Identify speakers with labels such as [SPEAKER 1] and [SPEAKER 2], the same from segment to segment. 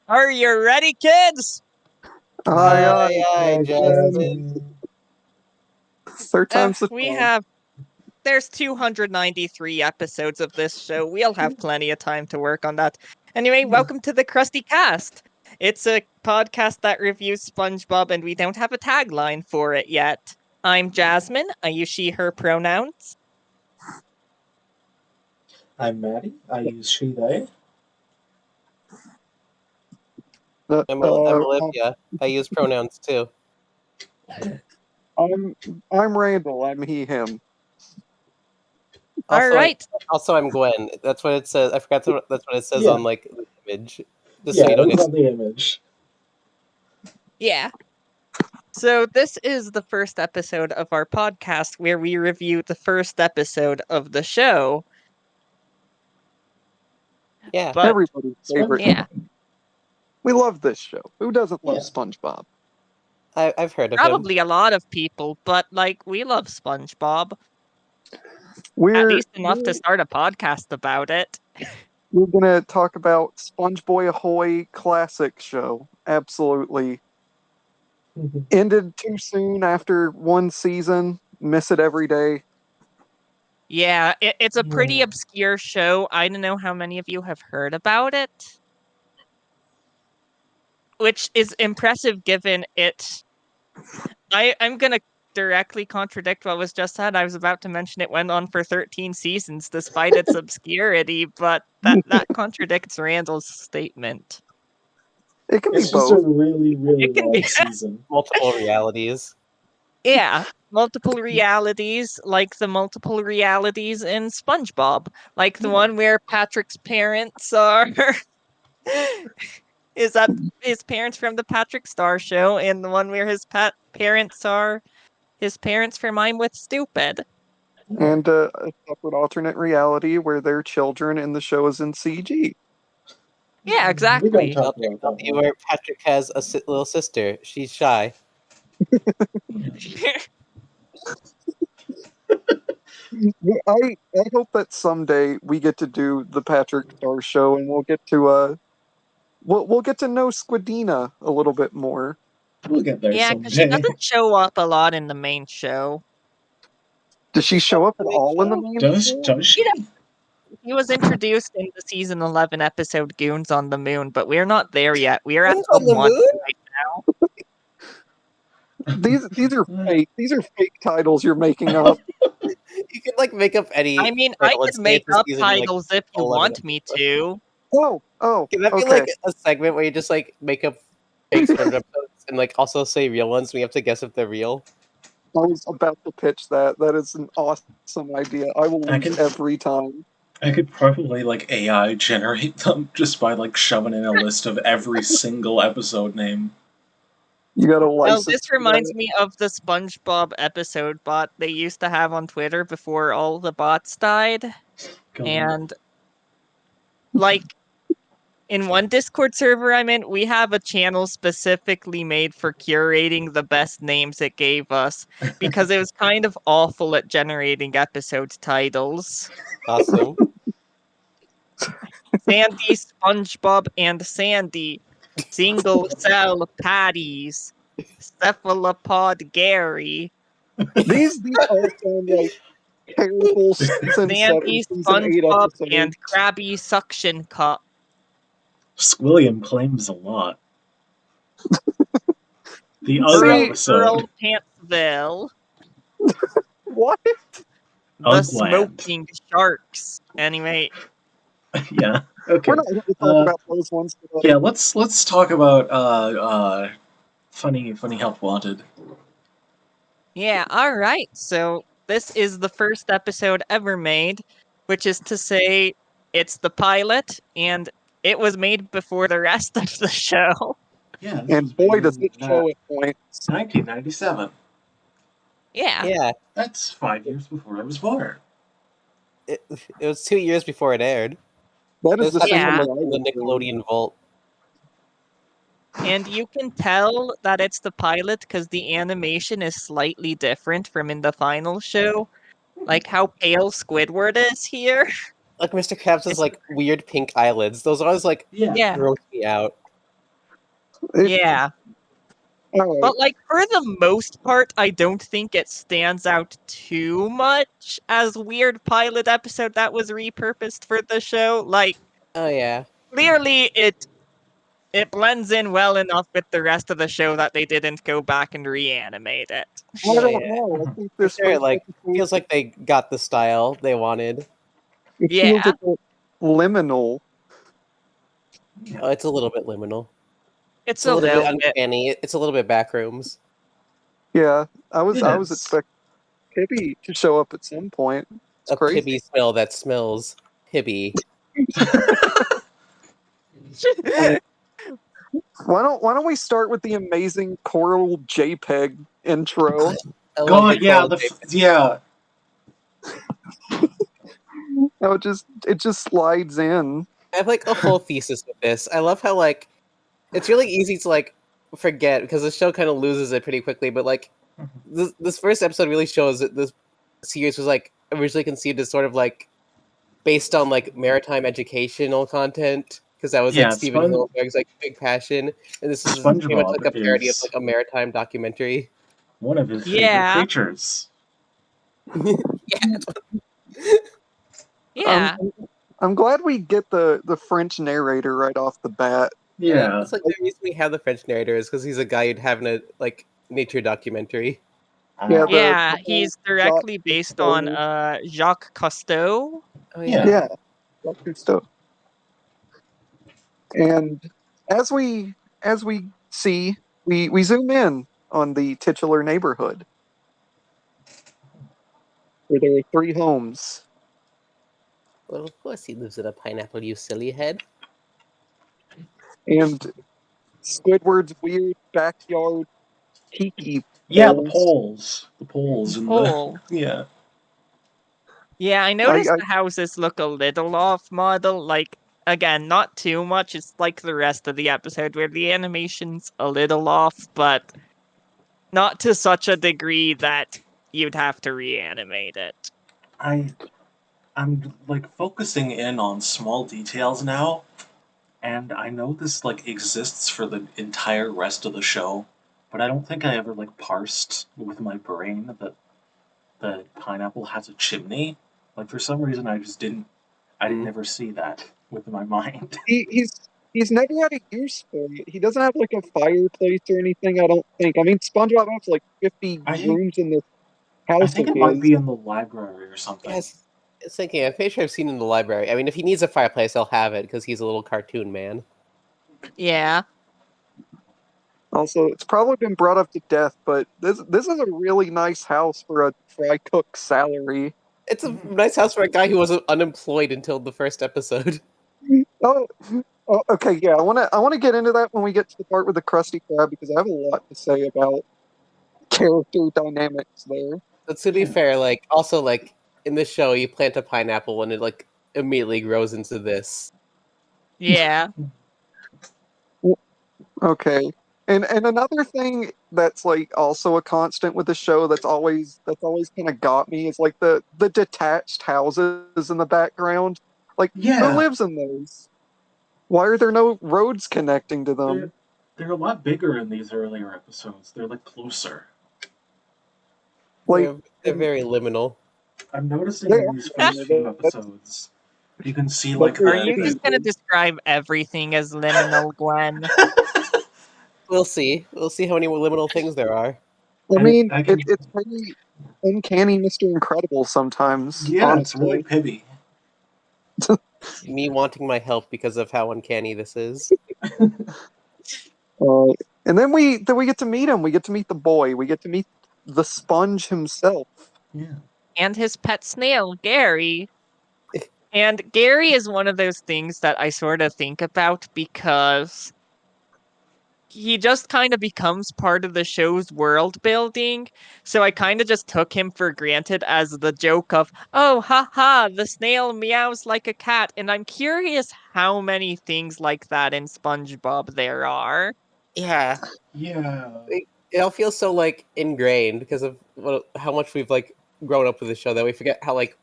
[SPEAKER 1] Are you ready, kids?
[SPEAKER 2] Aye,
[SPEAKER 3] Jasmine.
[SPEAKER 2] Third time's the
[SPEAKER 1] We
[SPEAKER 2] charm.
[SPEAKER 1] have. There's 293 episodes of this show. We'll have plenty of time to work on that. Anyway, welcome to the Krusty Kast. It's a podcast that reviews SpongeBob, and we don't have a tagline for it yet. I'm Jasmine. I use she, her pronouns.
[SPEAKER 3] I'm Maddie. I use she, they.
[SPEAKER 4] I'm Olivia. I use pronouns too.
[SPEAKER 2] I'm Randall. I'm he, him.
[SPEAKER 1] All
[SPEAKER 4] Also,
[SPEAKER 1] right.
[SPEAKER 4] Also, I'm Gwen. That's what it says. I forgot that's what it says
[SPEAKER 3] Yeah.
[SPEAKER 4] on the image. Just
[SPEAKER 3] Yeah,
[SPEAKER 4] so you don't
[SPEAKER 3] that's
[SPEAKER 4] get.
[SPEAKER 3] on the image.
[SPEAKER 1] Yeah. So this is the first episode of our podcast where we review the first episode of the show.
[SPEAKER 4] Yeah.
[SPEAKER 1] But
[SPEAKER 2] Everybody's favorite.
[SPEAKER 1] yeah,
[SPEAKER 2] We love this show. Who doesn't love
[SPEAKER 3] Yeah.
[SPEAKER 2] SpongeBob?
[SPEAKER 4] I've heard of him.
[SPEAKER 1] probably a lot of people, but we love SpongeBob. At
[SPEAKER 2] We're
[SPEAKER 1] least enough to start a podcast about it.
[SPEAKER 2] we're gonna talk about SpongeBoy Ahoy classic show. Absolutely. Ended too soon after one season. Miss it every day.
[SPEAKER 1] Yeah, it's a pretty
[SPEAKER 3] Yeah.
[SPEAKER 1] obscure show. I don't know how many of you have heard about it. Which is impressive given it. I'm gonna directly contradict what was just said. I was about to mention it went on for 13 seasons despite its obscurity, but that contradicts Randall's statement.
[SPEAKER 2] It can be
[SPEAKER 3] It's just a
[SPEAKER 2] both.
[SPEAKER 3] really, really
[SPEAKER 1] It can
[SPEAKER 3] long
[SPEAKER 1] be-
[SPEAKER 3] season.
[SPEAKER 4] Multiple realities.
[SPEAKER 1] Yeah, multiple realities, like the multiple realities in SpongeBob, like the one where Patrick's parents are is that his parents from the Patrick Star Show, and the one where his parents are his parents from I'm with Stupid.
[SPEAKER 2] And a separate alternate reality where their children in the show is in CG.
[SPEAKER 1] Yeah,
[SPEAKER 3] We
[SPEAKER 1] exactly.
[SPEAKER 3] don't talk about that one.
[SPEAKER 4] Where Patrick has a little sister. She's shy.
[SPEAKER 2] I hope that someday we get to do the Patrick Star show and we'll get to we'll get to know Squidina a little bit more.
[SPEAKER 3] We'll get there
[SPEAKER 1] Yeah, because she
[SPEAKER 3] someday.
[SPEAKER 1] doesn't show up a lot in the main show.
[SPEAKER 2] Does she show up at all in the main show?
[SPEAKER 3] Does she?
[SPEAKER 1] He was introduced in the season 11 episode Goons on the Moon, but we're not there yet. We're at
[SPEAKER 4] Goons on the
[SPEAKER 1] one
[SPEAKER 4] Moon?
[SPEAKER 1] right now.
[SPEAKER 2] These are fake. These are fake titles you're making up.
[SPEAKER 4] You could make up any.
[SPEAKER 1] I mean, I
[SPEAKER 4] title and
[SPEAKER 1] could
[SPEAKER 4] say
[SPEAKER 1] make
[SPEAKER 4] it's a
[SPEAKER 1] up
[SPEAKER 4] season,
[SPEAKER 1] titles if you
[SPEAKER 4] 11
[SPEAKER 1] want me to.
[SPEAKER 2] Oh,
[SPEAKER 4] Can that be
[SPEAKER 2] okay.
[SPEAKER 4] a segment where you just make up fake SpongeBob episodes and also say real ones? We have to guess if they're real.
[SPEAKER 2] I was about to pitch that. That is an awesome idea. I will lose every time.
[SPEAKER 3] I could probably AI generate them just by shoving in a list of every single episode name.
[SPEAKER 2] You gotta
[SPEAKER 1] Well,
[SPEAKER 2] license.
[SPEAKER 1] this reminds me of the SpongeBob episode bot they used to have on Twitter before all the bots died.
[SPEAKER 3] Go on.
[SPEAKER 1] And in one Discord server I'm in, we have a channel specifically made for curating the best names it gave us because it was kind of awful at generating episode titles.
[SPEAKER 4] Awesome.
[SPEAKER 1] Sandy, SpongeBob, and Sandy. Single cell patties. Cephalopod Gary.
[SPEAKER 2] These all sound like terrible season 7,
[SPEAKER 1] Sandy,
[SPEAKER 2] season 8
[SPEAKER 1] SpongeBob,
[SPEAKER 2] episodes.
[SPEAKER 1] and Krabby Suction Cup.
[SPEAKER 3] Squilliam claims a lot. The other
[SPEAKER 1] Earl
[SPEAKER 3] episode.
[SPEAKER 1] Pantsville.
[SPEAKER 2] What?
[SPEAKER 1] The
[SPEAKER 3] Ugland.
[SPEAKER 1] Smoking Sharks. Anyway,
[SPEAKER 3] Yeah. Okay.
[SPEAKER 2] We're not going to talk about those ones today.
[SPEAKER 3] Yeah. Let's talk about funny help wanted.
[SPEAKER 1] yeah, alright. So, this is the first episode ever made, which is to say, it's the pilot, and it was made before the rest of the show.
[SPEAKER 3] Yeah.
[SPEAKER 2] And boy, does it show at points.
[SPEAKER 3] 1997.
[SPEAKER 1] Yeah.
[SPEAKER 4] Yeah.
[SPEAKER 3] That's 5 years before I was born.
[SPEAKER 4] It was 2 years before it aired.
[SPEAKER 2] That is
[SPEAKER 4] It
[SPEAKER 2] the
[SPEAKER 4] was
[SPEAKER 2] same
[SPEAKER 1] Yeah.
[SPEAKER 4] in the Nickelodeon Vault.
[SPEAKER 1] And you can tell that it's the pilot because the animation is slightly different from in the final show. Like how pale Squidward is here.
[SPEAKER 4] Mr. Krabs has weird pink eyelids. Those always
[SPEAKER 1] Yeah.
[SPEAKER 4] gross me out.
[SPEAKER 1] Yeah.
[SPEAKER 2] Alright.
[SPEAKER 1] But, like, for the most part, I don't think it stands out too much as weird pilot episode that was repurposed for the show. Like,
[SPEAKER 4] Oh yeah.
[SPEAKER 1] clearly it blends in well enough with the rest of the show that they didn't go back and reanimate it.
[SPEAKER 2] I don't
[SPEAKER 4] yeah.
[SPEAKER 2] know. I think
[SPEAKER 4] For
[SPEAKER 2] this
[SPEAKER 4] sure,
[SPEAKER 2] first
[SPEAKER 4] like
[SPEAKER 2] episode,
[SPEAKER 4] feels like they got the style they wanted.
[SPEAKER 2] it feels
[SPEAKER 1] Yeah.
[SPEAKER 2] a bit liminal.
[SPEAKER 4] Oh, it's a little bit liminal.
[SPEAKER 1] It's
[SPEAKER 4] It's a little bit
[SPEAKER 1] bit.
[SPEAKER 4] uncanny. It's a little bit backrooms.
[SPEAKER 2] Yeah, I
[SPEAKER 3] It
[SPEAKER 2] was
[SPEAKER 3] is.
[SPEAKER 2] expecting Pibby to show up at some point. It's
[SPEAKER 4] A
[SPEAKER 2] crazy.
[SPEAKER 4] Pibby smell that smells Pibby.
[SPEAKER 2] Why don't we start with the amazing choral JPEG intro?
[SPEAKER 4] I love
[SPEAKER 3] God,
[SPEAKER 4] the
[SPEAKER 3] yeah,
[SPEAKER 4] cold.
[SPEAKER 3] yeah.
[SPEAKER 2] How it just slides in.
[SPEAKER 4] I have like a whole thesis with this. I love how like it's really easy to like forget because the show kind of loses it pretty quickly. But like this first episode really shows that this series was like originally conceived as sort of like based on like maritime educational content because that was like
[SPEAKER 3] Yeah,
[SPEAKER 4] Stephen Hillenburg's like big passion, and this is pretty much like
[SPEAKER 3] SpongeBob
[SPEAKER 4] a parody of
[SPEAKER 3] is
[SPEAKER 4] like a maritime documentary.
[SPEAKER 3] one of his favorite
[SPEAKER 1] Yeah.
[SPEAKER 3] creatures.
[SPEAKER 1] Yeah.
[SPEAKER 2] I'm glad we get the French narrator right off the bat.
[SPEAKER 4] Yeah,
[SPEAKER 3] Yeah.
[SPEAKER 4] that's like the reason we have the French narrator is because he's a guy you'd have in a like nature documentary.
[SPEAKER 2] Yeah,
[SPEAKER 1] Yeah,
[SPEAKER 2] the
[SPEAKER 1] he's
[SPEAKER 2] whole
[SPEAKER 1] directly
[SPEAKER 2] Jacques
[SPEAKER 1] based on
[SPEAKER 2] Cousteau.
[SPEAKER 1] Jacques Cousteau.
[SPEAKER 4] Oh
[SPEAKER 3] Yeah.
[SPEAKER 2] Yeah, Jacques Cousteau. And as we see, we zoom in on the titular neighborhood where there are 3 homes.
[SPEAKER 4] Well, of course he lives in a pineapple, you silly head.
[SPEAKER 2] And Squidward's weird backyard tiki
[SPEAKER 3] Yeah, the
[SPEAKER 2] poles.
[SPEAKER 3] poles. The poles and
[SPEAKER 1] Pole.
[SPEAKER 3] the yeah.
[SPEAKER 1] Yeah, I
[SPEAKER 2] I,
[SPEAKER 1] noticed
[SPEAKER 2] I
[SPEAKER 1] the houses look a little off model. Like, again, not too much. It's like the rest of the episode where the animation's a little off, but not to such a degree that you'd have to reanimate it.
[SPEAKER 3] I'm like focusing in on small details now, and I know this like exists for the entire rest of the show, but I don't think I ever like parsed with my brain that the pineapple has a chimney. Like for some reason I didn't ever see that with my mind.
[SPEAKER 2] he's never had a use for it. He doesn't have like a fireplace or anything. I don't think. I mean, SpongeBob has like 50
[SPEAKER 3] I think
[SPEAKER 2] rooms in this
[SPEAKER 3] I
[SPEAKER 2] house
[SPEAKER 3] think
[SPEAKER 2] of
[SPEAKER 3] it might
[SPEAKER 2] his.
[SPEAKER 3] be in the library or something.
[SPEAKER 4] Yes, it's thinking. I'm pretty sure I've seen in the library. I mean, if he needs a fireplace, I'll have it because he's a little cartoon man.
[SPEAKER 1] Yeah.
[SPEAKER 2] Also, it's probably been brought up to death, but this is a really nice house for a fry cook salary.
[SPEAKER 4] It's a nice house for a guy who was unemployed until the first episode.
[SPEAKER 2] Oh, okay, yeah. I wanna get into that when we get to the part with the Krusty Krab because I have a lot to say about character dynamics there.
[SPEAKER 4] But to be fair, like also like in this show, you plant a pineapple and it like immediately grows into this.
[SPEAKER 1] Yeah.
[SPEAKER 2] Okay. And another thing that's like also a constant with the show that's always kind of got me is like the detached houses in the background. Like who
[SPEAKER 3] Yeah,
[SPEAKER 2] lives in those? Why are there no roads connecting to
[SPEAKER 3] they're
[SPEAKER 2] them?
[SPEAKER 3] they're a lot bigger in these earlier episodes. They're like closer.
[SPEAKER 2] Like
[SPEAKER 4] They're very liminal.
[SPEAKER 3] I'm noticing
[SPEAKER 2] they
[SPEAKER 3] in
[SPEAKER 2] are,
[SPEAKER 3] these first few episodes, you can see like
[SPEAKER 2] they're
[SPEAKER 1] Are
[SPEAKER 3] the,
[SPEAKER 1] you
[SPEAKER 2] city.
[SPEAKER 1] just gonna describe everything as liminal, Gwen?
[SPEAKER 4] We'll see. We'll see how many liminal things there are.
[SPEAKER 2] I mean,
[SPEAKER 3] I can
[SPEAKER 2] it's pretty uncanny, Mr. Incredible sometimes.
[SPEAKER 3] yeah, it's really
[SPEAKER 2] Honestly,
[SPEAKER 3] pibby.
[SPEAKER 4] Me wanting my help because of how uncanny this is.
[SPEAKER 2] uh, and then we get to meet him. We get to meet the boy. We get to meet the sponge himself.
[SPEAKER 3] Yeah.
[SPEAKER 1] And his pet snail, Gary. And Gary is one of those things that I sort of think about because he just kind of becomes part of the show's world building. So I kind of just took him for granted as the joke of, oh, haha, the snail meows like a cat. And I'm curious how many things like that in SpongeBob there are.
[SPEAKER 4] Yeah,
[SPEAKER 3] Yeah.
[SPEAKER 4] it all feels so like ingrained because of how much we've like grown up with the show that we forget how like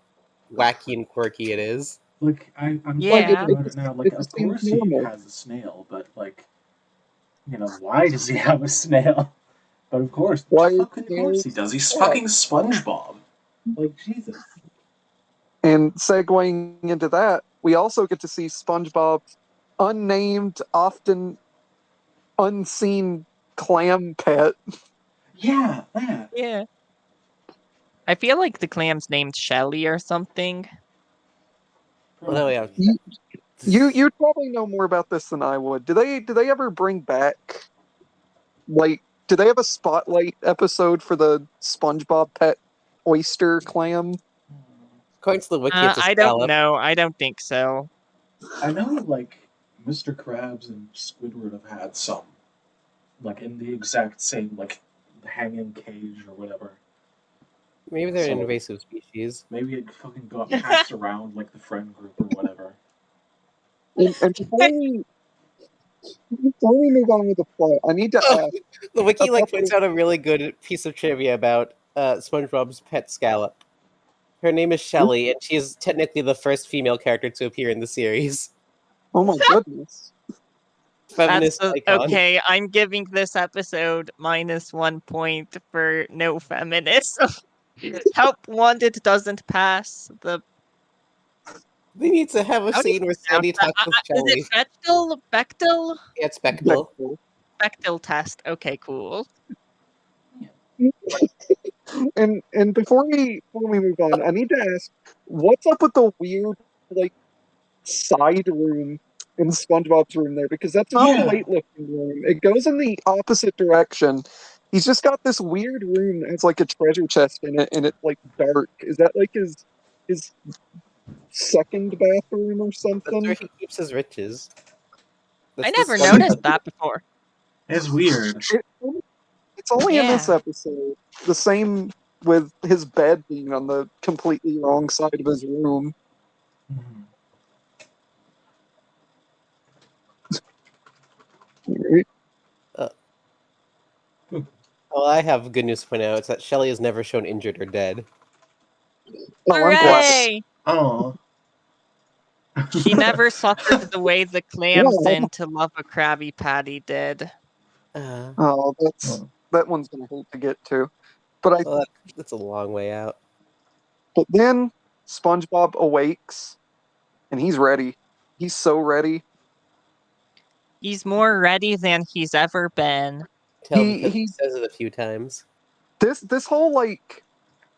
[SPEAKER 4] wacky and quirky it is.
[SPEAKER 3] Like I'm
[SPEAKER 2] Like
[SPEAKER 3] thinking
[SPEAKER 1] Yeah.
[SPEAKER 3] about it now. Like
[SPEAKER 2] it
[SPEAKER 3] of
[SPEAKER 2] just seems
[SPEAKER 3] course he
[SPEAKER 2] normal.
[SPEAKER 3] has a snail, but like why does he have a snail? But of course,
[SPEAKER 2] Why
[SPEAKER 3] fucking course he does. He's fucking SpongeBob. Like, Jesus.
[SPEAKER 2] And segueing into that, we also get to see SpongeBob's unnamed, often unseen clam pet.
[SPEAKER 3] Yeah, that.
[SPEAKER 1] Yeah. I feel like the clam's named Shelly or something.
[SPEAKER 4] Well, no, yeah.
[SPEAKER 2] You'd probably know more about this than I would. Do they ever bring back, like, do they have a spotlight episode for the SpongeBob pet oyster clam?
[SPEAKER 4] According to the wiki, it's a
[SPEAKER 1] I don't
[SPEAKER 4] scallop.
[SPEAKER 1] know. I don't think so.
[SPEAKER 3] I know, like, Mr. Krabs and Squidward have had some. Like, in the exact same, like, hanging cage or whatever.
[SPEAKER 4] Maybe they're an
[SPEAKER 3] So-
[SPEAKER 4] invasive species.
[SPEAKER 3] Maybe it fucking got passed around, like, the friend group or whatever.
[SPEAKER 2] And before we move on with the plot, I need to
[SPEAKER 4] Oh,
[SPEAKER 2] ask.
[SPEAKER 4] The wiki
[SPEAKER 2] About
[SPEAKER 4] points out a really good piece of trivia about SpongeBob's pet scallop. Her name is Shelly, and she is technically the first female character to appear in the series.
[SPEAKER 2] Oh my goodness!
[SPEAKER 4] Feminist icon.
[SPEAKER 1] Okay, I'm giving this episode -1 point for no feminism. Help Wanted doesn't pass the.
[SPEAKER 4] We need to have a
[SPEAKER 1] How do you
[SPEAKER 4] scene where
[SPEAKER 1] pronounce
[SPEAKER 4] Sandy
[SPEAKER 1] that?
[SPEAKER 4] talks with
[SPEAKER 1] Is
[SPEAKER 4] Shelly.
[SPEAKER 1] it Bechtel?
[SPEAKER 4] Yeah, it's Bechtel.
[SPEAKER 1] Bechtel test. Okay, cool.
[SPEAKER 2] And before we move on, I need to ask, what's up with the weird like side room in SpongeBob's room there? Because that's not the
[SPEAKER 3] Yeah.
[SPEAKER 2] weightlifting room. It goes in the opposite direction. He's just got this weird room that has like a treasure chest in it, and it's like dark. Is that like his second bathroom or
[SPEAKER 4] That's
[SPEAKER 2] something?
[SPEAKER 4] where he keeps his riches.
[SPEAKER 1] I
[SPEAKER 4] That's
[SPEAKER 1] never
[SPEAKER 4] the
[SPEAKER 1] noticed that before.
[SPEAKER 3] It's weird.
[SPEAKER 2] It's only in this
[SPEAKER 1] Yeah.
[SPEAKER 2] episode. The same with his bed being on the completely wrong side of his room.
[SPEAKER 3] Mhm.
[SPEAKER 2] Right?
[SPEAKER 4] Well, I have good news to point out. It's that Shelly is never shown injured or dead.
[SPEAKER 2] Oh, I'm glad.
[SPEAKER 1] Hooray!
[SPEAKER 3] Oh.
[SPEAKER 1] She never suffered the way the clams
[SPEAKER 2] Yeah.
[SPEAKER 1] in To Love a Krabby Patty did.
[SPEAKER 2] Oh, that one's gonna hurt to get to. But
[SPEAKER 4] Well, that's a long way out.
[SPEAKER 2] but then SpongeBob awakes and he's ready. He's so ready.
[SPEAKER 1] He's more ready than he's ever been.
[SPEAKER 4] Tell
[SPEAKER 2] He-
[SPEAKER 4] because he
[SPEAKER 2] he-
[SPEAKER 4] says it a few times.
[SPEAKER 2] This whole like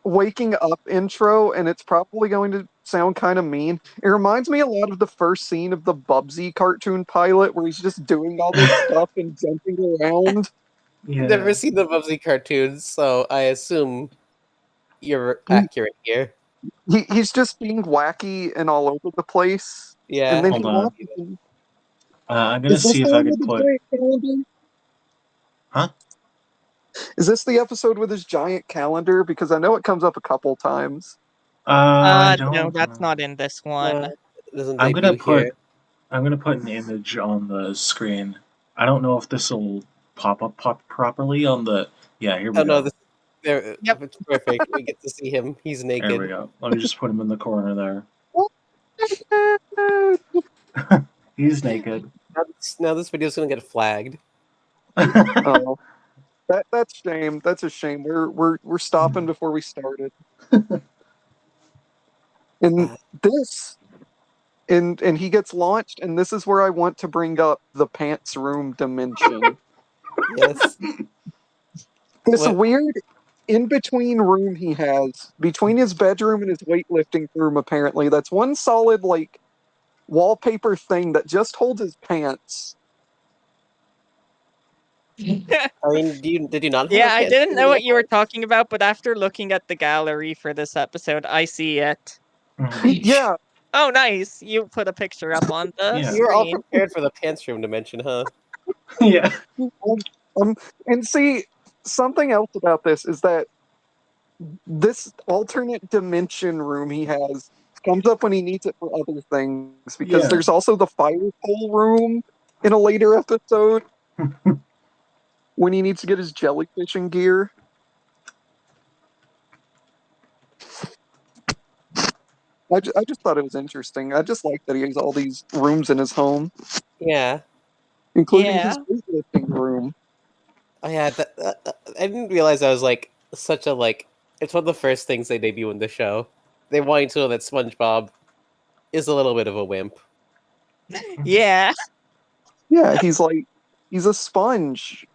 [SPEAKER 2] waking up intro, and it's probably going to sound kind of mean. It reminds me a lot of the first scene of the Bubsy cartoon pilot where he's just doing all this stuff and jumping around.
[SPEAKER 3] Yeah.
[SPEAKER 4] I've never seen the Bubsy cartoons, so I assume you're accurate here.
[SPEAKER 2] He's just being wacky and all over the place.
[SPEAKER 4] Yeah.
[SPEAKER 2] And then
[SPEAKER 3] Hold
[SPEAKER 2] he
[SPEAKER 3] on.
[SPEAKER 2] walks in.
[SPEAKER 3] I'm gonna
[SPEAKER 2] Is this
[SPEAKER 3] see
[SPEAKER 2] the
[SPEAKER 3] if I
[SPEAKER 2] one
[SPEAKER 3] can
[SPEAKER 2] with the
[SPEAKER 3] put.
[SPEAKER 2] giant calendar?
[SPEAKER 3] Huh?
[SPEAKER 2] Is this the episode with his giant calendar? Because I know it comes up a couple times.
[SPEAKER 3] I don't.
[SPEAKER 1] No, that's not in this one.
[SPEAKER 4] It doesn't
[SPEAKER 3] I'm gonna
[SPEAKER 4] debut here.
[SPEAKER 3] I'm gonna put an image on the screen. I don't know if this will pop properly on the. Yeah, here we
[SPEAKER 4] Oh
[SPEAKER 3] go.
[SPEAKER 4] no, there.
[SPEAKER 1] Yep.
[SPEAKER 4] It's perfect. We get to see him. He's naked.
[SPEAKER 3] There we go. Let me just put him in the corner there. He's naked.
[SPEAKER 4] Now this video's gonna get flagged.
[SPEAKER 2] Oh, that's shame. That's a shame. We're stopping before we started. And this, and he gets launched, and this is where I want to bring up the pants room dimension.
[SPEAKER 4] Yes.
[SPEAKER 2] This
[SPEAKER 4] What?
[SPEAKER 2] weird in between room he has between his bedroom and his weightlifting room. Apparently, that's one solid like wallpaper thing that just holds his pants.
[SPEAKER 4] I mean, did you not? Have
[SPEAKER 1] Yeah,
[SPEAKER 4] a
[SPEAKER 1] I
[SPEAKER 4] pants
[SPEAKER 1] didn't
[SPEAKER 4] room
[SPEAKER 1] know
[SPEAKER 4] in
[SPEAKER 1] what
[SPEAKER 4] your
[SPEAKER 1] you were
[SPEAKER 4] house?
[SPEAKER 1] talking about, but after looking at the gallery for this episode, I see it.
[SPEAKER 2] Yeah,
[SPEAKER 1] Oh, nice! You put a picture up on the
[SPEAKER 3] Yeah.
[SPEAKER 4] You're all
[SPEAKER 1] screen.
[SPEAKER 4] prepared for the pants room dimension, huh?
[SPEAKER 3] Yeah.
[SPEAKER 2] and see something else about this is that this alternate dimension room he has comes up when he needs it for other things because
[SPEAKER 3] Yeah.
[SPEAKER 2] there's also the fire pole room in a later episode when he needs to get his jellyfishing gear. I just thought it was interesting. I just like that he has all these rooms in his home.
[SPEAKER 4] Yeah.
[SPEAKER 2] including
[SPEAKER 1] Yeah.
[SPEAKER 2] his weightlifting room.
[SPEAKER 4] Oh yeah, I didn't realize I was like such a like. It's one of the first things they debut in the show. They want you to know that SpongeBob is a little bit of a wimp.
[SPEAKER 1] Yeah.
[SPEAKER 2] Yeah, he's a sponge.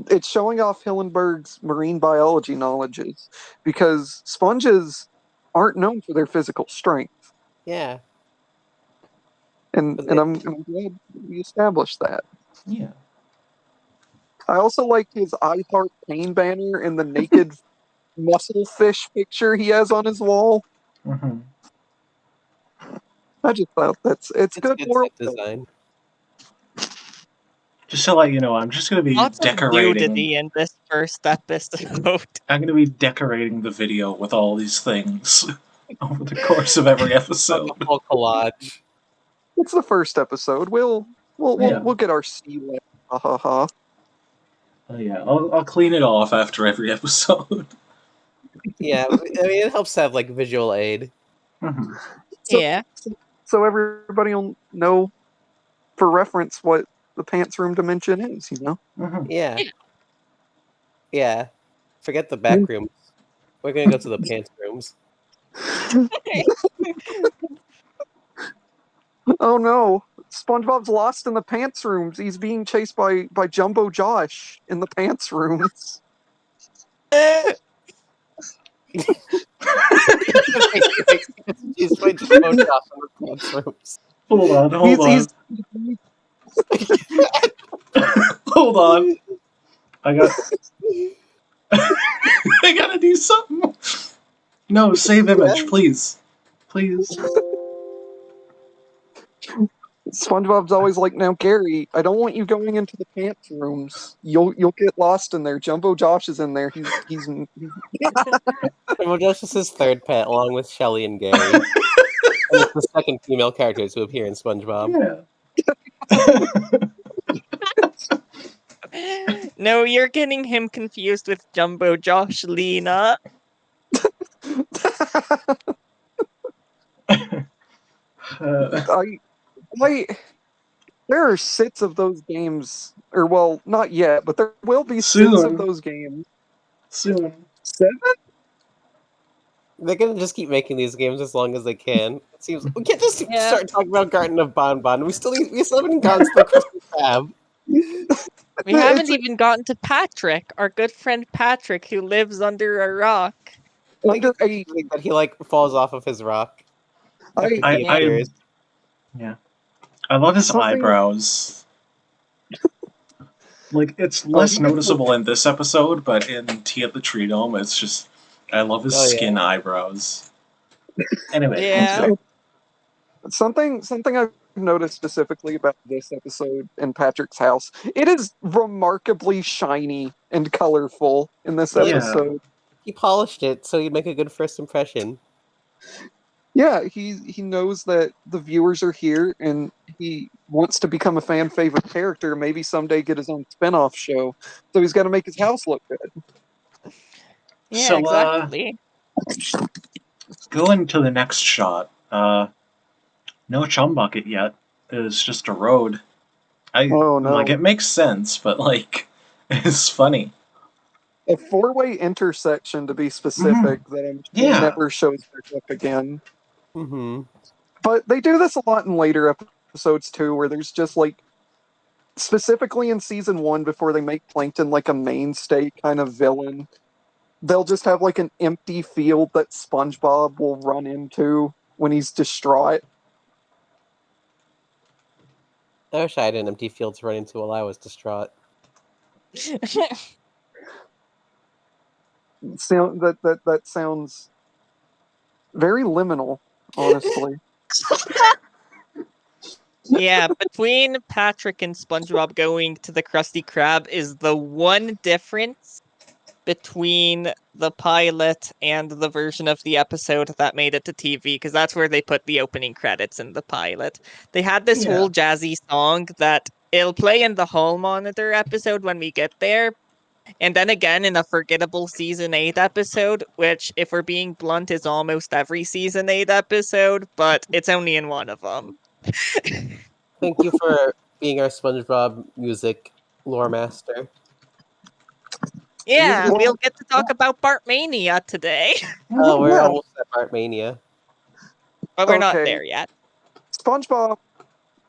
[SPEAKER 2] It's showing off Hillenberg's marine biology knowledges because sponges aren't known for their physical strength,
[SPEAKER 4] Yeah,
[SPEAKER 2] and
[SPEAKER 4] but
[SPEAKER 2] I'm glad we established that.
[SPEAKER 3] Yeah.
[SPEAKER 2] I also like his I Heart Pain banner and the naked muscle fish picture he has on his wall.
[SPEAKER 3] Hmm.
[SPEAKER 2] I just thought it's
[SPEAKER 4] it's
[SPEAKER 2] good
[SPEAKER 4] good
[SPEAKER 2] world
[SPEAKER 4] set design.
[SPEAKER 3] Just to let you know, I'm just going to be
[SPEAKER 1] Lots of
[SPEAKER 3] decorating.
[SPEAKER 1] nudity in this first episode.
[SPEAKER 3] I'm going to be decorating the video with all these things over the course of every
[SPEAKER 4] On
[SPEAKER 3] episode.
[SPEAKER 4] the whole collage.
[SPEAKER 2] It's the first episode. We'll
[SPEAKER 3] Yeah.
[SPEAKER 2] get our sea wet. Ha ha ha.
[SPEAKER 3] Oh yeah, I'll clean it off after every episode.
[SPEAKER 4] Yeah, I mean it helps to have like visual aid.
[SPEAKER 3] Mhm.
[SPEAKER 2] So,
[SPEAKER 1] Yeah.
[SPEAKER 2] so everybody will know for reference what the pants room dimension is, you know?
[SPEAKER 3] Mhm.
[SPEAKER 4] Yeah, yeah. Forget the back rooms. We're gonna go to the pants rooms.
[SPEAKER 2] Oh no. SpongeBob's lost in the pants rooms. He's being chased by Jumbo Josh in the pants rooms.
[SPEAKER 4] He's playing Jumbo Josh in the pants rooms.
[SPEAKER 3] Hold on,
[SPEAKER 2] He's
[SPEAKER 3] hold on. I got. I gotta do something. No, save image, please, please.
[SPEAKER 2] SpongeBob's always like, now Gary, I don't want you going into the pants rooms. You'll get lost in there. Jumbo Josh is in there. He's
[SPEAKER 4] Jumbo Josh is his third pet, along with Shelly and Gary. And it's the second female characters who appear in SpongeBob.
[SPEAKER 3] Yeah.
[SPEAKER 1] No, you're getting him confused with Jumbo Josh, Lena.
[SPEAKER 2] I there are sits of those games, or well, not yet, but there will be sits of
[SPEAKER 3] Soon.
[SPEAKER 2] those games.
[SPEAKER 3] Soon.
[SPEAKER 2] 7?
[SPEAKER 4] They're gonna just keep making these games as long as they can. It seems we can't just
[SPEAKER 1] Yeah.
[SPEAKER 4] start talking about Garden of Bon Bon. We still haven't gotten to the Krusty Krab.
[SPEAKER 1] We haven't even gotten to Patrick, our good friend Patrick, who lives under a rock.
[SPEAKER 2] Under a
[SPEAKER 4] That he like falls off of his rock after
[SPEAKER 2] I,
[SPEAKER 4] he
[SPEAKER 1] Yeah.
[SPEAKER 4] appears.
[SPEAKER 3] Yeah. I love his
[SPEAKER 2] Something-
[SPEAKER 3] eyebrows. Like, it's less noticeable in this episode, but in Tea at the Tree Dome, it's just. I love his
[SPEAKER 4] Oh, yeah.
[SPEAKER 3] skin eyebrows. Anyway,
[SPEAKER 1] Yeah.
[SPEAKER 3] let's go.
[SPEAKER 2] something I've noticed specifically about this episode in Patrick's house. It is remarkably shiny and colorful in this
[SPEAKER 3] Yeah.
[SPEAKER 2] episode.
[SPEAKER 4] He polished it so he'd make a good first impression.
[SPEAKER 2] Yeah, he knows that the viewers are here and he wants to become a fan favorite character, maybe someday get his own spin-off show. So he's got to make his house look good.
[SPEAKER 1] Yeah,
[SPEAKER 3] So,
[SPEAKER 1] exactly.
[SPEAKER 3] Going to the next shot. No chum bucket yet. It's just a road.
[SPEAKER 2] Oh, no.
[SPEAKER 3] Like, it makes sense, but, like, it's funny.
[SPEAKER 2] A four-way intersection, to be specific, that I'm sure
[SPEAKER 3] Yeah.
[SPEAKER 2] never shows back up again.
[SPEAKER 4] Mm-hmm.
[SPEAKER 2] But they do this a lot in later episodes too, where there's just like, specifically in season 1, before they make Plankton like a mainstay kind of villain, they'll just have like an empty field that SpongeBob will run into when he's distraught.
[SPEAKER 4] I wish I had an empty field to run into while I was distraught.
[SPEAKER 2] That sounds very liminal, honestly.
[SPEAKER 1] Yeah, between Patrick and SpongeBob going to the Krusty Krab is the one difference between the pilot and the version of the episode that made it to TV, because that's where they put the opening credits in the pilot. They had this whole jazzy song that it'll play in the Hall Monitor episode when we get there, and then again in a forgettable season 8 episode, which, if we're being blunt, is almost every season 8 episode, but it's only in one of them.
[SPEAKER 4] Thank you for being our SpongeBob music lore master.
[SPEAKER 1] Yeah, and
[SPEAKER 2] Well,
[SPEAKER 1] we'll get to talk about Bartmania today,
[SPEAKER 4] Oh, we're
[SPEAKER 2] yeah.
[SPEAKER 4] almost at Bartmania.
[SPEAKER 1] but we're not
[SPEAKER 2] Okay.
[SPEAKER 1] there yet.
[SPEAKER 2] SpongeBob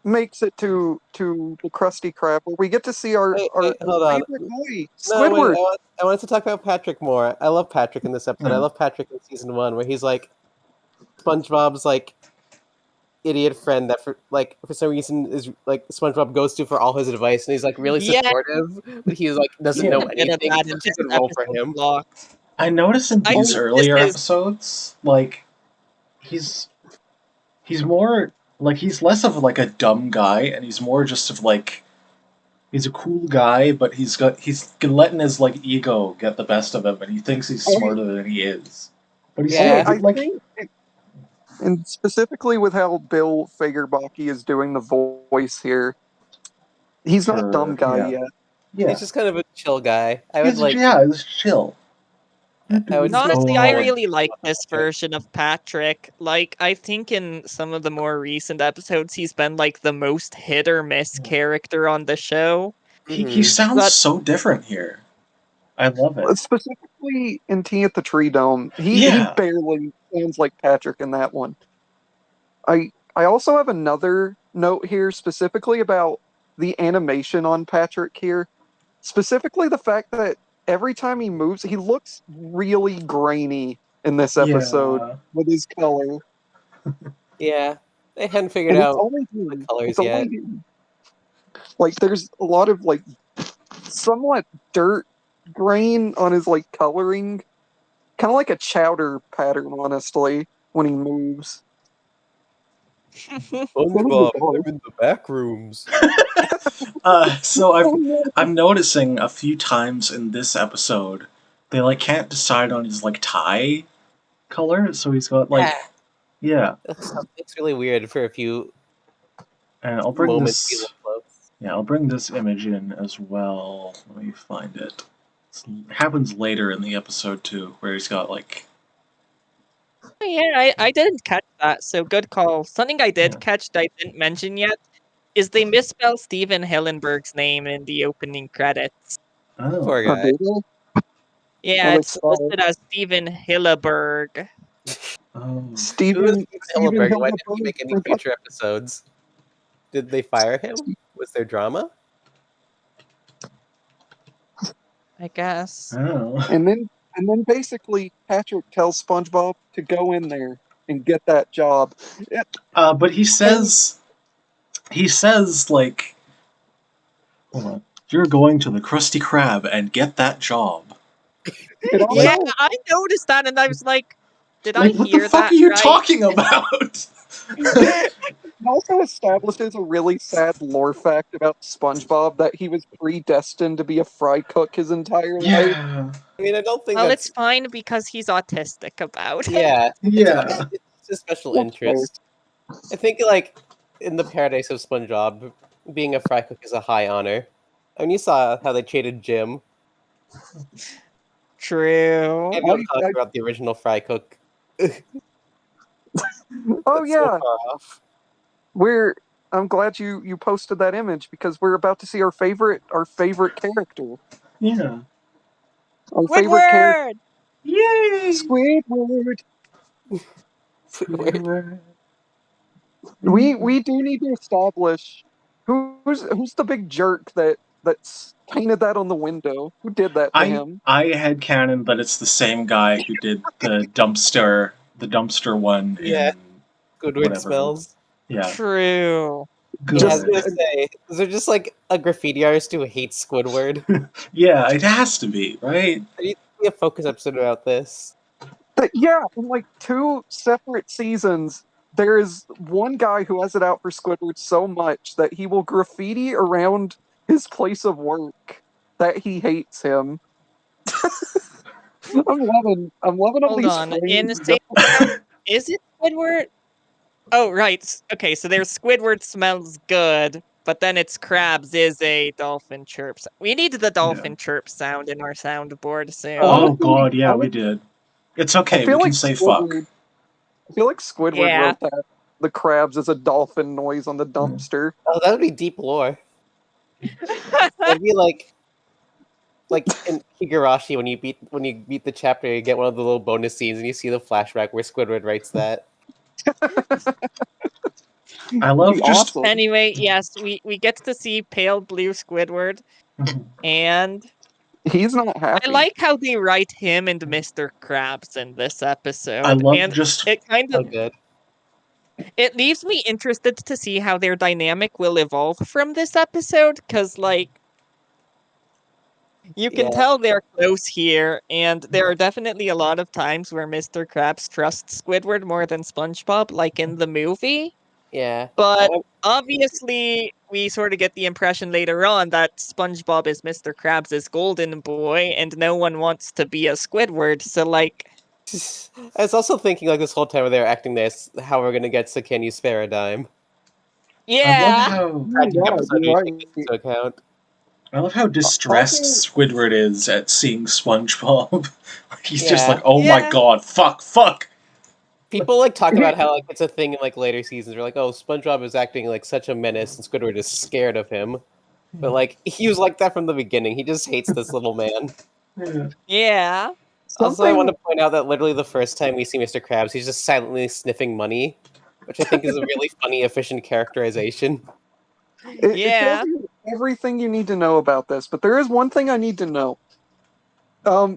[SPEAKER 2] makes it to the Krusty Krab, where we get to see our
[SPEAKER 4] Wait, hold on.
[SPEAKER 2] favorite boy,
[SPEAKER 4] No, wait,
[SPEAKER 2] Squidward.
[SPEAKER 4] I wanted to talk about Patrick more. I love Patrick in this episode. I love Patrick in season 1, where he's like SpongeBob's like idiot friend that for some reason is like SpongeBob goes to for all his advice, and he's like really
[SPEAKER 1] Yeah.
[SPEAKER 4] supportive, but he like doesn't
[SPEAKER 3] Yeah.
[SPEAKER 4] know
[SPEAKER 1] A bit of
[SPEAKER 4] anything.
[SPEAKER 1] that
[SPEAKER 4] It's
[SPEAKER 1] in
[SPEAKER 4] such a
[SPEAKER 1] this
[SPEAKER 4] good role for
[SPEAKER 1] episode's
[SPEAKER 4] him.
[SPEAKER 1] block.
[SPEAKER 3] I noticed in
[SPEAKER 1] I
[SPEAKER 3] these
[SPEAKER 1] think
[SPEAKER 3] earlier
[SPEAKER 1] this is-
[SPEAKER 3] episodes, like he's more like he's less of like a dumb guy, and he's more just of like he's a cool guy, but he's letting his like ego get the best of him, and he thinks he's smarter than he is. But he's
[SPEAKER 4] Yeah.
[SPEAKER 2] I
[SPEAKER 3] like
[SPEAKER 2] think, and specifically with how Bill Fagerbaki is doing the voice here, he's not a dumb guy
[SPEAKER 3] yeah.
[SPEAKER 2] yet.
[SPEAKER 3] Yeah,
[SPEAKER 4] He's just kind of a chill guy. I would like.
[SPEAKER 3] it's chill.
[SPEAKER 4] I would
[SPEAKER 1] And honestly, I really like this
[SPEAKER 4] Patrick.
[SPEAKER 1] version of Patrick. Like, I think in some of the more recent episodes, he's been like the most hit or miss character on the show.
[SPEAKER 3] He
[SPEAKER 4] Mhm.
[SPEAKER 3] sounds
[SPEAKER 1] But-
[SPEAKER 3] so different here. I love it.
[SPEAKER 2] Specifically in Tea at the Tree Dome, he
[SPEAKER 3] Yeah.
[SPEAKER 2] barely sounds like Patrick in that one. I also have another note here specifically about the animation on Patrick here. Specifically the fact that every time he moves, he looks really grainy in this episode
[SPEAKER 3] Yeah.
[SPEAKER 2] with his color.
[SPEAKER 4] Yeah, they hadn't figured
[SPEAKER 2] And it's
[SPEAKER 4] out
[SPEAKER 2] only him.
[SPEAKER 4] the colors
[SPEAKER 2] It's only
[SPEAKER 4] yet.
[SPEAKER 2] him. Like there's a lot of like somewhat dirt grain on his like coloring. Kind of like a chowder pattern, honestly, when he moves.
[SPEAKER 4] SpongeBob, I'm in the backrooms.
[SPEAKER 3] So I'm noticing a few times in this episode they like can't decide on his like tie color, so he's got like yeah.
[SPEAKER 4] It's really weird for a few
[SPEAKER 3] And I'll bring
[SPEAKER 4] moments.
[SPEAKER 3] this. Yeah, I'll bring this image in as well. Let me find it. It happens later in the episode too, where he's got like.
[SPEAKER 1] Yeah, I didn't catch that, so good call. Something I did
[SPEAKER 3] Yeah.
[SPEAKER 1] catch that I didn't mention yet is they misspell Steven Hillenberg's name in the opening credits.
[SPEAKER 3] Oh.
[SPEAKER 4] Poor
[SPEAKER 2] Oh,
[SPEAKER 4] guy.
[SPEAKER 2] did they?
[SPEAKER 1] Yeah,
[SPEAKER 2] Well,
[SPEAKER 1] it's listed as Steven Hilleberg.
[SPEAKER 3] Oh.
[SPEAKER 4] Who is
[SPEAKER 2] Steven
[SPEAKER 4] Hillenberg? Why didn't he
[SPEAKER 2] Hillenburg
[SPEAKER 4] make any
[SPEAKER 2] forgot-
[SPEAKER 4] future episodes? Did they fire him? Was there drama?
[SPEAKER 1] I guess.
[SPEAKER 3] Oh.
[SPEAKER 2] And then basically Patrick tells SpongeBob to go in there and get that job.
[SPEAKER 3] But he says like, hold on, you're going to the Krusty Krab and get that job.
[SPEAKER 2] It also,
[SPEAKER 1] Yeah, I noticed that and I was like, did I
[SPEAKER 3] Like, what
[SPEAKER 1] hear
[SPEAKER 3] the fuck
[SPEAKER 1] that
[SPEAKER 3] are you
[SPEAKER 1] right?
[SPEAKER 3] talking about?
[SPEAKER 2] it also establishes a really sad lore fact about SpongeBob that he was predestined to be a fry cook his entire life.
[SPEAKER 3] Yeah.
[SPEAKER 4] I mean, I don't think
[SPEAKER 1] Well,
[SPEAKER 4] that's.
[SPEAKER 1] it's fine because he's autistic about it.
[SPEAKER 4] Yeah,
[SPEAKER 3] Yeah.
[SPEAKER 4] it's a special
[SPEAKER 2] That's
[SPEAKER 4] interest. I think, like, in the paradise of SpongeBob, being a fry cook is a high honor. I mean, you saw how they treated Jim.
[SPEAKER 1] True.
[SPEAKER 4] Maybe we'll talk
[SPEAKER 2] I-
[SPEAKER 4] about the original fry cook.
[SPEAKER 2] Oh
[SPEAKER 4] That's
[SPEAKER 2] yeah,
[SPEAKER 4] so far off.
[SPEAKER 2] I'm glad you posted that image because we're about to see our favorite character.
[SPEAKER 3] Yeah.
[SPEAKER 2] Our favorite character,
[SPEAKER 1] Squidward!
[SPEAKER 3] Yay!
[SPEAKER 2] Squidward.
[SPEAKER 4] Squidward.
[SPEAKER 2] We do need to establish who's the big jerk that's painted that on the window. Who did that to him?
[SPEAKER 3] I had canon, but it's the same guy who did the dumpster one.
[SPEAKER 4] Yeah.
[SPEAKER 3] In
[SPEAKER 4] Squidward
[SPEAKER 3] whatever.
[SPEAKER 4] smells.
[SPEAKER 3] Yeah.
[SPEAKER 1] True.
[SPEAKER 3] Good.
[SPEAKER 4] I was gonna say, is there just like a graffiti artist who hates Squidward?
[SPEAKER 3] Yeah, it has to be, right?
[SPEAKER 4] There needs to be a focus episode about this.
[SPEAKER 2] But yeah, in like 2 separate seasons, there is one guy who has it out for Squidward so much that he will graffiti around his place of work that he hates him. I'm loving all
[SPEAKER 1] Hold
[SPEAKER 2] these
[SPEAKER 1] on.
[SPEAKER 2] frames.
[SPEAKER 1] In Saint is it Squidward? Oh, right. Okay, so there's Squidward smells good, but then it's Krabs is a dolphin chirps. We need the dolphin chirp sound in our soundboard soon.
[SPEAKER 3] Oh
[SPEAKER 2] Honestly,
[SPEAKER 3] god, yeah,
[SPEAKER 2] I
[SPEAKER 3] we
[SPEAKER 2] would-
[SPEAKER 3] did. It's okay,
[SPEAKER 2] I
[SPEAKER 3] we
[SPEAKER 2] feel
[SPEAKER 3] can
[SPEAKER 2] like
[SPEAKER 3] say fuck.
[SPEAKER 2] I feel like Squidward
[SPEAKER 1] Yeah.
[SPEAKER 2] wrote that. The crabs as a dolphin noise on the dumpster.
[SPEAKER 4] Oh, that would be deep lore. It'd be like in Higurashi when you beat the chapter, you get one of the little bonus scenes, and you see the flashback where Squidward writes that.
[SPEAKER 3] I love
[SPEAKER 2] Be
[SPEAKER 3] just
[SPEAKER 2] awesome.
[SPEAKER 1] Anyway, yes, we get to see pale blue Squidward, and
[SPEAKER 2] He's not
[SPEAKER 1] I
[SPEAKER 2] happy.
[SPEAKER 1] like how they write him and Mr. Krabs in this
[SPEAKER 3] I
[SPEAKER 1] episode,
[SPEAKER 3] love
[SPEAKER 1] and
[SPEAKER 3] just
[SPEAKER 1] it kind
[SPEAKER 4] So
[SPEAKER 1] of
[SPEAKER 4] good.
[SPEAKER 1] it leaves me interested to see how their dynamic will evolve from this episode, because like you can
[SPEAKER 4] Yeah.
[SPEAKER 1] tell they're close here, and there are definitely a lot of times where Mr. Krabs trusts Squidward more than SpongeBob, like in the movie.
[SPEAKER 4] Yeah.
[SPEAKER 1] But obviously, we sort of get the impression later on that SpongeBob is Mr. Krabs' golden boy, and no one wants to be a Squidward. So, like,
[SPEAKER 4] I was also thinking like this whole time when they were acting this, how we're gonna get to Can You Spare a Dime?
[SPEAKER 3] I love
[SPEAKER 1] yeah,
[SPEAKER 3] how
[SPEAKER 4] Tragic
[SPEAKER 2] Yeah,
[SPEAKER 4] episode,
[SPEAKER 2] you're
[SPEAKER 4] you
[SPEAKER 2] right.
[SPEAKER 4] take this into account.
[SPEAKER 3] distressed
[SPEAKER 2] Also-
[SPEAKER 3] Squidward is at seeing SpongeBob. He's just
[SPEAKER 4] Yeah.
[SPEAKER 3] like, oh my
[SPEAKER 1] Yeah.
[SPEAKER 3] god, fuck.
[SPEAKER 4] People like talk about how like it's a thing in like later seasons. They're like, oh, SpongeBob is acting like such a menace, and Squidward is scared of him. But like he was like that from the beginning. He just hates this little man.
[SPEAKER 3] Yeah.
[SPEAKER 1] yeah.
[SPEAKER 4] Also, I want
[SPEAKER 2] Something
[SPEAKER 4] to point out that literally the first time we see Mr. Krabs, he's just silently sniffing money, which I think is a really funny, efficient characterization.
[SPEAKER 2] it tells
[SPEAKER 1] Yeah.
[SPEAKER 2] you everything you need to know about this, but there is one thing I need to know.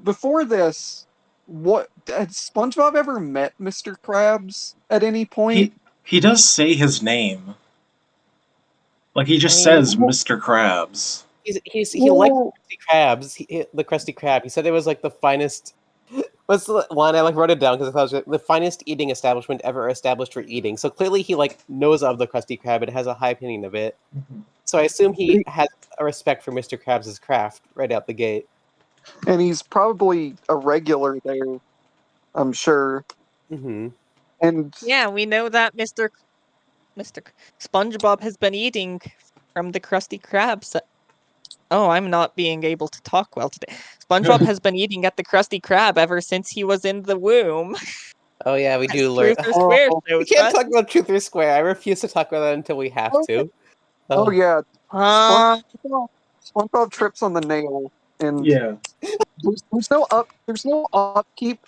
[SPEAKER 2] Before this, what had SpongeBob ever met Mr. Krabs at any point?
[SPEAKER 3] He does say his name. Like he just
[SPEAKER 4] I mean,
[SPEAKER 3] says Mr. Krabs.
[SPEAKER 4] he likes
[SPEAKER 2] Well,
[SPEAKER 4] Krusty Krabs. The Krusty Krab. He said it was like the finest. What's the line? I like wrote it down because I thought it was the finest eating establishment ever established for eating. So clearly he like knows of the Krusty Krab and has a high opinion of it. So I assume he has a respect for Mr. Krabs' craft right out the gate.
[SPEAKER 2] and he's probably a regular there, I'm sure.
[SPEAKER 4] Mm-hmm.
[SPEAKER 2] And
[SPEAKER 1] Yeah, we know that Mr. SpongeBob has been eating from the Krusty Krabs. Oh, I'm not being able to talk well today. SpongeBob has been eating at the Krusty Krab ever since he was in the womb.
[SPEAKER 4] Oh yeah, we
[SPEAKER 1] As
[SPEAKER 4] do learn.
[SPEAKER 1] Truth or Square
[SPEAKER 2] oh,
[SPEAKER 4] We
[SPEAKER 1] shows
[SPEAKER 4] can't
[SPEAKER 1] us.
[SPEAKER 4] talk about Truth or Square. I refuse to talk about that until we have to.
[SPEAKER 2] oh yeah,
[SPEAKER 1] Huh?
[SPEAKER 2] SpongeBob trips on the nail, and
[SPEAKER 3] Yeah.
[SPEAKER 2] there's no upkeep.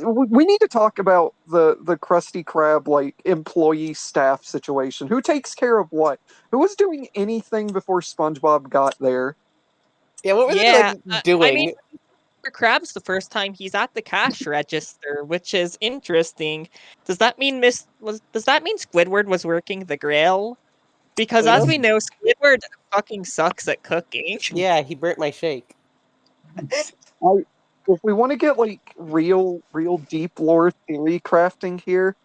[SPEAKER 2] We need to talk about the Krusty Krab like employee staff situation. Who takes care of what? Who was doing anything before SpongeBob got there?
[SPEAKER 4] Yeah, what were they
[SPEAKER 1] Yeah,
[SPEAKER 4] like
[SPEAKER 1] I mean,
[SPEAKER 4] doing?
[SPEAKER 1] for Krabs the first time he's at the cash register, which is interesting. Does that mean does that mean Squidward was working the grill? Because as we know, Squidward fucking sucks at cooking.
[SPEAKER 4] Yeah, he burnt my shake.
[SPEAKER 2] I, if we want to get like real deep lore theory crafting here,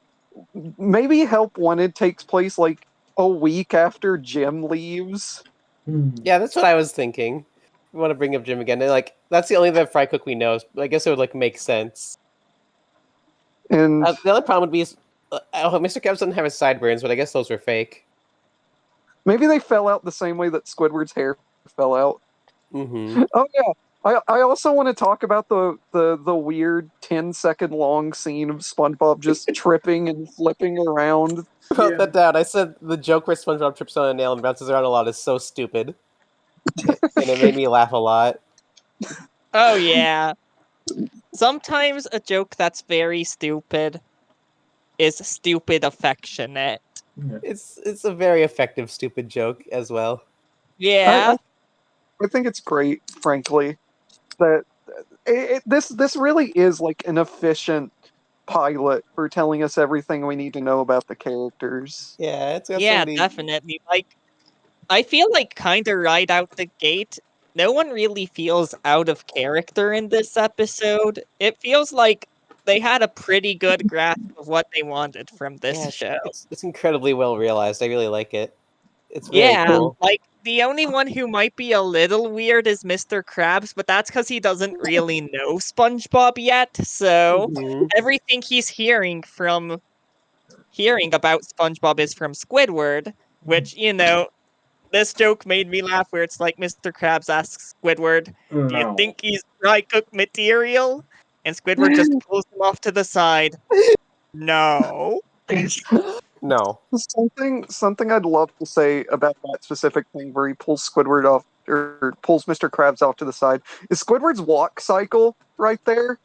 [SPEAKER 2] maybe Help Wanted takes place like a week after Jim leaves.
[SPEAKER 4] Yeah, that's what I was thinking. We want to bring up Jim again. And, like, that's the only other fry cook we know. I guess it would like make sense.
[SPEAKER 2] And
[SPEAKER 4] The other problem would be, Mr. Krabs doesn't have his sideburns, but I guess those were fake.
[SPEAKER 2] maybe they fell out the same way that Squidward's hair fell out.
[SPEAKER 4] Mm-hmm.
[SPEAKER 2] Oh yeah. I also want to talk about the weird 10-second long scene of SpongeBob just tripping and flipping around.
[SPEAKER 4] Wrote that down. I said the joke where SpongeBob trips on a nail and bounces around a lot is so stupid, and it made me laugh a lot.
[SPEAKER 1] Oh yeah. Sometimes a joke that's very stupid is stupid affectionate.
[SPEAKER 4] It's a very effective stupid joke as well.
[SPEAKER 1] Yeah.
[SPEAKER 2] I think it's great, frankly, that this really is like an efficient pilot for telling us everything we need to know about the characters.
[SPEAKER 4] Yeah, it's got
[SPEAKER 1] Yeah,
[SPEAKER 4] somebody.
[SPEAKER 1] definitely. Like, I feel like kinda right out the gate, no one really feels out of character in this episode. It feels like they had a pretty good grasp of what they wanted from this
[SPEAKER 4] Yeah,
[SPEAKER 1] show.
[SPEAKER 4] it's incredibly well realized. I really like it. It's very
[SPEAKER 1] Yeah,
[SPEAKER 4] cool.
[SPEAKER 1] like, the only one who might be a little weird is Mr. Krabs, but that's because he doesn't really know SpongeBob yet, so
[SPEAKER 4] Mhm.
[SPEAKER 1] everything he's hearing about SpongeBob is from Squidward, which, this joke made me laugh where it's like Mr. Krabs asks Squidward, "Do you
[SPEAKER 3] No.
[SPEAKER 1] think he's dry cook material?" And Squidward just pulls him off to the side. No.
[SPEAKER 4] No.
[SPEAKER 2] Something I'd love to say about that specific thing where he pulls Squidward off or pulls Mr. Krabs off to the side is Squidward's walk cycle right there,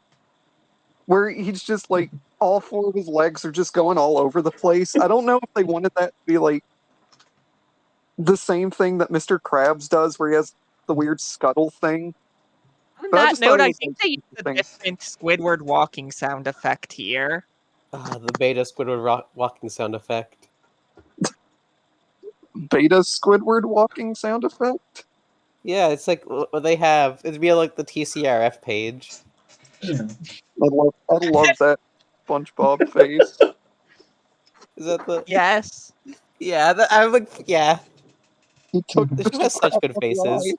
[SPEAKER 2] where he's just like all four of his legs are just going all over the place. I don't know if they wanted that to be like the same thing that Mr. Krabs does, where he has the weird scuttle thing.
[SPEAKER 1] On
[SPEAKER 2] But I
[SPEAKER 1] that
[SPEAKER 2] just thought
[SPEAKER 1] note,
[SPEAKER 2] it
[SPEAKER 1] I
[SPEAKER 2] was
[SPEAKER 1] think
[SPEAKER 2] like
[SPEAKER 1] they used a
[SPEAKER 2] interesting.
[SPEAKER 1] different Squidward walking sound effect here.
[SPEAKER 4] The beta Squidward walking sound effect.
[SPEAKER 2] Beta Squidward walking sound effect.
[SPEAKER 4] Yeah, it's like what they have. It'd be like the TCRF page.
[SPEAKER 3] Yeah.
[SPEAKER 2] I love that SpongeBob face.
[SPEAKER 4] Is that the?
[SPEAKER 1] Yes.
[SPEAKER 4] Yeah, I'm like, yeah.
[SPEAKER 2] He took
[SPEAKER 4] The show
[SPEAKER 2] Mr.
[SPEAKER 4] has such
[SPEAKER 2] Krabs
[SPEAKER 4] good
[SPEAKER 2] on the
[SPEAKER 4] faces.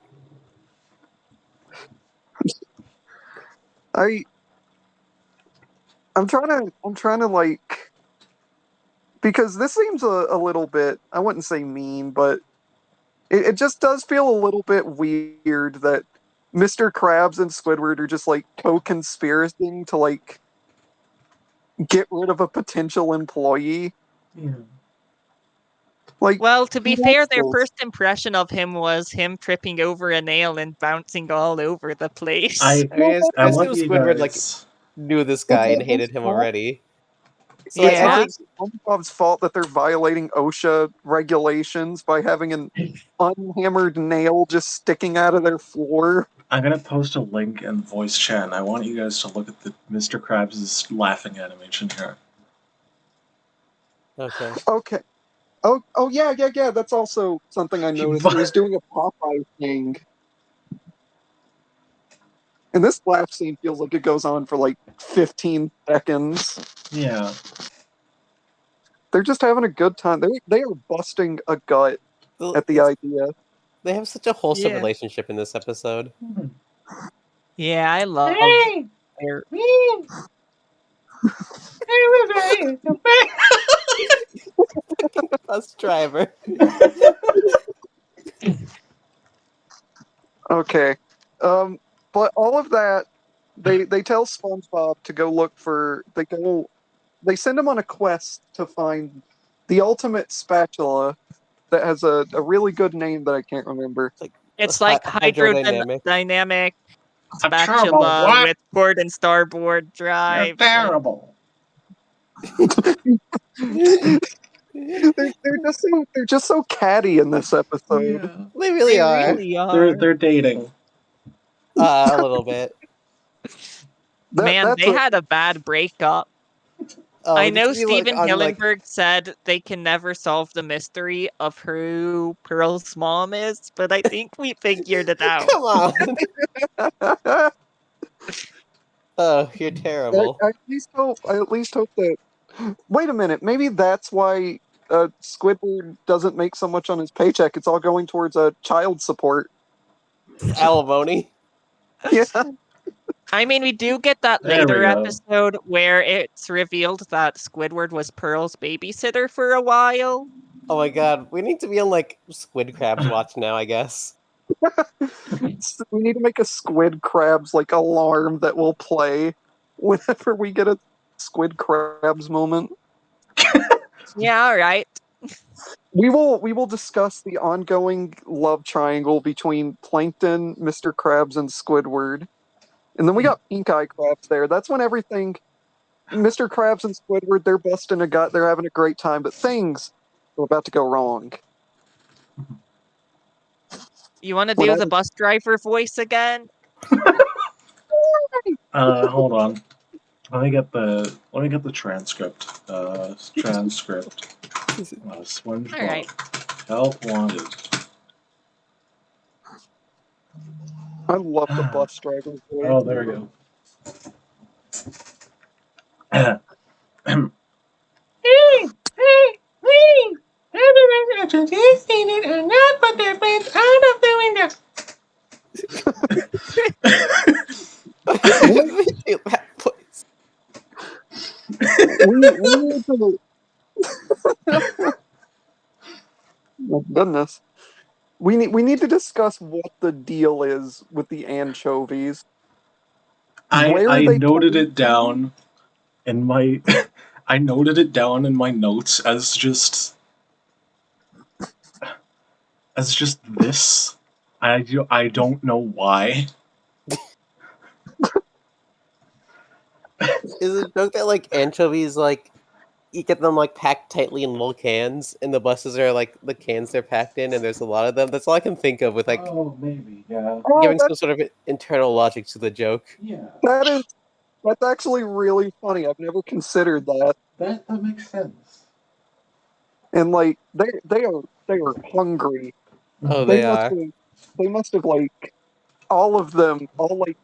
[SPEAKER 2] eye. I'm trying to like, because this seems a little bit, I wouldn't say mean, but it just does feel a little bit weird that Mr. Krabs and Squidward are just like co-conspiring to like get rid of a potential employee.
[SPEAKER 3] Yeah.
[SPEAKER 2] Like,
[SPEAKER 1] Well, to be
[SPEAKER 2] who
[SPEAKER 1] fair,
[SPEAKER 2] wants
[SPEAKER 1] their
[SPEAKER 2] this?
[SPEAKER 1] first impression of him was him tripping over a nail and bouncing all over the place.
[SPEAKER 3] I
[SPEAKER 4] I mean,
[SPEAKER 3] I
[SPEAKER 4] I assume
[SPEAKER 3] want you
[SPEAKER 4] Squidward like
[SPEAKER 3] guys.
[SPEAKER 4] knew this
[SPEAKER 2] It's
[SPEAKER 4] guy and
[SPEAKER 2] not his
[SPEAKER 4] hated him
[SPEAKER 2] fault.
[SPEAKER 4] already. So
[SPEAKER 2] It's
[SPEAKER 1] Yeah.
[SPEAKER 2] not SpongeBob's fault that they're violating OSHA regulations by having an unhammered nail just sticking out of their floor.
[SPEAKER 3] I'm gonna post a link in voice chat. And I want you guys to look at the Mr. Krabs' laughing animation here.
[SPEAKER 4] okay.
[SPEAKER 2] Okay. Oh yeah. That's also something I noticed. He was doing a Popeye thing. And this laugh scene feels like it goes on for like 15 seconds.
[SPEAKER 3] Yeah.
[SPEAKER 2] They're just having a good time. They are busting a gut at the idea.
[SPEAKER 4] They have such a wholesome
[SPEAKER 1] Yeah.
[SPEAKER 4] relationship in this episode.
[SPEAKER 1] Yeah, I love their
[SPEAKER 4] Bus driver.
[SPEAKER 2] Okay. But all of that, they tell SpongeBob to go look for. They send him on a quest to find the ultimate spatula that has a really good name that I can't remember.
[SPEAKER 1] It's like
[SPEAKER 4] Hydrodynamic.
[SPEAKER 1] hydrodynamic
[SPEAKER 3] A terrible
[SPEAKER 1] spatula
[SPEAKER 3] what?
[SPEAKER 1] with port and starboard
[SPEAKER 3] You're
[SPEAKER 1] drive.
[SPEAKER 3] terrible.
[SPEAKER 2] They're just so catty in this episode.
[SPEAKER 3] Yeah.
[SPEAKER 4] They really
[SPEAKER 1] They
[SPEAKER 4] are.
[SPEAKER 1] really are.
[SPEAKER 3] They're dating.
[SPEAKER 4] A little bit.
[SPEAKER 1] Man,
[SPEAKER 2] That's
[SPEAKER 1] they had a bad breakup. I
[SPEAKER 4] It
[SPEAKER 1] know
[SPEAKER 4] used to be, like,
[SPEAKER 1] Steven
[SPEAKER 4] on, like-
[SPEAKER 1] Hillenburg said they can never solve the mystery of who Pearl's mom is, but I think we figured it out.
[SPEAKER 4] Come on. Oh, you're terrible.
[SPEAKER 2] I at least hope that. Wait a minute. Maybe that's why Squidward doesn't make so much on his paycheck. It's all going towards child support.
[SPEAKER 4] Alimony.
[SPEAKER 2] Yeah.
[SPEAKER 1] I mean, we do get that
[SPEAKER 3] There
[SPEAKER 1] later
[SPEAKER 3] we go.
[SPEAKER 1] episode where it's revealed that Squidward was Pearl's babysitter for a while.
[SPEAKER 4] Oh my god, we need to be on like Squid Crab's watch now, I guess.
[SPEAKER 2] We need to make a Squid Crabs like alarm that will play whenever we get a Squid Crabs moment.
[SPEAKER 1] Yeah, all right.
[SPEAKER 2] We will discuss the ongoing love triangle between Plankton, Mr. Krabs, and Squidward. And then we got Pink Eye Krabs there. That's when everything Mr. Krabs and Squidward, they're busting a gut, they're having a great time, but things are about to go wrong.
[SPEAKER 1] You want to do the bus driver voice again?
[SPEAKER 3] Hold on. Let me get the transcript. Transcript. SpongeBob.
[SPEAKER 1] All right.
[SPEAKER 3] Help wanted.
[SPEAKER 2] I love the bus driver voice.
[SPEAKER 3] Oh, there we go.
[SPEAKER 2] we need to. Oh, goodness. We need to discuss what the deal is with the anchovies. Where
[SPEAKER 3] I
[SPEAKER 2] are they
[SPEAKER 3] noted
[SPEAKER 2] coming
[SPEAKER 3] it down in my I noted it down in my notes as just this. I don't know why.
[SPEAKER 4] Is it a joke that like anchovies like you get them like packed tightly in little cans, and the buses are like the cans they're packed in, and there's a lot of them. That's all I can think of with like
[SPEAKER 3] Oh, maybe, yeah.
[SPEAKER 2] Oh,
[SPEAKER 4] giving some sort of internal logic to the joke.
[SPEAKER 3] Yeah.
[SPEAKER 2] that's actually really funny. I've never considered that.
[SPEAKER 3] That makes sense.
[SPEAKER 2] And like they are hungry.
[SPEAKER 4] Oh,
[SPEAKER 2] They
[SPEAKER 4] they
[SPEAKER 2] must
[SPEAKER 4] are.
[SPEAKER 2] have they must have like all of them, all like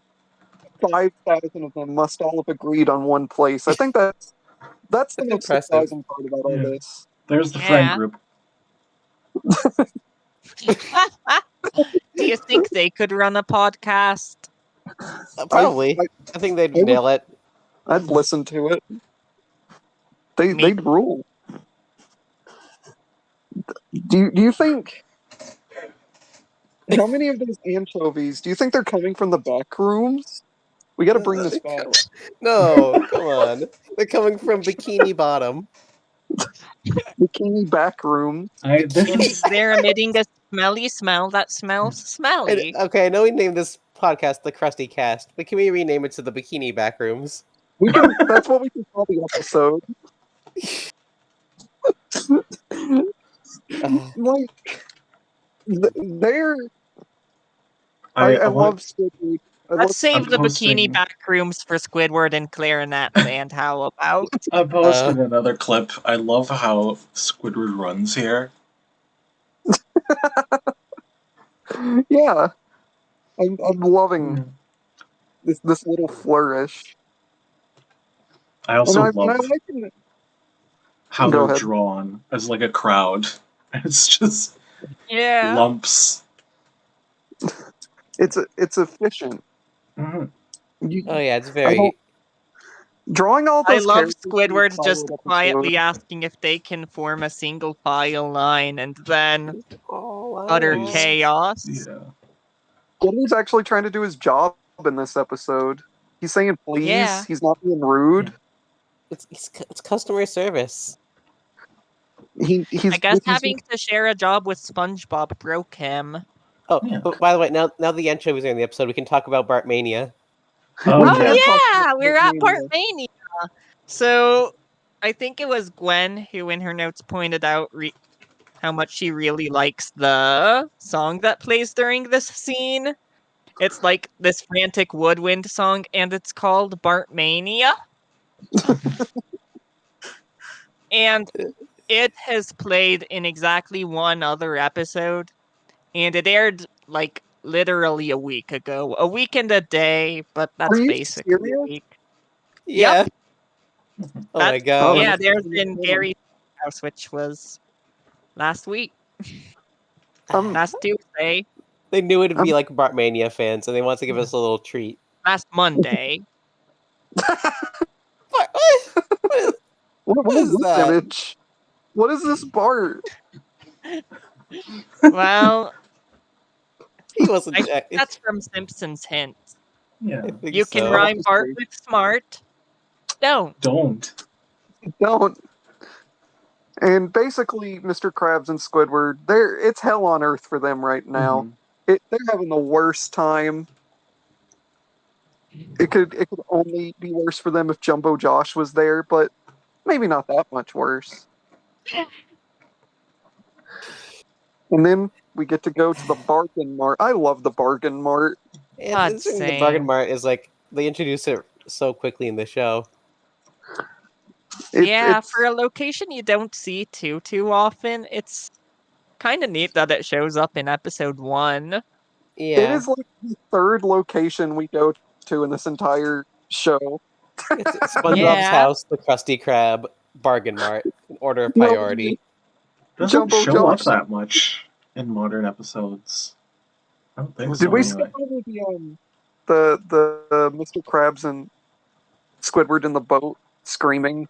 [SPEAKER 2] 5,000 of them must all have agreed on one place. I think that's the
[SPEAKER 4] That's
[SPEAKER 2] most
[SPEAKER 4] impressive.
[SPEAKER 2] surprising part about all
[SPEAKER 3] Yeah.
[SPEAKER 2] this.
[SPEAKER 3] There's the friend
[SPEAKER 1] Yeah.
[SPEAKER 3] group.
[SPEAKER 1] Do you think they could run a podcast?
[SPEAKER 4] Probably. I think they'd
[SPEAKER 2] would-
[SPEAKER 4] nail it.
[SPEAKER 2] I'd listen to it.
[SPEAKER 1] Me-
[SPEAKER 2] They'd rule. Do you think how many of those anchovies do you think they're coming from the back rooms? We got to bring this back.
[SPEAKER 4] No, come on. They're coming from Bikini Bottom.
[SPEAKER 2] Bikini back room.
[SPEAKER 3] This
[SPEAKER 1] And
[SPEAKER 3] is
[SPEAKER 1] they're emitting a smelly smell that smells smelly.
[SPEAKER 4] Okay, I know we named this podcast the Krusty Cast, but can we rename it to the Bikini Backrooms?
[SPEAKER 2] We can. That's what we can call the episode. Like they're. I love Squidward.
[SPEAKER 1] Let's save the
[SPEAKER 3] posting-
[SPEAKER 1] bikini back rooms for Squidward and Clarinet Band. How about?
[SPEAKER 3] I posted another clip. I love how Squidward runs here.
[SPEAKER 2] Yeah, I'm loving this little flourish.
[SPEAKER 3] I also
[SPEAKER 2] And I
[SPEAKER 3] love
[SPEAKER 2] like it.
[SPEAKER 3] how
[SPEAKER 2] Go
[SPEAKER 3] they're
[SPEAKER 2] ahead.
[SPEAKER 3] drawn as like a crowd. It's just
[SPEAKER 1] Yeah.
[SPEAKER 3] lumps.
[SPEAKER 2] It's efficient.
[SPEAKER 3] Mhm.
[SPEAKER 4] Oh yeah, it's
[SPEAKER 2] I
[SPEAKER 4] very.
[SPEAKER 2] don't- Drawing all
[SPEAKER 1] I
[SPEAKER 2] those
[SPEAKER 1] love
[SPEAKER 2] characters in a
[SPEAKER 1] Squidward
[SPEAKER 2] solid
[SPEAKER 1] just
[SPEAKER 2] episode.
[SPEAKER 1] quietly asking if they can form a single file line and then utter
[SPEAKER 3] Please.
[SPEAKER 1] chaos.
[SPEAKER 3] Yeah.
[SPEAKER 2] Squidward's actually trying to do his job in this episode. He's saying please.
[SPEAKER 1] Yeah.
[SPEAKER 2] He's not being rude.
[SPEAKER 4] It's customer service.
[SPEAKER 2] He's.
[SPEAKER 1] I guess
[SPEAKER 2] he's-
[SPEAKER 1] having to share a job with SpongeBob broke him.
[SPEAKER 4] Oh,
[SPEAKER 3] Yeah.
[SPEAKER 4] but by the way, now the anchovies are in the episode, we can talk about Bartmania.
[SPEAKER 3] Oh,
[SPEAKER 2] We
[SPEAKER 1] Oh
[SPEAKER 2] can talk
[SPEAKER 1] yeah,
[SPEAKER 2] about
[SPEAKER 1] we're at
[SPEAKER 2] Bartmania.
[SPEAKER 1] Bartmania. So I think it was Gwen who, in her notes, pointed out how much she really likes the song that plays during this scene. It's like this frantic woodwind song, and it's called Bartmania. And it has played in exactly one other episode, and it aired like literally a week ago. A week and a day, but that's
[SPEAKER 2] you
[SPEAKER 1] basically a
[SPEAKER 2] serious?
[SPEAKER 1] week.
[SPEAKER 4] Yeah. Oh my
[SPEAKER 1] That's-
[SPEAKER 4] god.
[SPEAKER 1] Yeah, there's in Gary's house, which was last week, last Tuesday,
[SPEAKER 4] They knew it'd be like Bartmania fans, and they wanted to give us a little treat.
[SPEAKER 1] last Monday.
[SPEAKER 4] What?
[SPEAKER 2] What
[SPEAKER 4] is
[SPEAKER 2] is this
[SPEAKER 4] that?
[SPEAKER 2] image? What is this Bart?
[SPEAKER 1] Well,
[SPEAKER 4] He wasn't.
[SPEAKER 1] that's from Simpsons Hints.
[SPEAKER 3] Yeah.
[SPEAKER 1] You can rhyme Bart with smart. Don't.
[SPEAKER 3] Don't.
[SPEAKER 2] Don't. And basically, Mr. Krabs and Squidward, it's hell on earth for them right now.
[SPEAKER 3] Mhm.
[SPEAKER 2] They're having the worst time. It could only be worse for them if Jumbo Josh was there, but maybe not that much worse. And then we get to go to the bargain mart. I love the bargain mart.
[SPEAKER 1] God,
[SPEAKER 4] The Bargain
[SPEAKER 1] same.
[SPEAKER 4] Mart is like they introduce it so quickly in the show.
[SPEAKER 1] Yeah,
[SPEAKER 2] It's,
[SPEAKER 1] for a location you don't see too often, it's kind of neat that it shows up in episode 1.
[SPEAKER 2] it
[SPEAKER 4] Yeah,
[SPEAKER 2] is like the third location we go to in this entire show.
[SPEAKER 4] it's SpongeBob's
[SPEAKER 1] Yeah.
[SPEAKER 4] house, the Krusty Krab, Bargain Mart, in order of
[SPEAKER 2] No,
[SPEAKER 4] priority.
[SPEAKER 3] Doesn't
[SPEAKER 2] Jumbo
[SPEAKER 3] show up
[SPEAKER 2] Josh.
[SPEAKER 3] that much in modern episodes. I don't think
[SPEAKER 2] Did
[SPEAKER 3] so.
[SPEAKER 2] we
[SPEAKER 3] Anyway.
[SPEAKER 2] skip over the Mr. Krabs and Squidward in the boat screaming?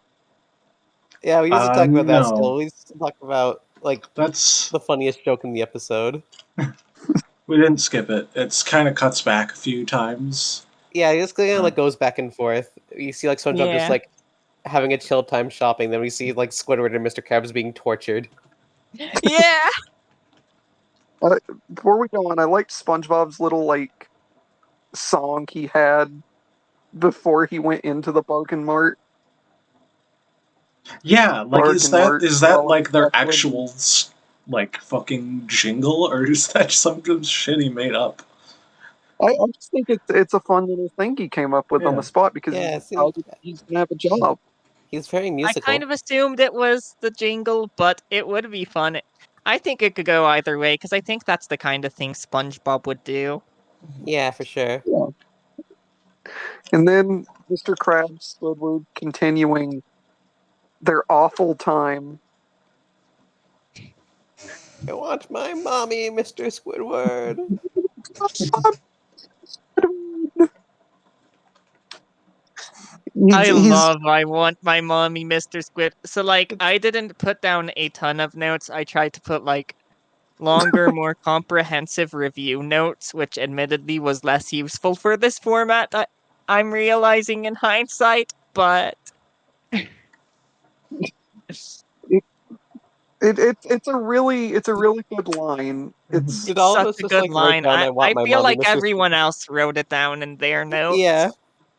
[SPEAKER 4] Yeah, we used to talk about that
[SPEAKER 3] no.
[SPEAKER 4] still. We used to talk about like
[SPEAKER 3] That's
[SPEAKER 4] the funniest joke in the episode.
[SPEAKER 3] we didn't skip it. It's kind of cuts back a few times.
[SPEAKER 4] Yeah, it just kind of like goes back and forth. You see like SpongeBob
[SPEAKER 1] Yeah.
[SPEAKER 4] just like having a chill time shopping. Then we see like Squidward and Mr. Krabs being tortured.
[SPEAKER 1] Yeah.
[SPEAKER 2] Before we go on, I liked SpongeBob's little like song he had before he went into the bargain mart.
[SPEAKER 3] Yeah, like is
[SPEAKER 2] Bargain mart.
[SPEAKER 3] that like their actual like fucking jingle, or is that something shit he made up?
[SPEAKER 2] I just think it's a fun little thing he came up with on
[SPEAKER 3] Yeah.
[SPEAKER 2] the spot because
[SPEAKER 4] Yeah,
[SPEAKER 2] he's gonna have a job.
[SPEAKER 4] he's very
[SPEAKER 1] I
[SPEAKER 4] musical.
[SPEAKER 1] kind of assumed it was the jingle, but it would be fun. I think it could go either way, because I think that's the kind of thing SpongeBob would do.
[SPEAKER 4] Yeah, for sure.
[SPEAKER 2] Yeah. And then Mr. Krabs, Squidward continuing their awful time.
[SPEAKER 4] I want my mommy, Mr. Squidward.
[SPEAKER 1] I want my mommy, Mr. Squid. So, like, I didn't put down a ton of notes. I tried to put, like, longer, more comprehensive review notes, which admittedly was less useful for this format, I'm realizing in hindsight, but...
[SPEAKER 2] It's a really good line. It's
[SPEAKER 4] Did all of
[SPEAKER 1] such
[SPEAKER 4] us
[SPEAKER 1] a
[SPEAKER 4] just
[SPEAKER 1] good
[SPEAKER 4] like write
[SPEAKER 1] line.
[SPEAKER 4] down
[SPEAKER 1] I,
[SPEAKER 4] I want
[SPEAKER 1] I
[SPEAKER 4] my
[SPEAKER 1] feel
[SPEAKER 4] mommy,
[SPEAKER 1] like
[SPEAKER 4] Mr.
[SPEAKER 1] everyone else wrote it down in their notes.
[SPEAKER 4] Yeah.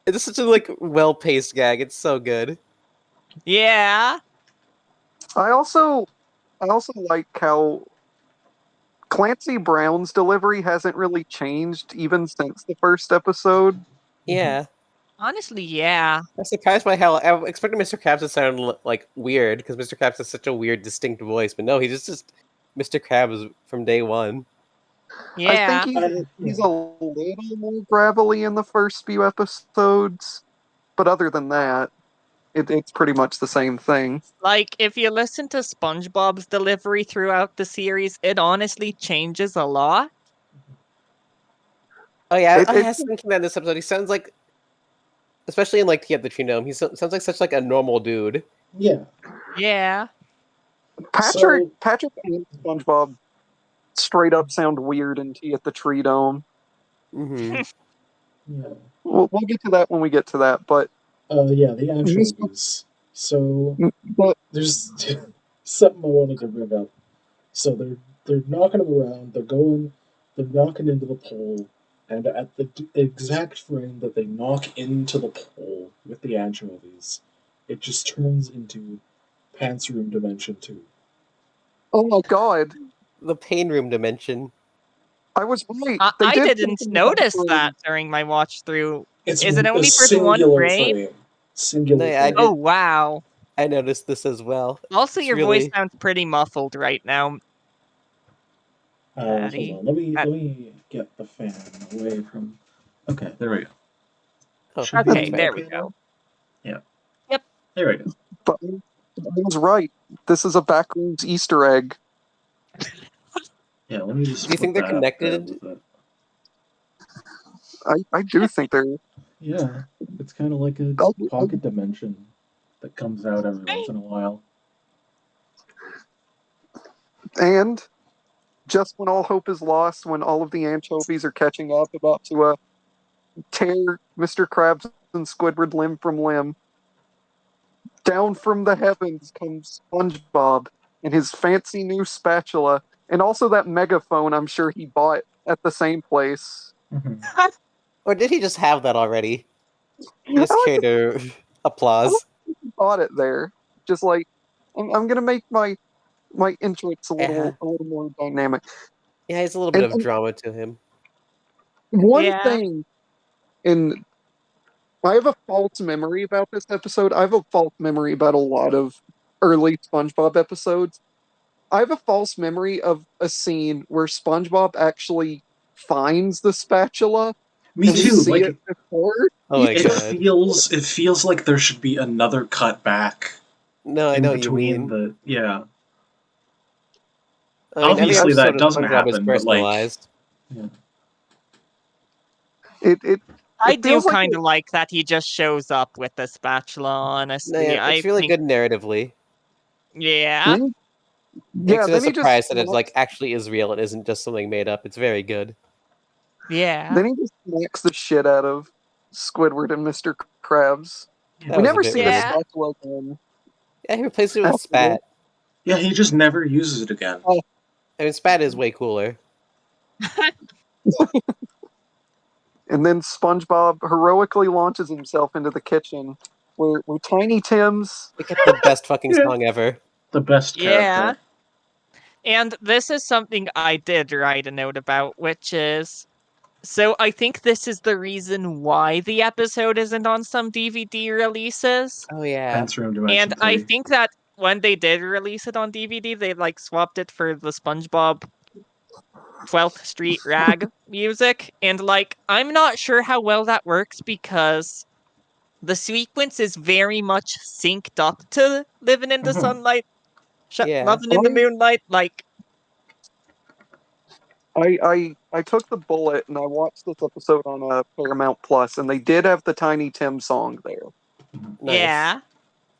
[SPEAKER 4] It's such a like well-paced gag. It's so good.
[SPEAKER 1] Yeah.
[SPEAKER 2] I also like how Clancy Brown's delivery hasn't really changed even since the first episode.
[SPEAKER 4] Yeah.
[SPEAKER 1] Honestly, yeah.
[SPEAKER 4] I'm surprised by how I expected Mr. Krabs to sound like weird because Mr. Krabs has such a weird, distinct voice, but no, he's just Mr. Krabs from day one.
[SPEAKER 2] I think
[SPEAKER 1] Yeah.
[SPEAKER 2] he's a little more gravelly in the first few episodes, but other than that, it's pretty much the same thing.
[SPEAKER 1] Like, if you listen to SpongeBob's delivery throughout the series, it honestly changes a lot.
[SPEAKER 4] Oh yeah,
[SPEAKER 2] It-
[SPEAKER 4] I
[SPEAKER 2] it-
[SPEAKER 4] was thinking that in this episode, he sounds like, especially in like the Tree Gnome, he sounds like such like a normal dude.
[SPEAKER 3] Yeah.
[SPEAKER 1] Yeah.
[SPEAKER 2] Patrick
[SPEAKER 3] So-
[SPEAKER 2] Patrick and SpongeBob straight up sound weird in Tea at the Tree Dome.
[SPEAKER 4] Mm-hmm.
[SPEAKER 3] Yeah.
[SPEAKER 2] We'll get to that when we get to that, but
[SPEAKER 3] Yeah, the anchovies. So
[SPEAKER 2] but
[SPEAKER 3] there's something I wanted to bring up. So they're knocking them around. They're knocking into the pole, and at the exact frame that they knock into the pole with the anchovies, it just turns into Pants Room Dimension 2.
[SPEAKER 2] oh my god,
[SPEAKER 4] The pain room dimension.
[SPEAKER 2] I was right.
[SPEAKER 1] I,
[SPEAKER 2] They
[SPEAKER 1] I
[SPEAKER 2] did
[SPEAKER 1] didn't
[SPEAKER 2] something
[SPEAKER 1] notice
[SPEAKER 2] about
[SPEAKER 1] that during my watch through.
[SPEAKER 3] It's
[SPEAKER 1] Is it
[SPEAKER 3] a
[SPEAKER 1] only for the one
[SPEAKER 3] singular
[SPEAKER 1] frame?
[SPEAKER 3] Singular
[SPEAKER 4] No, yeah, I
[SPEAKER 3] frame.
[SPEAKER 4] did-
[SPEAKER 1] Oh, wow.
[SPEAKER 4] I noticed this as well.
[SPEAKER 1] Also,
[SPEAKER 4] It's
[SPEAKER 1] your voice
[SPEAKER 4] really
[SPEAKER 1] sounds pretty muffled right now.
[SPEAKER 3] Hold
[SPEAKER 1] Daddy.
[SPEAKER 3] on. Let me get the fan away from. Okay, there we go.
[SPEAKER 4] oh,
[SPEAKER 3] Should be
[SPEAKER 1] Okay,
[SPEAKER 4] that's
[SPEAKER 1] there
[SPEAKER 4] fine.
[SPEAKER 1] we go.
[SPEAKER 3] Yeah.
[SPEAKER 1] Yep.
[SPEAKER 3] There we go.
[SPEAKER 2] But I was right. This is a backrooms Easter egg.
[SPEAKER 3] Yeah, let me just.
[SPEAKER 4] Do you think
[SPEAKER 3] flip
[SPEAKER 4] they're
[SPEAKER 3] that up there
[SPEAKER 4] connected?
[SPEAKER 3] with it.
[SPEAKER 2] I do think they're.
[SPEAKER 3] Yeah, it's kind of like a
[SPEAKER 2] Oh,
[SPEAKER 3] pocket dimension that comes out every once in a while.
[SPEAKER 2] And just when all hope is lost, when all of the anchovies are catching up, about to tear Mr. Krabs and Squidward limb from limb, down from the heavens comes SpongeBob and his fancy new spatula, and also that megaphone I'm sure he bought at the same place.
[SPEAKER 3] Mhm.
[SPEAKER 4] Or did he just have that already? He just
[SPEAKER 2] I
[SPEAKER 4] carried a applause.
[SPEAKER 2] bought it there. Just like I'm gonna make my entrance a
[SPEAKER 4] Uh-huh.
[SPEAKER 2] little more dynamic.
[SPEAKER 4] Yeah, he's a little bit
[SPEAKER 2] And
[SPEAKER 4] of drama to him.
[SPEAKER 2] one
[SPEAKER 1] Yeah.
[SPEAKER 2] thing, and I have a false memory about this episode. I have a false memory about a lot of early SpongeBob episodes. I have a false memory of a scene where SpongeBob actually finds the spatula.
[SPEAKER 3] Me
[SPEAKER 2] and we
[SPEAKER 3] too.
[SPEAKER 2] see
[SPEAKER 3] Like
[SPEAKER 2] it before.
[SPEAKER 4] Oh my
[SPEAKER 3] it
[SPEAKER 4] god.
[SPEAKER 3] feels like there should be another cut back
[SPEAKER 4] No, I
[SPEAKER 3] in
[SPEAKER 4] know what you
[SPEAKER 3] between
[SPEAKER 4] mean.
[SPEAKER 3] the yeah.
[SPEAKER 4] I mean, every
[SPEAKER 3] Obviously, that
[SPEAKER 4] episode of
[SPEAKER 3] doesn't
[SPEAKER 4] SpongeBob is
[SPEAKER 3] happen, but like,
[SPEAKER 4] personalized.
[SPEAKER 3] yeah.
[SPEAKER 2] It
[SPEAKER 1] I do
[SPEAKER 2] feels like
[SPEAKER 1] kind of like that he just shows up with the spatula,
[SPEAKER 4] No,
[SPEAKER 1] honestly.
[SPEAKER 4] yeah,
[SPEAKER 1] I
[SPEAKER 4] it's really
[SPEAKER 1] think,
[SPEAKER 4] good narratively.
[SPEAKER 1] yeah.
[SPEAKER 2] yeah,
[SPEAKER 4] Makes it a
[SPEAKER 2] then he just
[SPEAKER 4] surprise that it like actually is real. It isn't just something made up. It's very good.
[SPEAKER 1] Yeah.
[SPEAKER 2] then he just smacks the shit out of Squidward and Mr. Krabs.
[SPEAKER 4] That
[SPEAKER 2] We
[SPEAKER 4] was a
[SPEAKER 2] never
[SPEAKER 4] bit
[SPEAKER 2] see the
[SPEAKER 4] weird.
[SPEAKER 1] Yeah.
[SPEAKER 2] spatula again.
[SPEAKER 4] Yeah, he replaced it with
[SPEAKER 2] After
[SPEAKER 4] Spat.
[SPEAKER 3] Yeah, he just never uses it again.
[SPEAKER 2] Oh.
[SPEAKER 4] I mean, Spat is way cooler.
[SPEAKER 2] And then SpongeBob heroically launches himself into the kitchen, where Tiny Tim's.
[SPEAKER 4] We get the best fucking
[SPEAKER 3] Yeah.
[SPEAKER 4] song ever.
[SPEAKER 3] The best
[SPEAKER 1] Yeah.
[SPEAKER 3] character.
[SPEAKER 1] And this is something I did write a note about, which is, so I think this is the reason why the episode isn't on some DVD releases.
[SPEAKER 4] Oh yeah.
[SPEAKER 3] Dance Room Dimension
[SPEAKER 1] And I
[SPEAKER 3] 3.
[SPEAKER 1] think that when they did release it on DVD, they like swapped it for the SpongeBob 12th Street Rag music. And like, I'm not sure how well that works because the sequence is very much synced up to Living in the
[SPEAKER 3] Mhm.
[SPEAKER 1] Sunlight,
[SPEAKER 4] Yeah.
[SPEAKER 1] Loving in the Moonlight. Like,
[SPEAKER 2] I took the bullet and I watched this episode on Paramount Plus, and they did have the Tiny Tim song there.
[SPEAKER 4] Nice.
[SPEAKER 1] yeah,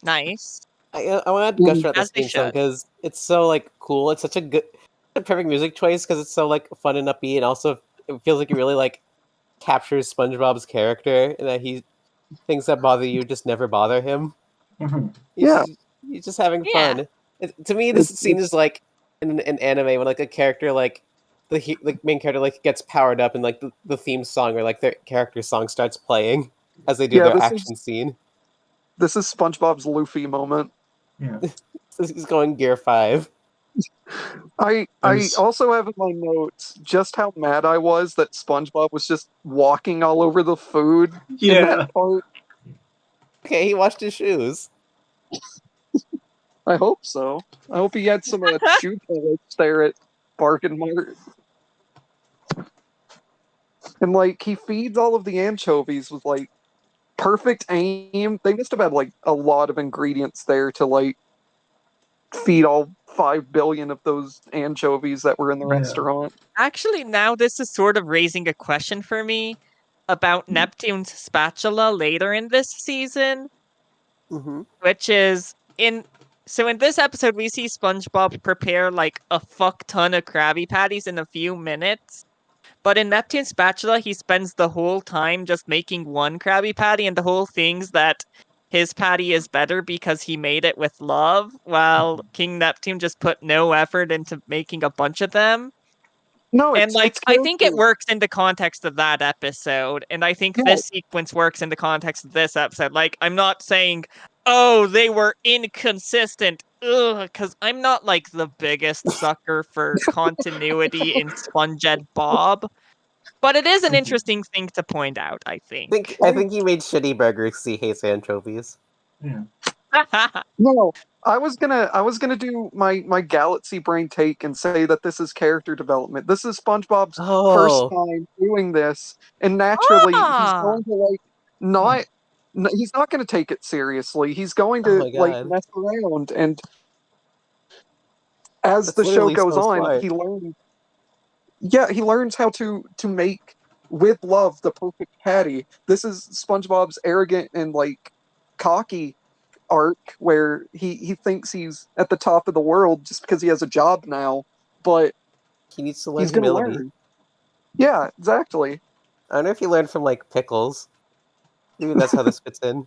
[SPEAKER 1] nice.
[SPEAKER 4] I want to gush about
[SPEAKER 1] As
[SPEAKER 4] this
[SPEAKER 1] they
[SPEAKER 4] theme song
[SPEAKER 1] should.
[SPEAKER 4] because it's so like cool. It's such a good, a perfect music choice because it's so like fun and upbeat, and also it feels like it really like captures SpongeBob's character and that he things that bother you just never bother him.
[SPEAKER 3] Mhm.
[SPEAKER 2] Yeah.
[SPEAKER 4] He's just having
[SPEAKER 1] Yeah.
[SPEAKER 4] fun. To me, this
[SPEAKER 2] It's-
[SPEAKER 4] scene is like in an anime when like a character like the main character like gets powered up and like the theme song or like their character song starts playing as they do
[SPEAKER 2] Yeah,
[SPEAKER 4] their
[SPEAKER 2] this
[SPEAKER 4] action
[SPEAKER 2] is-
[SPEAKER 4] scene.
[SPEAKER 2] This is SpongeBob's Luffy moment.
[SPEAKER 3] Yeah.
[SPEAKER 4] So he's going Gear 5.
[SPEAKER 2] I
[SPEAKER 3] There's-
[SPEAKER 2] also have in my notes just how mad I was that SpongeBob was just walking all over the food in
[SPEAKER 3] Yeah.
[SPEAKER 2] that part.
[SPEAKER 4] Okay, he washed his shoes.
[SPEAKER 2] I hope so. I hope he had some shoe polish there at Bargain Mart. And like he feeds all of the anchovies with like perfect aim. They must have had like a lot of ingredients there to like feed all 5 billion of those anchovies that were in the
[SPEAKER 3] Yeah.
[SPEAKER 2] restaurant.
[SPEAKER 1] Actually, now this is sort of raising a question for me about Neptune's spatula later in this season,
[SPEAKER 4] Mm-hmm.
[SPEAKER 1] which is in this episode we see SpongeBob prepare like a fuck ton of Krabby Patties in a few minutes. But in Neptune's spatula, he spends the whole time just making one Krabby Patty, and the whole thing's that his patty is better because he made it with love, while King Neptune just put no effort into making a bunch of them.
[SPEAKER 2] No,
[SPEAKER 1] And like,
[SPEAKER 2] it's
[SPEAKER 1] I think it
[SPEAKER 2] character.
[SPEAKER 1] works in the context of that episode, and I think
[SPEAKER 2] Yeah.
[SPEAKER 1] this sequence works in the context of this episode. Like, I'm not saying, oh, they were inconsistent, because I'm not like the biggest sucker for continuity in SpongeBob Bob, but it is an interesting thing to point out, I think.
[SPEAKER 4] I think he made shitty burgers because he hates anchovies.
[SPEAKER 3] Yeah.
[SPEAKER 2] No, I was gonna do my Galaxy Brain take and say that this is character development. This is SpongeBob's first
[SPEAKER 4] Oh,
[SPEAKER 2] time doing this, and naturally he's
[SPEAKER 1] Ah!
[SPEAKER 2] going to like not. He's not going to take it seriously. He's going
[SPEAKER 4] Oh
[SPEAKER 2] to
[SPEAKER 4] my
[SPEAKER 2] like
[SPEAKER 4] God.
[SPEAKER 2] mess around, and as
[SPEAKER 4] That's
[SPEAKER 2] the show
[SPEAKER 4] literally
[SPEAKER 2] goes
[SPEAKER 4] so
[SPEAKER 2] on,
[SPEAKER 4] smart.
[SPEAKER 2] he learns. Yeah, he learns how to make with love the perfect patty. This is SpongeBob's arrogant and like cocky arc where he thinks he's at the top of the world just because he has a job now, but
[SPEAKER 4] He needs to learn
[SPEAKER 2] he's going to
[SPEAKER 4] humility.
[SPEAKER 2] learn. Yeah, exactly.
[SPEAKER 4] I wonder if he learned from like Pickles. Maybe that's how this fits in.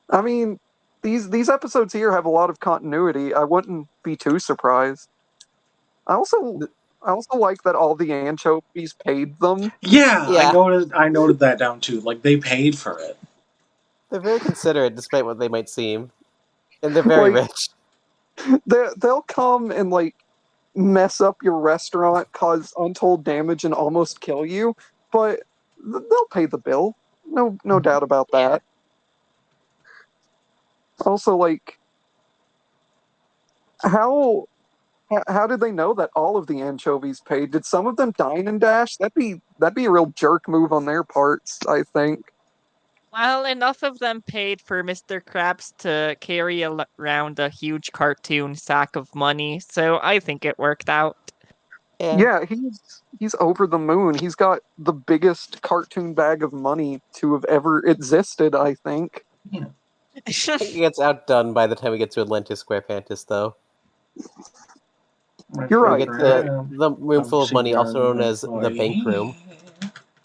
[SPEAKER 2] I mean, these episodes here have a lot of continuity. I wouldn't be too surprised. I also like that all the anchovies paid them.
[SPEAKER 3] Yeah,
[SPEAKER 4] Yeah.
[SPEAKER 3] I noted that down too. Like they paid for it.
[SPEAKER 4] They're very considerate despite what they might seem. And they're very
[SPEAKER 2] Like,
[SPEAKER 4] rich.
[SPEAKER 2] they'll come and like mess up your restaurant, cause untold damage, and almost kill you, but they'll pay the bill. No doubt about that. Also, like, how did they know that all of the anchovies paid? Did some of them dine and dash? That'd be a real jerk move on their parts, I think.
[SPEAKER 1] Well, enough of them paid for Mr. Krabs to carry around a huge cartoon sack of money, so I think it worked out.
[SPEAKER 2] Yeah, he's over the moon. He's got the biggest cartoon bag of money to have ever existed, I think.
[SPEAKER 3] Yeah.
[SPEAKER 4] I think he gets outdone by the time we get to Atlantis Squarepantis, though.
[SPEAKER 2] You're
[SPEAKER 4] We
[SPEAKER 2] right.
[SPEAKER 4] get to the room full of money, also known as the bank room.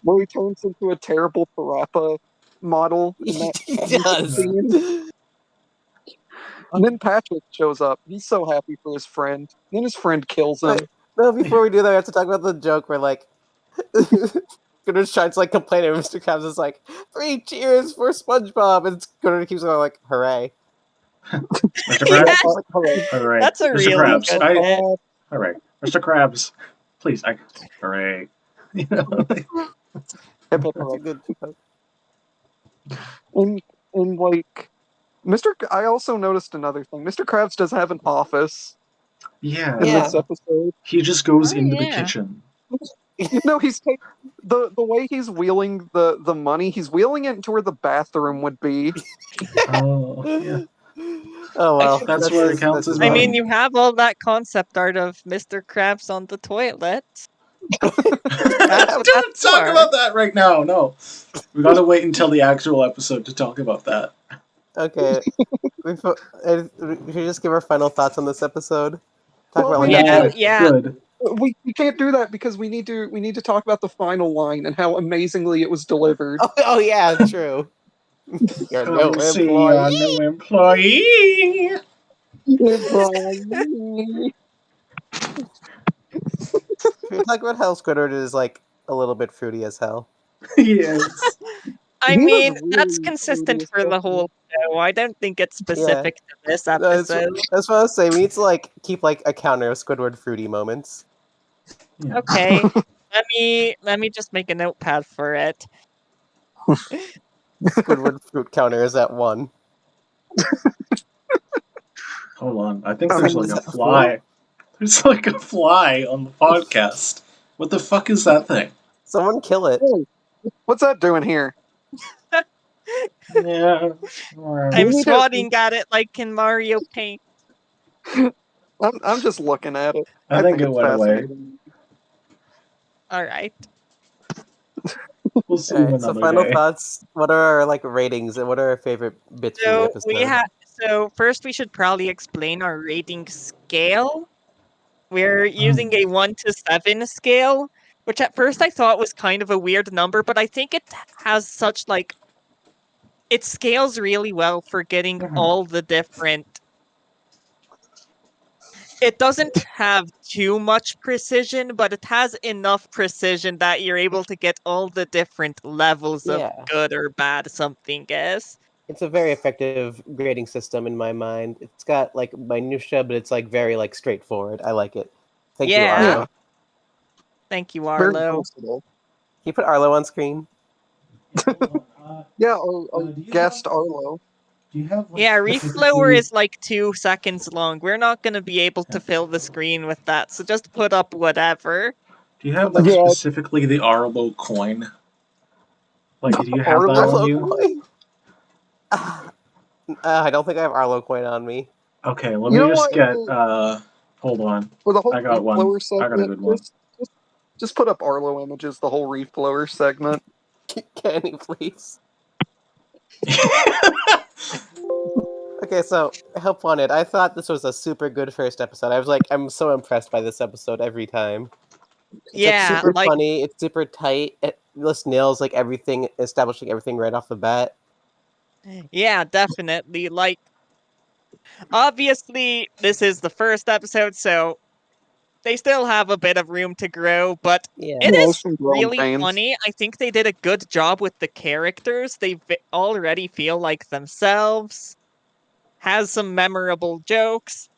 [SPEAKER 2] Where he turns into a terrible parappa. model in that
[SPEAKER 4] He does.
[SPEAKER 2] scene. And then Patrick shows up. He's so happy for his friend. Then his friend kills him.
[SPEAKER 4] Wait. No, before we do that, we have to talk about the joke where, like, Squidward's trying to, like, complain, and Mr. Krabs is like, 3 cheers for SpongeBob! And Squidward keeps going, like, hooray.
[SPEAKER 3] Mr. Krabs?
[SPEAKER 1] Yes,
[SPEAKER 4] Like, hooray.
[SPEAKER 3] All right.
[SPEAKER 1] that's a
[SPEAKER 3] Mr.
[SPEAKER 1] really
[SPEAKER 3] Krabs,
[SPEAKER 1] good
[SPEAKER 3] I-
[SPEAKER 1] bit.
[SPEAKER 3] All right. Mr. Krabs, please. Hooray. You know, like,
[SPEAKER 2] Hip, hip,
[SPEAKER 4] That's a
[SPEAKER 2] hooray.
[SPEAKER 4] good joke.
[SPEAKER 2] And like, I also noticed another thing. Mr. Krabs does have an office
[SPEAKER 3] yeah.
[SPEAKER 2] in
[SPEAKER 4] Yeah.
[SPEAKER 2] this episode.
[SPEAKER 3] He just goes
[SPEAKER 1] Oh,
[SPEAKER 3] into the
[SPEAKER 1] yeah.
[SPEAKER 3] kitchen.
[SPEAKER 2] No, he's the way he's wheeling the money. He's wheeling it to where the bathroom would be.
[SPEAKER 3] Oh, yeah.
[SPEAKER 4] Oh, well.
[SPEAKER 3] That's where it counts as
[SPEAKER 1] I
[SPEAKER 3] money.
[SPEAKER 1] mean, you have all that concept art of Mr. Krabs on the toilet. That's what
[SPEAKER 3] Don't
[SPEAKER 1] that's
[SPEAKER 3] talk
[SPEAKER 1] for.
[SPEAKER 3] about that right now. No, we gotta wait until the actual episode to talk about that.
[SPEAKER 4] Okay. We should just give our final thoughts on this episode. Talk
[SPEAKER 2] Well,
[SPEAKER 4] about, like,
[SPEAKER 2] we
[SPEAKER 4] our
[SPEAKER 1] Yeah,
[SPEAKER 2] have
[SPEAKER 4] favorite-
[SPEAKER 1] yeah.
[SPEAKER 3] Good.
[SPEAKER 2] We can't do that because we need to talk about the final line and how amazingly it was delivered.
[SPEAKER 4] Oh, yeah, true. You're no
[SPEAKER 3] Come see
[SPEAKER 4] employee.
[SPEAKER 3] our new employee.
[SPEAKER 4] We talk about how Squidward is, like, a little bit fruity as hell.
[SPEAKER 3] Yes.
[SPEAKER 1] I
[SPEAKER 2] He was
[SPEAKER 1] mean, that's
[SPEAKER 2] really
[SPEAKER 1] consistent
[SPEAKER 2] serious
[SPEAKER 1] for the
[SPEAKER 2] about
[SPEAKER 1] whole show. I don't think it's specific to this
[SPEAKER 4] That's
[SPEAKER 1] episode.
[SPEAKER 4] what I was saying. We need to, like, keep, like, a counter of Squidward fruity moments.
[SPEAKER 3] Yeah.
[SPEAKER 1] Okay, let me just make a notepad for it.
[SPEAKER 4] Squidward fruit counter is at 1.
[SPEAKER 3] Hold on. I think
[SPEAKER 2] I
[SPEAKER 3] there's
[SPEAKER 2] mean,
[SPEAKER 3] like a
[SPEAKER 4] is that
[SPEAKER 3] fly. There's like a fly on the podcast. What the fuck is that thing?
[SPEAKER 4] Someone kill it.
[SPEAKER 2] Hey, what's that doing here?
[SPEAKER 3] Yeah.
[SPEAKER 1] I'm
[SPEAKER 2] need to-
[SPEAKER 1] swatting at it like in Mario Paint.
[SPEAKER 2] I'm just looking at it.
[SPEAKER 3] I think it
[SPEAKER 2] it's
[SPEAKER 3] went away.
[SPEAKER 2] fascinating.
[SPEAKER 1] Alright.
[SPEAKER 3] We'll see
[SPEAKER 4] Alright, so
[SPEAKER 3] another
[SPEAKER 4] final
[SPEAKER 3] day.
[SPEAKER 4] thoughts. What are our, like, ratings and what are our favorite bits from the
[SPEAKER 1] So
[SPEAKER 4] episode?
[SPEAKER 1] so first we should probably explain our rating scale. We're using a 1 to 7 scale, which at first I thought was kind of a weird number, but I think it has such like it scales really well for getting
[SPEAKER 3] Mhm.
[SPEAKER 1] all the different. It doesn't have too much precision, but it has enough precision that you're able to get all the different levels of
[SPEAKER 4] Yeah.
[SPEAKER 1] good or bad something is.
[SPEAKER 4] It's a very effective grading system in my mind. It's got, like, minutia, but it's, like, very, like, straightforward. I like it. Thank you,
[SPEAKER 1] Yeah.
[SPEAKER 4] Arlo.
[SPEAKER 2] Yeah.
[SPEAKER 1] Thank you,
[SPEAKER 2] Very
[SPEAKER 1] Arlo.
[SPEAKER 2] versatile.
[SPEAKER 4] Can you put Arlo on screen?
[SPEAKER 2] Yeah, our
[SPEAKER 3] do you
[SPEAKER 2] guest
[SPEAKER 3] have-
[SPEAKER 2] Arlo.
[SPEAKER 3] Do you have? Like,
[SPEAKER 1] Yeah, Reef
[SPEAKER 3] specifically-
[SPEAKER 1] Blower is like 2 seconds long. We're not going to be able to fill the screen with that, so just put up whatever.
[SPEAKER 3] Do you have
[SPEAKER 4] Put
[SPEAKER 3] like
[SPEAKER 2] the-
[SPEAKER 3] specifically the Arlo coin? Like, do you have that
[SPEAKER 2] Arlo
[SPEAKER 3] on you?
[SPEAKER 4] coin? I don't think I have Arlo coin on me.
[SPEAKER 3] Okay, let
[SPEAKER 2] You
[SPEAKER 3] me
[SPEAKER 2] know
[SPEAKER 3] just
[SPEAKER 2] what?
[SPEAKER 3] get. Hold on.
[SPEAKER 2] For the whole
[SPEAKER 3] I got
[SPEAKER 2] reef
[SPEAKER 3] one.
[SPEAKER 2] blower
[SPEAKER 3] I got a
[SPEAKER 2] segment,
[SPEAKER 3] good one.
[SPEAKER 2] just put up Arlo images, the whole reef blower segment.
[SPEAKER 4] Can you please? Okay, so Help Wanted. I thought this was a super good first episode. I was like, I'm so impressed by this episode every time. It's
[SPEAKER 1] Yeah,
[SPEAKER 4] like super
[SPEAKER 1] like-
[SPEAKER 4] funny. It's super tight. It just nails like everything, establishing everything right off the bat.
[SPEAKER 1] Yeah, definitely. Like, obviously, this is the first episode, so they still have a bit of room to grow, but
[SPEAKER 4] Yeah,
[SPEAKER 1] it
[SPEAKER 2] Yeah,
[SPEAKER 1] is
[SPEAKER 2] some growing
[SPEAKER 1] really
[SPEAKER 2] pains.
[SPEAKER 1] funny. I think they did a good job with the characters. They already feel like themselves. Has some memorable jokes.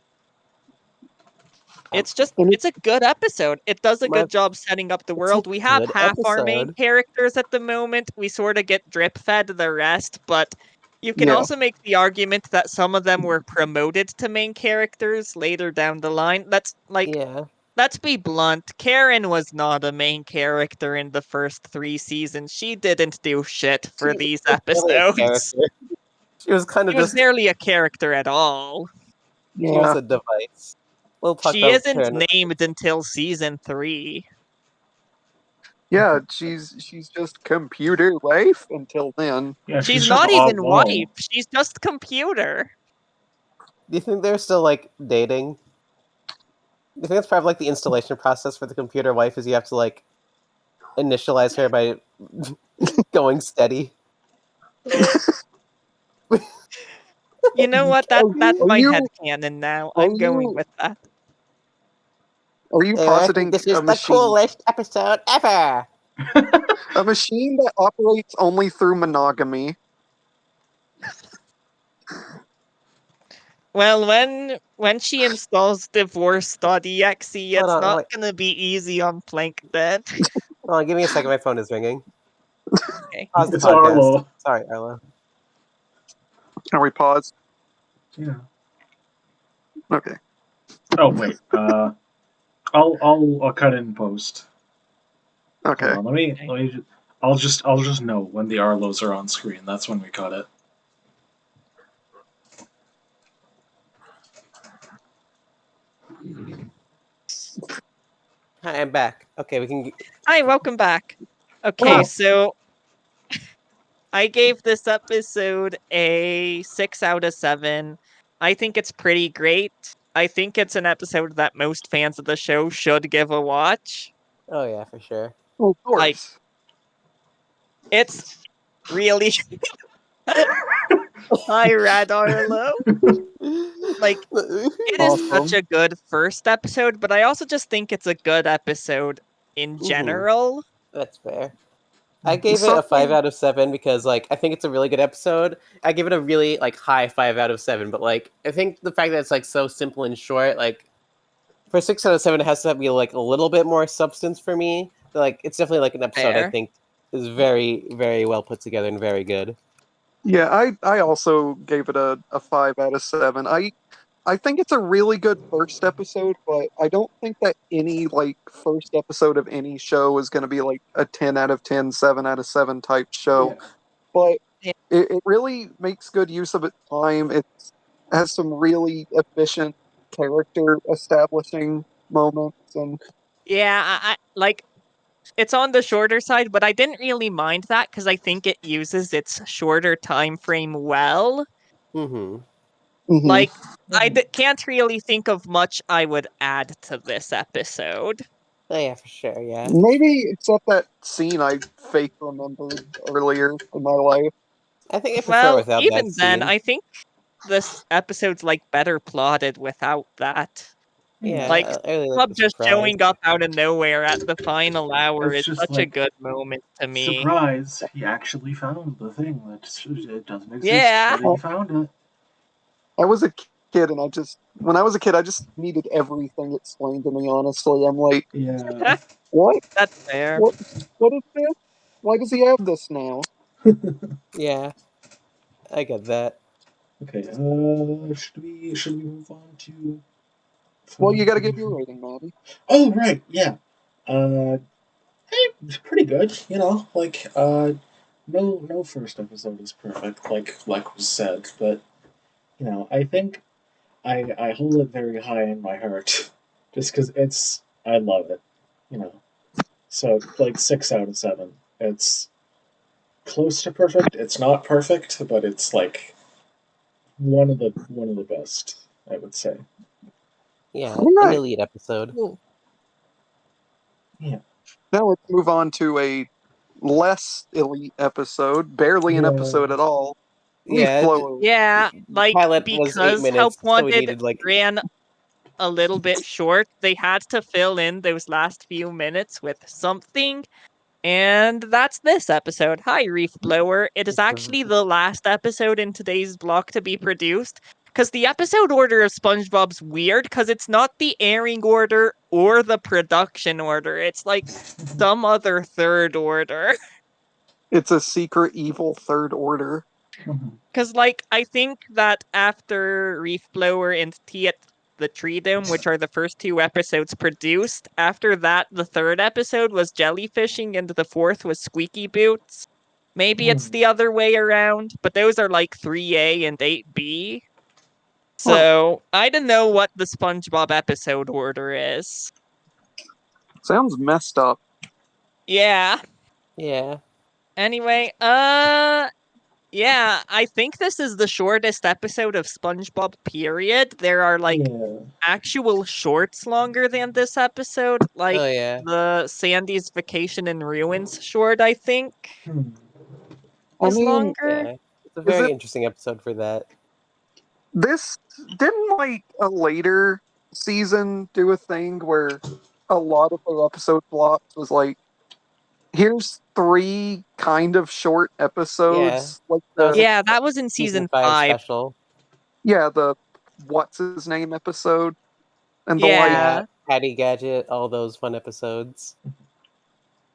[SPEAKER 1] It's just,
[SPEAKER 2] And
[SPEAKER 1] it's a good episode. It does a
[SPEAKER 4] My-
[SPEAKER 1] good job setting up the
[SPEAKER 4] a
[SPEAKER 1] world. We have
[SPEAKER 4] good
[SPEAKER 1] half our main
[SPEAKER 4] episode.
[SPEAKER 1] characters at the moment. We sort of get drip fed the rest, but you can
[SPEAKER 2] Yeah.
[SPEAKER 1] also make the argument that some of them were promoted to main characters later down the line. That's like,
[SPEAKER 4] Yeah,
[SPEAKER 1] let's be blunt. Karen was not a main character in the first 3 seasons. She didn't do shit for
[SPEAKER 4] She
[SPEAKER 1] these
[SPEAKER 4] was barely a
[SPEAKER 1] episodes.
[SPEAKER 4] character. She was kind
[SPEAKER 1] She
[SPEAKER 4] of
[SPEAKER 1] was
[SPEAKER 4] just
[SPEAKER 1] barely a character at all.
[SPEAKER 4] she was
[SPEAKER 2] Yeah.
[SPEAKER 4] a device. We'll talk
[SPEAKER 1] She
[SPEAKER 4] about
[SPEAKER 1] isn't
[SPEAKER 4] Karen.
[SPEAKER 1] named until season 3.
[SPEAKER 2] Yeah, she's just computer wife until then.
[SPEAKER 3] Yeah,
[SPEAKER 1] She's
[SPEAKER 3] just
[SPEAKER 1] not
[SPEAKER 3] all
[SPEAKER 1] even
[SPEAKER 3] whoa.
[SPEAKER 1] wife. She's just computer.
[SPEAKER 4] Do you think they're still like dating? Do you think that's part of like the installation process for the computer wife? Is you have to like initialize her by going steady?
[SPEAKER 1] You know what? That's my headcanon now. I'm going with that.
[SPEAKER 2] Are you
[SPEAKER 4] I
[SPEAKER 2] positing
[SPEAKER 4] think this is
[SPEAKER 2] a
[SPEAKER 4] the
[SPEAKER 2] machine?
[SPEAKER 4] coolest episode ever.
[SPEAKER 2] A machine that operates only through monogamy.
[SPEAKER 1] Well, when she installs divorce.exe, it's
[SPEAKER 4] Hold on,
[SPEAKER 1] not
[SPEAKER 4] wait.
[SPEAKER 1] gonna be easy on Plankton.
[SPEAKER 4] Hold on, give me a second. My phone is ringing.
[SPEAKER 1] Okay.
[SPEAKER 4] Pause the
[SPEAKER 3] It's
[SPEAKER 4] podcast.
[SPEAKER 3] Arlo.
[SPEAKER 4] Sorry, Arlo.
[SPEAKER 2] Are we paused?
[SPEAKER 3] Yeah.
[SPEAKER 2] Okay.
[SPEAKER 3] Oh wait. I'll cut it in post.
[SPEAKER 2] Okay.
[SPEAKER 3] Hold on, let me. I'll just know when the Arlos are on screen. That's when we cut it.
[SPEAKER 4] Hi, I'm back. Okay, we can.
[SPEAKER 1] Hi, welcome back. Okay, so I gave this episode a 6 out of 7. I think it's pretty great. I think it's an episode that most fans of the show should give a watch.
[SPEAKER 4] Oh yeah, for sure.
[SPEAKER 2] Of course.
[SPEAKER 1] Like, it's really hi Radarlo. Like, it is such a good first episode, but I also just think it's a good episode in general.
[SPEAKER 4] That's fair. I gave it a 5 out of 7 because, like, I think it's a really good episode. I give it a really, like, high 5 out of 7, but, like, I think the fact that it's, like, so simple and short, like, for 6 out of 7, it has to be, like, a little bit more substance for me. But, like, it's definitely, like, an episode I
[SPEAKER 1] Fair.
[SPEAKER 4] think is very, very well put together and very good.
[SPEAKER 2] Yeah, I also gave it a 5 out of 7. I think it's a really good first episode, but I don't think that any like first episode of any show is going to be like a 10 out of 10, 7 out of 7 type show.
[SPEAKER 3] Yeah.
[SPEAKER 2] But
[SPEAKER 1] Yeah.
[SPEAKER 2] it really makes good use of its time. It has some really efficient character establishing moments, and
[SPEAKER 1] Yeah, I like it's on the shorter side, but I didn't really mind that because I think it uses its shorter time frame well.
[SPEAKER 4] Mm-hmm.
[SPEAKER 1] Like, can't really think of much I would add to this episode.
[SPEAKER 4] Oh yeah, for sure, yeah.
[SPEAKER 2] maybe except that scene I fake remembered earlier in my life.
[SPEAKER 4] I think I prefer
[SPEAKER 1] Well,
[SPEAKER 4] without that
[SPEAKER 1] even then,
[SPEAKER 4] scene.
[SPEAKER 1] I think this episode's like better plotted without that.
[SPEAKER 4] Yeah,
[SPEAKER 1] Like,
[SPEAKER 4] I really like
[SPEAKER 1] Club
[SPEAKER 4] the
[SPEAKER 1] just
[SPEAKER 4] surprise.
[SPEAKER 1] showing up out of nowhere at the final hour
[SPEAKER 3] It's
[SPEAKER 1] is
[SPEAKER 3] just
[SPEAKER 1] such a
[SPEAKER 3] like,
[SPEAKER 1] good moment to me.
[SPEAKER 3] surprise! He actually found the thing that it doesn't exist,
[SPEAKER 1] Yeah.
[SPEAKER 3] but he found it.
[SPEAKER 2] I was a kid, and when I was a kid, I just needed everything explained to me. Honestly, I'm like,
[SPEAKER 3] Yeah.
[SPEAKER 2] what?
[SPEAKER 1] That's fair.
[SPEAKER 2] What? What is this? Why does he have this now?
[SPEAKER 4] Yeah, I get that.
[SPEAKER 3] Okay. Should we move on to?
[SPEAKER 2] Well, you got to give your rating, Maddie.
[SPEAKER 3] Oh right, yeah. Uh, it's pretty good. You know, like no first episode is perfect, like was said, but you know, I think I hold it very high in my heart, just because I love it. You know, so like 6 out of 7. It's close to perfect. It's not perfect, but it's like one of the best, I would say.
[SPEAKER 4] Yeah,
[SPEAKER 2] All
[SPEAKER 4] an
[SPEAKER 2] right.
[SPEAKER 4] elite episode.
[SPEAKER 3] Yeah.
[SPEAKER 2] Now let's move on to a less elite episode, barely an
[SPEAKER 3] Yeah.
[SPEAKER 2] episode at all. Leaf
[SPEAKER 4] Yeah,
[SPEAKER 2] blower.
[SPEAKER 1] Yeah, like,
[SPEAKER 4] pilot was 8
[SPEAKER 1] because Help
[SPEAKER 4] minutes, so we
[SPEAKER 1] Wanted
[SPEAKER 4] needed like
[SPEAKER 1] ran a little bit short, they had to fill in those last few minutes with something. And that's this episode. Hi, Reef Blower. It is actually the last episode in today's block to be produced. Because the episode order of SpongeBob's weird, because it's not the airing order or the production order. It's like some other third order.
[SPEAKER 2] It's a secret evil third order.
[SPEAKER 1] Because, like, I think that after Reef Blower and Tea at the Tree Dome, which are the first 2 episodes produced, after that, the 3rd episode was Jellyfishing and the 4th was Squeaky Boots. Maybe it's the other way around, but those are like 3A and 8B. So, I don't know what the SpongeBob episode order is.
[SPEAKER 2] Sounds messed up.
[SPEAKER 1] Yeah.
[SPEAKER 4] yeah.
[SPEAKER 1] Anyway, yeah, I think this is the shortest episode of SpongeBob, period. There are, like, actual shorts longer than this episode, like
[SPEAKER 4] Oh yeah.
[SPEAKER 1] the Sandy's Vacation in Ruins short, I think.
[SPEAKER 2] I
[SPEAKER 1] is
[SPEAKER 2] mean,
[SPEAKER 1] longer.
[SPEAKER 4] Yeah, it's a
[SPEAKER 2] Is
[SPEAKER 4] very
[SPEAKER 2] it-
[SPEAKER 4] interesting episode for that.
[SPEAKER 2] this didn't like a later season do a thing where a lot of their episode blocks was like, here's 3 kind of short episodes, like
[SPEAKER 4] That was
[SPEAKER 2] the
[SPEAKER 1] Yeah, that was in
[SPEAKER 4] season
[SPEAKER 1] season
[SPEAKER 4] 5
[SPEAKER 1] 5.
[SPEAKER 4] special.
[SPEAKER 2] the what's his name episode, and the like.
[SPEAKER 1] Yeah,
[SPEAKER 4] Patty Gadget, all those fun episodes.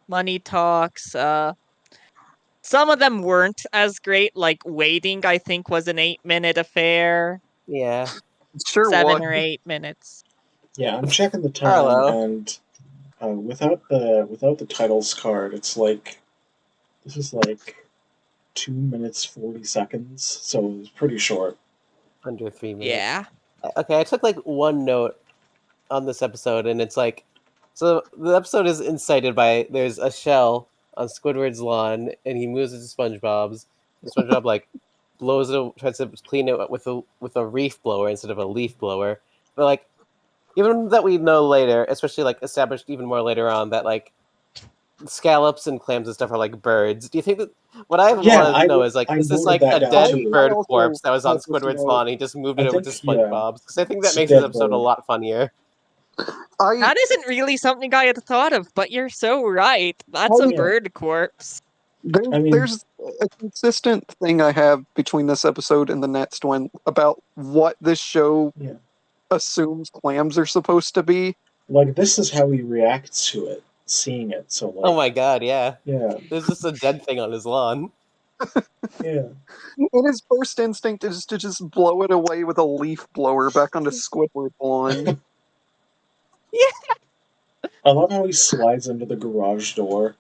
[SPEAKER 1] money talks. Some of them weren't as great. Like waiting, I think, was an 8-minute affair.
[SPEAKER 4] Yeah.
[SPEAKER 2] Sure
[SPEAKER 1] 7
[SPEAKER 2] was.
[SPEAKER 1] or 8 minutes.
[SPEAKER 3] Yeah, I'm checking the time,
[SPEAKER 4] Arlo.
[SPEAKER 3] and without the titles card, it's like this is like 2 minutes 40 seconds, so it was pretty short.
[SPEAKER 4] Under 3 minutes.
[SPEAKER 1] Yeah.
[SPEAKER 4] Okay, I took like one note on this episode, and it's like, so the episode is incited by there's a shell on Squidward's lawn, and he moves it to SpongeBob's. And SpongeBob like blows it, tries to clean it with a reef blower instead of a leaf blower. But like, even that we know later, especially like established even more later on, that like scallops and clams and stuff are like birds. Do you think that what I
[SPEAKER 3] Yeah,
[SPEAKER 4] wanted to know is like,
[SPEAKER 3] I
[SPEAKER 4] is this
[SPEAKER 3] noted
[SPEAKER 4] like
[SPEAKER 3] that
[SPEAKER 4] a
[SPEAKER 3] down
[SPEAKER 4] dead
[SPEAKER 3] too.
[SPEAKER 4] bird
[SPEAKER 2] also
[SPEAKER 4] corpse that was on
[SPEAKER 2] had this
[SPEAKER 4] Squidward's
[SPEAKER 2] note.
[SPEAKER 4] lawn and he just moved
[SPEAKER 3] I
[SPEAKER 4] it over to
[SPEAKER 3] think, yeah,
[SPEAKER 4] SpongeBob's? Because I think that
[SPEAKER 3] it's a
[SPEAKER 4] makes this
[SPEAKER 3] dead
[SPEAKER 4] episode a
[SPEAKER 3] bird.
[SPEAKER 4] lot funnier.
[SPEAKER 2] I
[SPEAKER 1] That isn't really something I had thought of, but you're so right. That's a
[SPEAKER 2] Oh,
[SPEAKER 3] yeah.
[SPEAKER 1] bird corpse.
[SPEAKER 3] I mean-
[SPEAKER 2] there's a consistent thing I have between this episode and the next one about what this show
[SPEAKER 3] Yeah.
[SPEAKER 2] assumes clams are supposed to be.
[SPEAKER 3] Like, this is how he reacts to it, seeing it. So like,
[SPEAKER 4] Oh my god, yeah.
[SPEAKER 3] yeah,
[SPEAKER 4] There's just a dead thing on his lawn.
[SPEAKER 3] yeah.
[SPEAKER 2] And his first instinct is to just blow it away with a leaf blower back onto Squidward's lawn.
[SPEAKER 3] I love how he slides into the garage door.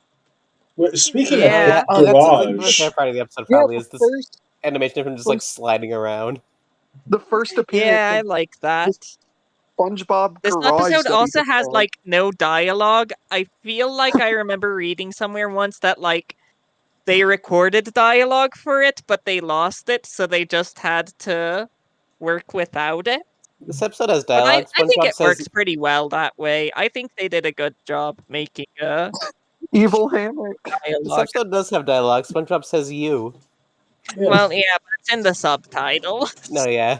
[SPEAKER 3] Speaking
[SPEAKER 1] Yeah.
[SPEAKER 3] of
[SPEAKER 4] Oh, that's my
[SPEAKER 3] garage,
[SPEAKER 4] favorite part of the episode.
[SPEAKER 2] Yeah,
[SPEAKER 4] Probably
[SPEAKER 2] the
[SPEAKER 4] is this
[SPEAKER 2] first,
[SPEAKER 4] animation of him just like sliding around.
[SPEAKER 2] the first appearance
[SPEAKER 1] Yeah, I
[SPEAKER 2] of
[SPEAKER 1] like that.
[SPEAKER 2] SpongeBob
[SPEAKER 1] This
[SPEAKER 2] Garage
[SPEAKER 1] episode
[SPEAKER 2] that he
[SPEAKER 1] also
[SPEAKER 2] just
[SPEAKER 1] has
[SPEAKER 2] saw.
[SPEAKER 1] like no dialogue. I feel like I remember reading somewhere once that like they recorded dialogue for it, but they lost it, so they just had to work without it.
[SPEAKER 4] This episode has
[SPEAKER 1] But
[SPEAKER 4] dialogue.
[SPEAKER 1] I think
[SPEAKER 4] SpongeBob
[SPEAKER 1] it
[SPEAKER 4] says,
[SPEAKER 1] works pretty well that way. I think they did a good job making
[SPEAKER 2] Evil Hammock.
[SPEAKER 4] this
[SPEAKER 1] dialogue.
[SPEAKER 4] episode does have dialogue. SpongeBob says you.
[SPEAKER 3] yeah.
[SPEAKER 1] Well, yeah, but it's in the subtitle,
[SPEAKER 4] No, yeah.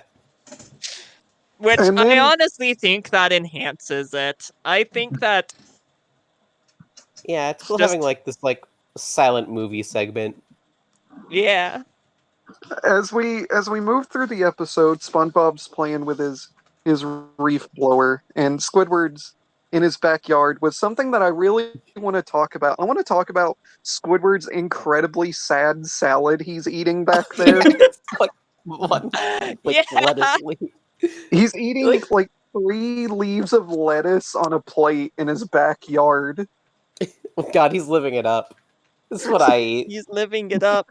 [SPEAKER 1] which
[SPEAKER 2] And
[SPEAKER 1] I
[SPEAKER 2] then-
[SPEAKER 1] honestly think that enhances it. I think that
[SPEAKER 4] Yeah, it's cool
[SPEAKER 1] Just-
[SPEAKER 4] having like this like silent movie segment.
[SPEAKER 1] yeah.
[SPEAKER 2] As we move through the episode, SpongeBob's playing with his reef blower, and Squidward's in his backyard with something that I really want to talk about. I want to talk about Squidward's incredibly sad salad he's eating back there.
[SPEAKER 4] Like one like
[SPEAKER 1] Yeah.
[SPEAKER 4] lettuce leaf.
[SPEAKER 2] He's eating
[SPEAKER 4] Like-
[SPEAKER 2] like 3 leaves of lettuce on a plate in his backyard.
[SPEAKER 4] Oh god, he's living it up. This is what I eat.
[SPEAKER 1] He's living it up.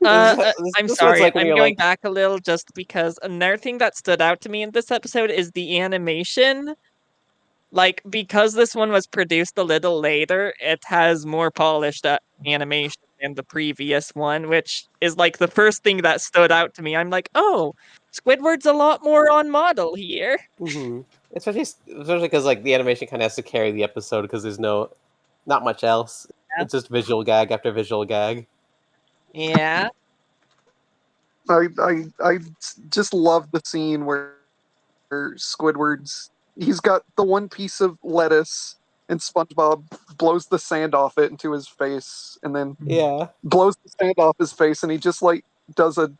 [SPEAKER 4] This-
[SPEAKER 1] I'm
[SPEAKER 4] this was
[SPEAKER 1] sorry,
[SPEAKER 4] like when
[SPEAKER 1] I'm
[SPEAKER 4] you're
[SPEAKER 1] going
[SPEAKER 4] like-
[SPEAKER 1] back a little just because another thing that stood out to me in this episode is the animation. Like, because this one was produced a little later, it has more polished animation than the previous one, which is like the first thing that stood out to me. I'm like, oh, Squidward's a lot more on model here.
[SPEAKER 4] Mhm. Especially because like the animation kind of has to carry the episode because there's not much else.
[SPEAKER 1] Yeah.
[SPEAKER 4] It's just visual gag after visual gag.
[SPEAKER 1] Yeah.
[SPEAKER 2] I just love the scene where he's got the one piece of lettuce and SpongeBob blows the sand off it into his face and then
[SPEAKER 4] Yeah.
[SPEAKER 2] blows the sand off his face and he just like does a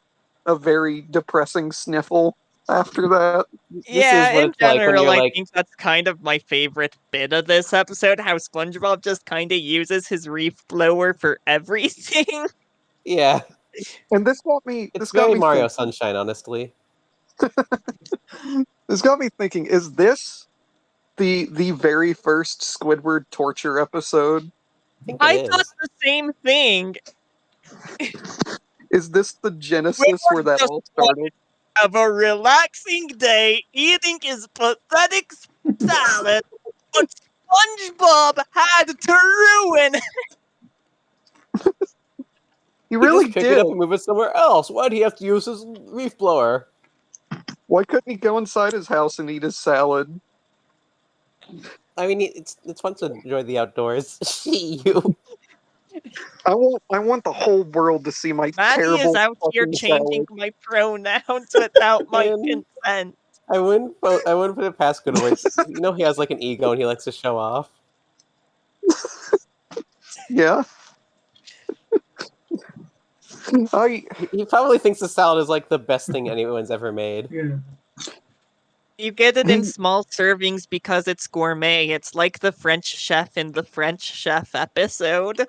[SPEAKER 2] very depressing sniffle after that.
[SPEAKER 1] Yeah,
[SPEAKER 4] is what
[SPEAKER 1] in
[SPEAKER 4] it's like when
[SPEAKER 1] general,
[SPEAKER 4] you're
[SPEAKER 1] I
[SPEAKER 4] like-
[SPEAKER 1] think that's kind of my favorite bit of this episode, how SpongeBob just kind of uses his reef blower for everything.
[SPEAKER 4] Yeah.
[SPEAKER 2] And this got me
[SPEAKER 4] It's
[SPEAKER 2] this got
[SPEAKER 4] very
[SPEAKER 2] me
[SPEAKER 4] Mario
[SPEAKER 2] thinking,
[SPEAKER 4] Sunshine, honestly.
[SPEAKER 2] this got me thinking, is this the very first Squidward torture episode?
[SPEAKER 4] I think
[SPEAKER 1] I
[SPEAKER 4] it
[SPEAKER 1] thought
[SPEAKER 4] is.
[SPEAKER 1] the same thing.
[SPEAKER 2] Is this the genesis where that
[SPEAKER 1] just
[SPEAKER 2] all started?
[SPEAKER 1] Have a relaxing day eating his pathetic salad, but SpongeBob had to ruin.
[SPEAKER 2] He really
[SPEAKER 4] just pick
[SPEAKER 2] did.
[SPEAKER 4] it up and move it somewhere else. Why'd he have to use his reef blower?
[SPEAKER 2] Why couldn't he go inside his house and eat his salad?
[SPEAKER 4] I mean, it's fun to enjoy the outdoors. You.
[SPEAKER 2] I want the whole world to see my
[SPEAKER 1] Maddie is
[SPEAKER 2] terrible
[SPEAKER 1] out here
[SPEAKER 2] fucking
[SPEAKER 1] changing
[SPEAKER 2] salad.
[SPEAKER 1] my pronouns without my
[SPEAKER 4] And
[SPEAKER 1] consent.
[SPEAKER 4] I wouldn't put it past Squidward. You know he has like an ego and he likes to show off.
[SPEAKER 2] Yeah.
[SPEAKER 4] He probably thinks the salad is like the best thing anyone's ever made.
[SPEAKER 3] Yeah.
[SPEAKER 1] You get it in
[SPEAKER 2] He-
[SPEAKER 1] small servings because it's gourmet. It's like the French chef in the French Chef episode,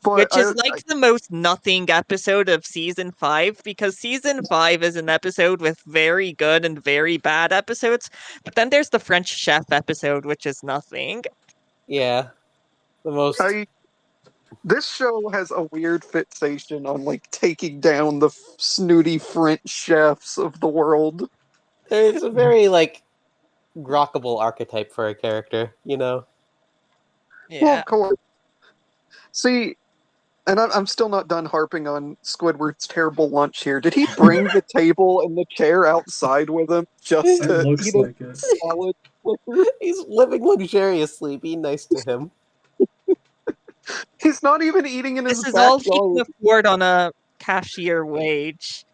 [SPEAKER 2] but
[SPEAKER 1] which is like the most nothing episode of season 5 because season 5 is an episode with very good and very bad episodes, but then there's the French Chef episode, which is nothing.
[SPEAKER 4] Yeah, the most.
[SPEAKER 2] this show has a weird fixation on like taking down the snooty French chefs of the world.
[SPEAKER 4] It's a very like grokkable archetype for a character, you know.
[SPEAKER 2] Well,
[SPEAKER 1] Yeah.
[SPEAKER 2] of course. See, and I'm still not done harping on Squidward's terrible lunch here. Did he bring the table and the chair outside with him just
[SPEAKER 3] It
[SPEAKER 2] to
[SPEAKER 3] looks
[SPEAKER 2] eat a
[SPEAKER 3] like it.
[SPEAKER 2] salad?
[SPEAKER 4] He's living luxuriously. Be nice to him.
[SPEAKER 2] He's not even eating in his
[SPEAKER 1] This is all he can
[SPEAKER 2] backyard.
[SPEAKER 1] afford on a cashier wage.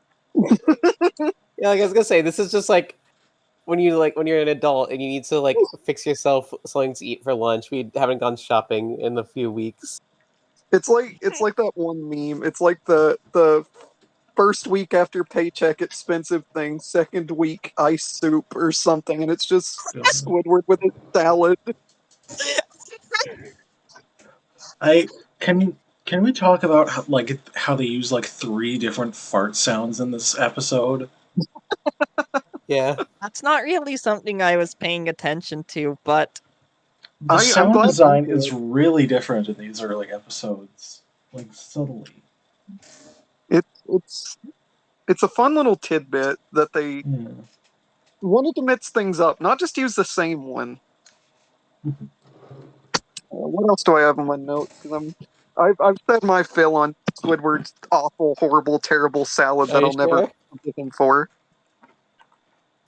[SPEAKER 4] Yeah, like I was gonna say, this is just like when you're an adult and you need to like fix yourself something to eat for lunch. We haven't gone shopping in a few weeks.
[SPEAKER 2] It's like that one meme. It's like the first week after paycheck expensive thing, second week ice soup or something, and it's just Squidward with a salad.
[SPEAKER 3] I can we talk about how they use like 3 different fart sounds in this episode?
[SPEAKER 4] Yeah,
[SPEAKER 1] That's not really something I was paying attention to, but
[SPEAKER 3] The
[SPEAKER 2] I'm
[SPEAKER 3] sound
[SPEAKER 2] glad
[SPEAKER 3] design
[SPEAKER 2] you
[SPEAKER 3] is really different in these early episodes, like subtly.
[SPEAKER 2] It's a fun little tidbit that they
[SPEAKER 3] Yeah.
[SPEAKER 2] wanted to mix things up, not just use the same one. What else do I have on my notes? 'Cause I've said my fill on Squidward's awful, horrible, terrible salad
[SPEAKER 4] are
[SPEAKER 2] that
[SPEAKER 4] you
[SPEAKER 2] I'll never
[SPEAKER 4] sure?
[SPEAKER 2] forgive him for.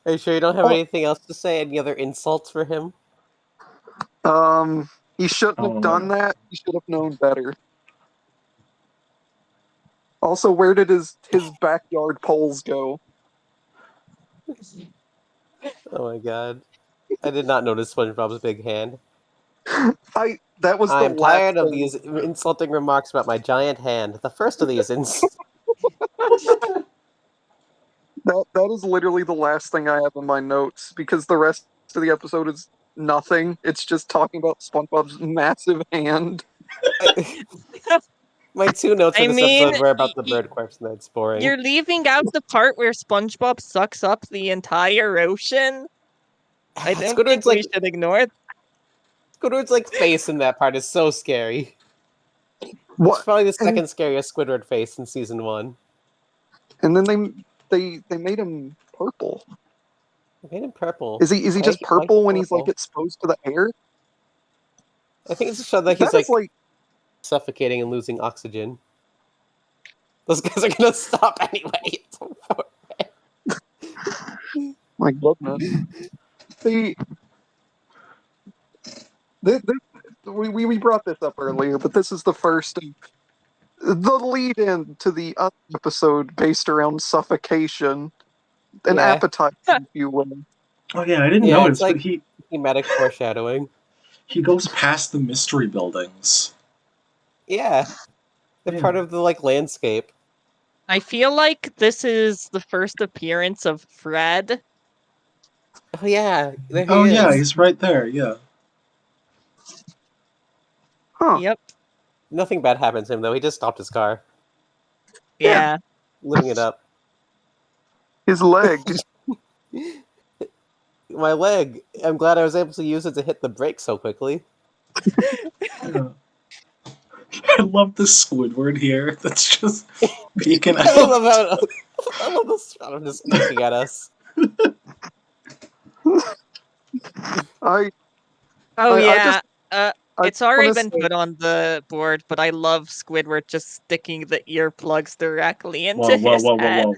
[SPEAKER 4] Are you sure you don't have
[SPEAKER 2] Oh,
[SPEAKER 4] anything else to say? Any other insults for him?
[SPEAKER 2] he shouldn't have done that. He should have known better. Also, where did his backyard poles go?
[SPEAKER 4] Oh my god, I did not notice SpongeBob's big hand.
[SPEAKER 2] That was the
[SPEAKER 4] I'm
[SPEAKER 2] last
[SPEAKER 4] tired of
[SPEAKER 2] thing.
[SPEAKER 4] these insulting remarks about my giant hand. The first of these
[SPEAKER 2] That is literally the last thing I have in my notes because the rest of the episode is nothing. It's just talking about SpongeBob's massive hand.
[SPEAKER 4] My 2 notes for
[SPEAKER 1] I
[SPEAKER 4] this
[SPEAKER 1] mean,
[SPEAKER 4] episode were about the bird corpse, and that's boring.
[SPEAKER 1] you're leaving out the part where SpongeBob sucks up the entire ocean. I don't think we should ignore it.
[SPEAKER 4] Squidward's like face in that part is so scary.
[SPEAKER 2] What?
[SPEAKER 4] It's probably the second scariest Squidward face in season 1.
[SPEAKER 2] And then they made him purple.
[SPEAKER 4] They made him purple.
[SPEAKER 2] Is he just purple when he's like exposed to the air?
[SPEAKER 4] I think it's to show that he's
[SPEAKER 2] That is
[SPEAKER 4] like suffocating and losing oxygen. Those guys are gonna stop anyway.
[SPEAKER 2] My goodness. We brought this up earlier, but this is the first of the lead-in to the other episode based around suffocation, an appetite, if you will.
[SPEAKER 3] Oh yeah, I didn't notice,
[SPEAKER 4] it's like
[SPEAKER 3] but he
[SPEAKER 4] thematic foreshadowing.
[SPEAKER 3] he goes past the mystery buildings.
[SPEAKER 4] Yeah, they're part of the like landscape.
[SPEAKER 1] I feel like this is the first appearance of Fred.
[SPEAKER 4] Oh yeah, there he
[SPEAKER 3] Oh
[SPEAKER 4] is.
[SPEAKER 3] yeah, he's right there. Yeah.
[SPEAKER 2] Huh.
[SPEAKER 1] Yep.
[SPEAKER 4] Nothing bad happens to him though. He just stopped his car,
[SPEAKER 1] Yeah.
[SPEAKER 4] living it up.
[SPEAKER 2] His leg.
[SPEAKER 4] My leg. I'm glad I was able to use it to hit the brake so quickly.
[SPEAKER 3] Yeah. I love the Squidward here. That's just peeking out.
[SPEAKER 4] I love this shot of just looking at us.
[SPEAKER 1] It's already been put on the board, but I love Squidward just sticking the earplugs directly into his head.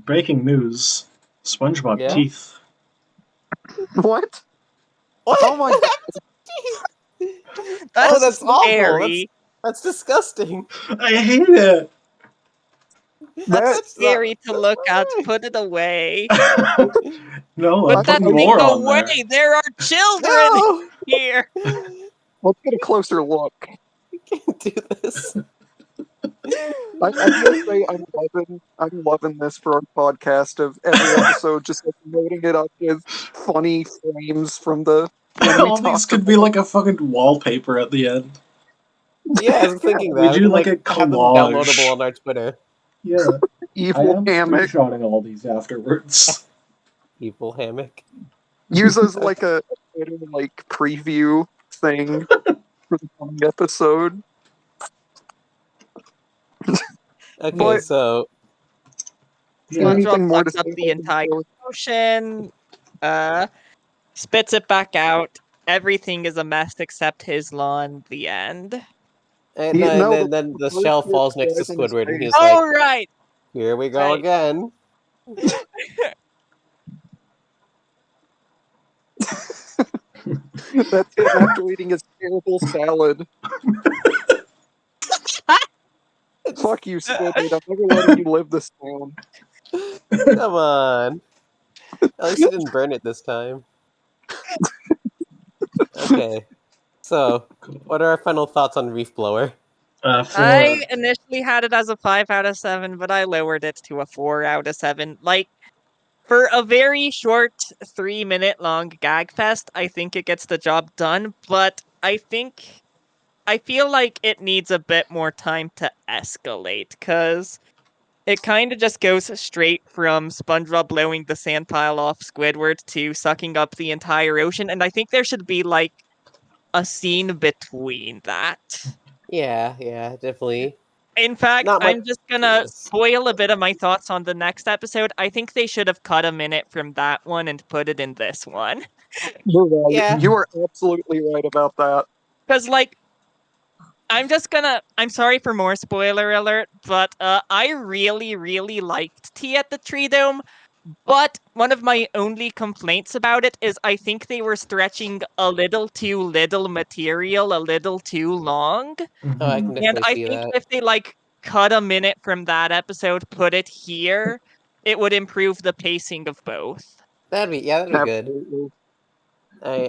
[SPEAKER 3] Breaking news: SpongeBob teeth.
[SPEAKER 2] What?
[SPEAKER 4] What?
[SPEAKER 2] Oh my!
[SPEAKER 4] that's awful.
[SPEAKER 1] scary.
[SPEAKER 4] That's disgusting.
[SPEAKER 3] I hate it.
[SPEAKER 1] That's scary to look at.
[SPEAKER 4] right.
[SPEAKER 1] Put it away.
[SPEAKER 3] No, I'm
[SPEAKER 1] Put that
[SPEAKER 3] putting
[SPEAKER 1] thing
[SPEAKER 3] more on
[SPEAKER 1] away.
[SPEAKER 3] there.
[SPEAKER 1] There are children
[SPEAKER 4] No!
[SPEAKER 1] here.
[SPEAKER 2] Let's get a closer look.
[SPEAKER 4] You can't do this.
[SPEAKER 2] I will say I'm loving this for our podcast of every episode, just like loading it up with funny frames from the when we
[SPEAKER 3] All these
[SPEAKER 2] talked
[SPEAKER 3] could be like a fucking wallpaper at the end.
[SPEAKER 4] Yeah, I was thinking
[SPEAKER 3] We
[SPEAKER 4] that.
[SPEAKER 3] do
[SPEAKER 4] can,
[SPEAKER 3] like a
[SPEAKER 4] have them
[SPEAKER 3] collage.
[SPEAKER 4] downloadable on our Twitter.
[SPEAKER 3] Yeah, I
[SPEAKER 2] evil
[SPEAKER 3] am
[SPEAKER 2] hammock.
[SPEAKER 3] screenshotting all these afterwards.
[SPEAKER 4] Evil hammock.
[SPEAKER 2] Use as like a like preview thing for the funny episode.
[SPEAKER 4] Okay,
[SPEAKER 2] But-
[SPEAKER 4] so
[SPEAKER 3] Yeah.
[SPEAKER 2] Anything
[SPEAKER 1] SpongeBob
[SPEAKER 2] more to
[SPEAKER 1] sucks up
[SPEAKER 2] say
[SPEAKER 1] the
[SPEAKER 2] about the
[SPEAKER 1] entire
[SPEAKER 2] show?
[SPEAKER 1] ocean. Spits it back out. Everything is a mess except his lawn. The end.
[SPEAKER 4] and
[SPEAKER 2] You
[SPEAKER 4] then,
[SPEAKER 2] know,
[SPEAKER 4] and then the shell falls next to Squidward, and he's
[SPEAKER 1] Oh
[SPEAKER 4] like,
[SPEAKER 1] right.
[SPEAKER 4] "Here we go
[SPEAKER 1] Right.
[SPEAKER 4] again."
[SPEAKER 2] That's him after eating his terrible salad. Fuck you, Squidward. I'm never letting you live this down.
[SPEAKER 4] Come on. At least he didn't burn it this time. Okay. So, what are our final thoughts on Reef Blower?
[SPEAKER 1] I initially had it as a 5 out of 7, but I lowered it to a 4 out of 7. Like, for a very short 3-minute long gag fest, I think it gets the job done, but I feel like it needs a bit more time to escalate, because it kind of just goes straight from SpongeBob blowing the sand pile off Squidward to sucking up the entire ocean, and I think there should be, like, a scene between that.
[SPEAKER 4] Yeah, definitely.
[SPEAKER 1] In fact,
[SPEAKER 4] Not much
[SPEAKER 1] I'm just
[SPEAKER 4] to
[SPEAKER 1] gonna
[SPEAKER 4] this.
[SPEAKER 1] spoil a bit of my thoughts on the next episode. I think they should have cut a minute from that one and put it in this one.
[SPEAKER 2] You're right.
[SPEAKER 4] Yeah.
[SPEAKER 2] You are absolutely right about that.
[SPEAKER 1] Because, like, I'm sorry for more spoiler alert, but I really, really liked Tea at the Tree Dome. But one of my only complaints about it is I think they were stretching a little too little material a little too long.
[SPEAKER 4] Oh, I can
[SPEAKER 1] And
[SPEAKER 4] definitely
[SPEAKER 1] I
[SPEAKER 4] see
[SPEAKER 1] think
[SPEAKER 4] that.
[SPEAKER 1] if they like cut a minute from that episode, put it here, it would improve the pacing of both.
[SPEAKER 4] That'd be good.
[SPEAKER 2] Absolutely.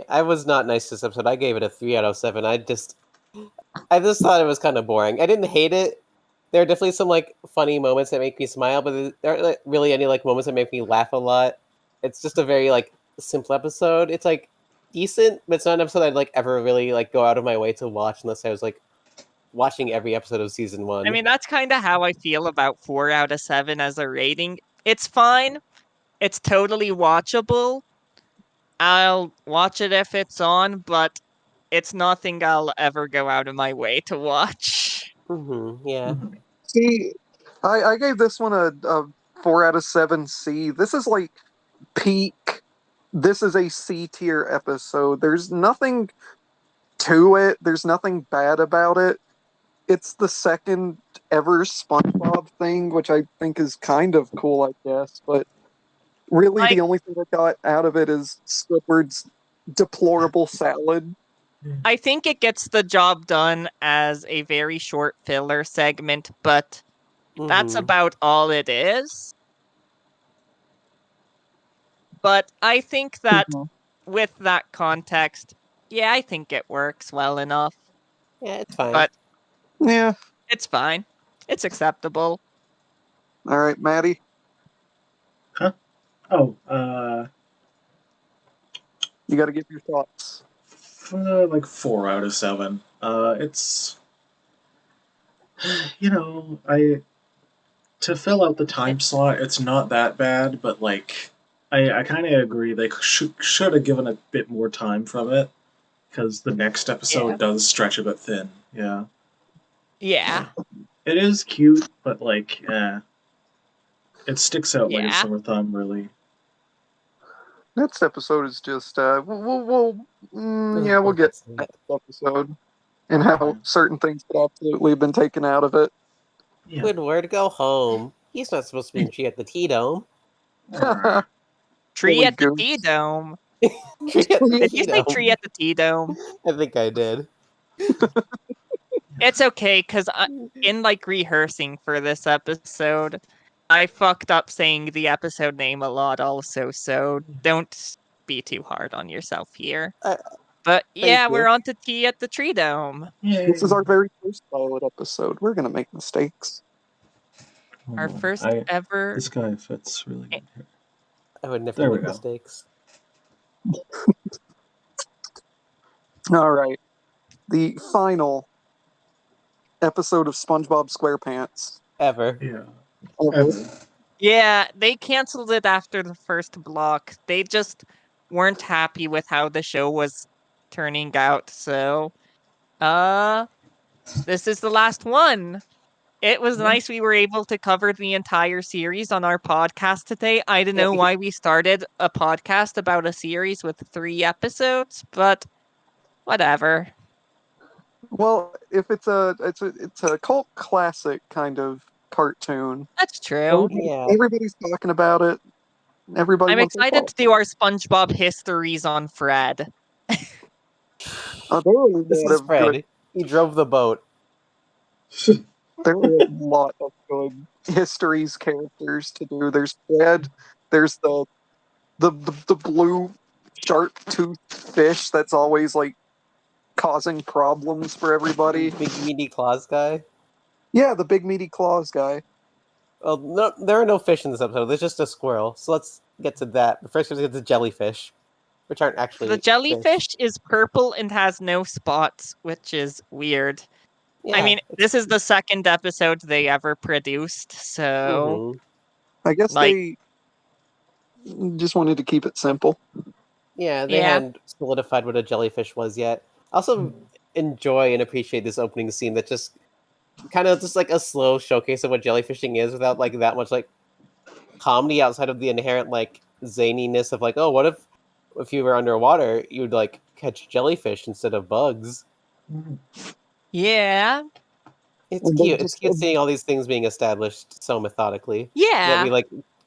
[SPEAKER 4] I was not nice to this episode. I gave it a 3 out of 7. I just thought it was kind of boring. I didn't hate it. There are definitely some like funny moments that make me smile, but there aren't like, really any like moments that make me laugh a lot. It's just a very like simple episode. It's like decent, but it's not an episode I'd like ever really like go out of my way to watch unless I was like watching every episode of season 1.
[SPEAKER 1] I mean, that's kind of how I feel about 4 out of 7 as a rating. It's fine. It's totally watchable. I'll watch it if it's on, but it's nothing I'll ever go out of my way to watch.
[SPEAKER 4] Yeah.
[SPEAKER 2] See, I gave this one a 4 out of 7 C. This is like peak. This is a C tier episode. There's nothing to it. There's nothing bad about it. It's the second ever SpongeBob thing, which I think is kind of cool, I guess. But really,
[SPEAKER 1] Like-
[SPEAKER 2] the only thing I got out of it is Squidward's deplorable salad.
[SPEAKER 1] I think it gets the job done as a very short filler segment, but that's
[SPEAKER 4] Mhm.
[SPEAKER 1] about all it is. But I think that
[SPEAKER 2] Mhm.
[SPEAKER 1] with that context, yeah, I think it works well enough.
[SPEAKER 4] Yeah, it's fine.
[SPEAKER 1] But
[SPEAKER 2] Yeah.
[SPEAKER 1] it's fine. It's acceptable.
[SPEAKER 2] All right, Maddie.
[SPEAKER 3] Oh,
[SPEAKER 2] You got to give your thoughts.
[SPEAKER 3] like 4 out of 7. It's, to fill out the time slot, it's not that bad, but like, I kind of agree they should have given a bit more time from it, because the next episode does stretch a bit thin. Yeah,
[SPEAKER 1] Yeah.
[SPEAKER 3] it is cute, but like, it sticks out like a
[SPEAKER 1] Yeah.
[SPEAKER 3] sore thumb, really.
[SPEAKER 2] Next episode is just we'll get to that episode and how certain things could absolutely have been taken out of it.
[SPEAKER 3] Yeah.
[SPEAKER 4] Squidward, go home. He's not supposed to be in Tree at the Tea Dome.
[SPEAKER 1] Tree
[SPEAKER 2] Holy
[SPEAKER 1] at the
[SPEAKER 2] goose.
[SPEAKER 1] Tea Dome.
[SPEAKER 4] Tree at the
[SPEAKER 1] Did
[SPEAKER 4] Tea
[SPEAKER 1] you say
[SPEAKER 4] Dome.
[SPEAKER 1] tree at the Tea Dome?
[SPEAKER 4] I think I did.
[SPEAKER 1] It's okay, because in like rehearsing for this episode, I fucked up saying the episode name a lot also, so don't be too hard on yourself here. But yeah, we're
[SPEAKER 4] you.
[SPEAKER 1] on to Tea at the Tree Dome.
[SPEAKER 2] This is our very first pilot episode. We're gonna make mistakes.
[SPEAKER 1] Our first ever.
[SPEAKER 3] This guy fits really good here.
[SPEAKER 4] I would never
[SPEAKER 3] There we
[SPEAKER 4] make
[SPEAKER 3] go.
[SPEAKER 4] mistakes.
[SPEAKER 2] All right, the final episode of SpongeBob SquarePants.
[SPEAKER 4] Ever.
[SPEAKER 3] Yeah.
[SPEAKER 2] Ever.
[SPEAKER 1] Yeah, they canceled it after the first block. They just weren't happy with how the show was turning out, so this is the last one. It was nice we were able to cover the entire series on our podcast today. I don't know why we started a podcast about a series with 3 episodes, but whatever.
[SPEAKER 2] Well, if it's a cult classic kind of cartoon.
[SPEAKER 1] That's true.
[SPEAKER 4] Yeah.
[SPEAKER 2] Everybody's talking about it. Everybody
[SPEAKER 1] I'm
[SPEAKER 2] wants to
[SPEAKER 1] excited
[SPEAKER 2] talk.
[SPEAKER 1] to do our SpongeBob histories on Fred.
[SPEAKER 2] There are a
[SPEAKER 4] This
[SPEAKER 2] lot
[SPEAKER 4] is
[SPEAKER 2] of
[SPEAKER 4] Fred.
[SPEAKER 2] good.
[SPEAKER 4] He drove the boat.
[SPEAKER 2] There are a lot of good histories characters to do. There's Fred. There's the blue shark tooth fish that's always like causing problems for everybody.
[SPEAKER 4] Big meaty claws guy.
[SPEAKER 2] Yeah, the big meaty claws guy.
[SPEAKER 4] Well, no, there are no fish in this episode. There's just a squirrel. So let's get to that. But first, let's get to jellyfish, which aren't actually
[SPEAKER 1] The jellyfish is purple and has no spots, which is weird.
[SPEAKER 4] Yeah,
[SPEAKER 1] I mean, this is the second episode they ever produced, so
[SPEAKER 2] I guess
[SPEAKER 1] like,
[SPEAKER 2] they just wanted to keep it simple.
[SPEAKER 4] yeah, they
[SPEAKER 1] Yeah.
[SPEAKER 4] hadn't solidified what a jellyfish was yet. I also enjoy and appreciate this opening scene that just kind of just like a slow showcase of what jellyfishing is without like that much like comedy outside of the inherent like zaniness of like, oh, what if you were underwater, you'd like catch jellyfish instead of bugs.
[SPEAKER 1] yeah.
[SPEAKER 4] It's
[SPEAKER 2] And they
[SPEAKER 4] cute. It's
[SPEAKER 2] just
[SPEAKER 4] cute
[SPEAKER 2] said-
[SPEAKER 4] seeing all these things being established so methodically that
[SPEAKER 1] Yeah.
[SPEAKER 4] we like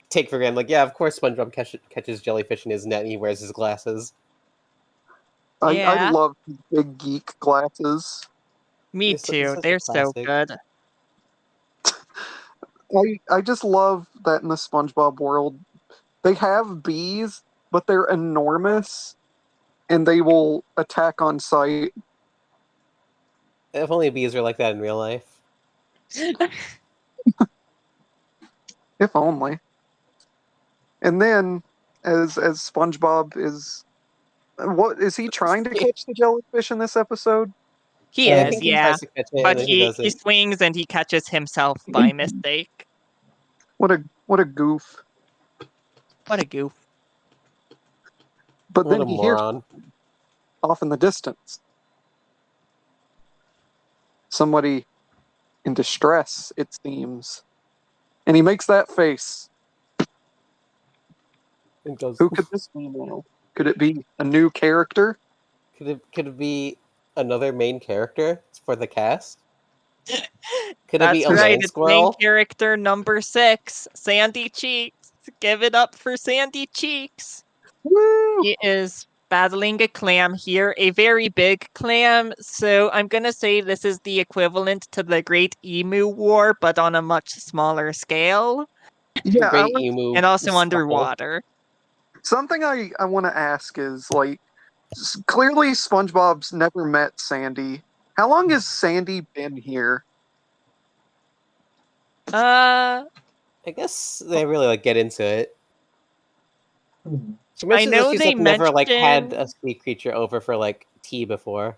[SPEAKER 4] take for granted. Like, yeah, of course SpongeBob catches jellyfish in his net and he wears his glasses.
[SPEAKER 2] I
[SPEAKER 1] Yeah.
[SPEAKER 2] love big geek glasses.
[SPEAKER 1] Me
[SPEAKER 4] It's
[SPEAKER 1] too.
[SPEAKER 4] such a
[SPEAKER 1] They're so
[SPEAKER 4] classic.
[SPEAKER 1] good.
[SPEAKER 2] I just love that in the SpongeBob world, they have bees, but they're enormous, and they will attack on sight.
[SPEAKER 4] If only bees were like that in real life.
[SPEAKER 2] If only. And then, as SpongeBob is, what is he trying to catch the jellyfish in this episode?
[SPEAKER 1] He
[SPEAKER 4] I
[SPEAKER 1] is,
[SPEAKER 4] think he
[SPEAKER 1] yeah.
[SPEAKER 4] tries to catch it,
[SPEAKER 1] But
[SPEAKER 4] and then he
[SPEAKER 1] he
[SPEAKER 4] doesn't.
[SPEAKER 1] swings and he catches himself by mistake.
[SPEAKER 2] What a goof!
[SPEAKER 1] What a goof.
[SPEAKER 2] But
[SPEAKER 4] What
[SPEAKER 2] then
[SPEAKER 4] a
[SPEAKER 2] he hears
[SPEAKER 4] moron.
[SPEAKER 2] off in the distance somebody in distress, it seems, and he makes that face.
[SPEAKER 4] And goes,
[SPEAKER 2] Who could this be now? Could it be a new character?
[SPEAKER 4] could it be another main character for the cast? Could it be
[SPEAKER 1] That's
[SPEAKER 4] a
[SPEAKER 1] right.
[SPEAKER 4] land
[SPEAKER 1] It's main
[SPEAKER 4] squirrel?
[SPEAKER 1] character number 6, Sandy Cheeks. Give it up for Sandy Cheeks.
[SPEAKER 2] Woo!
[SPEAKER 1] He is battling a clam here, a very big clam. So I'm going to say this is the equivalent to the Great Emu War, but on a much smaller scale.
[SPEAKER 4] The
[SPEAKER 2] Yeah,
[SPEAKER 4] great emu
[SPEAKER 1] And also
[SPEAKER 4] scuffle.
[SPEAKER 1] underwater.
[SPEAKER 2] something I want to ask is like, clearly SpongeBob's never met Sandy. How long has Sandy been here?
[SPEAKER 1] Uh,
[SPEAKER 4] I guess they really like get into it. She
[SPEAKER 1] I
[SPEAKER 4] mentions
[SPEAKER 1] know
[SPEAKER 4] that she's
[SPEAKER 1] they
[SPEAKER 4] like never like had
[SPEAKER 1] mention-
[SPEAKER 4] a sea creature over for like tea before.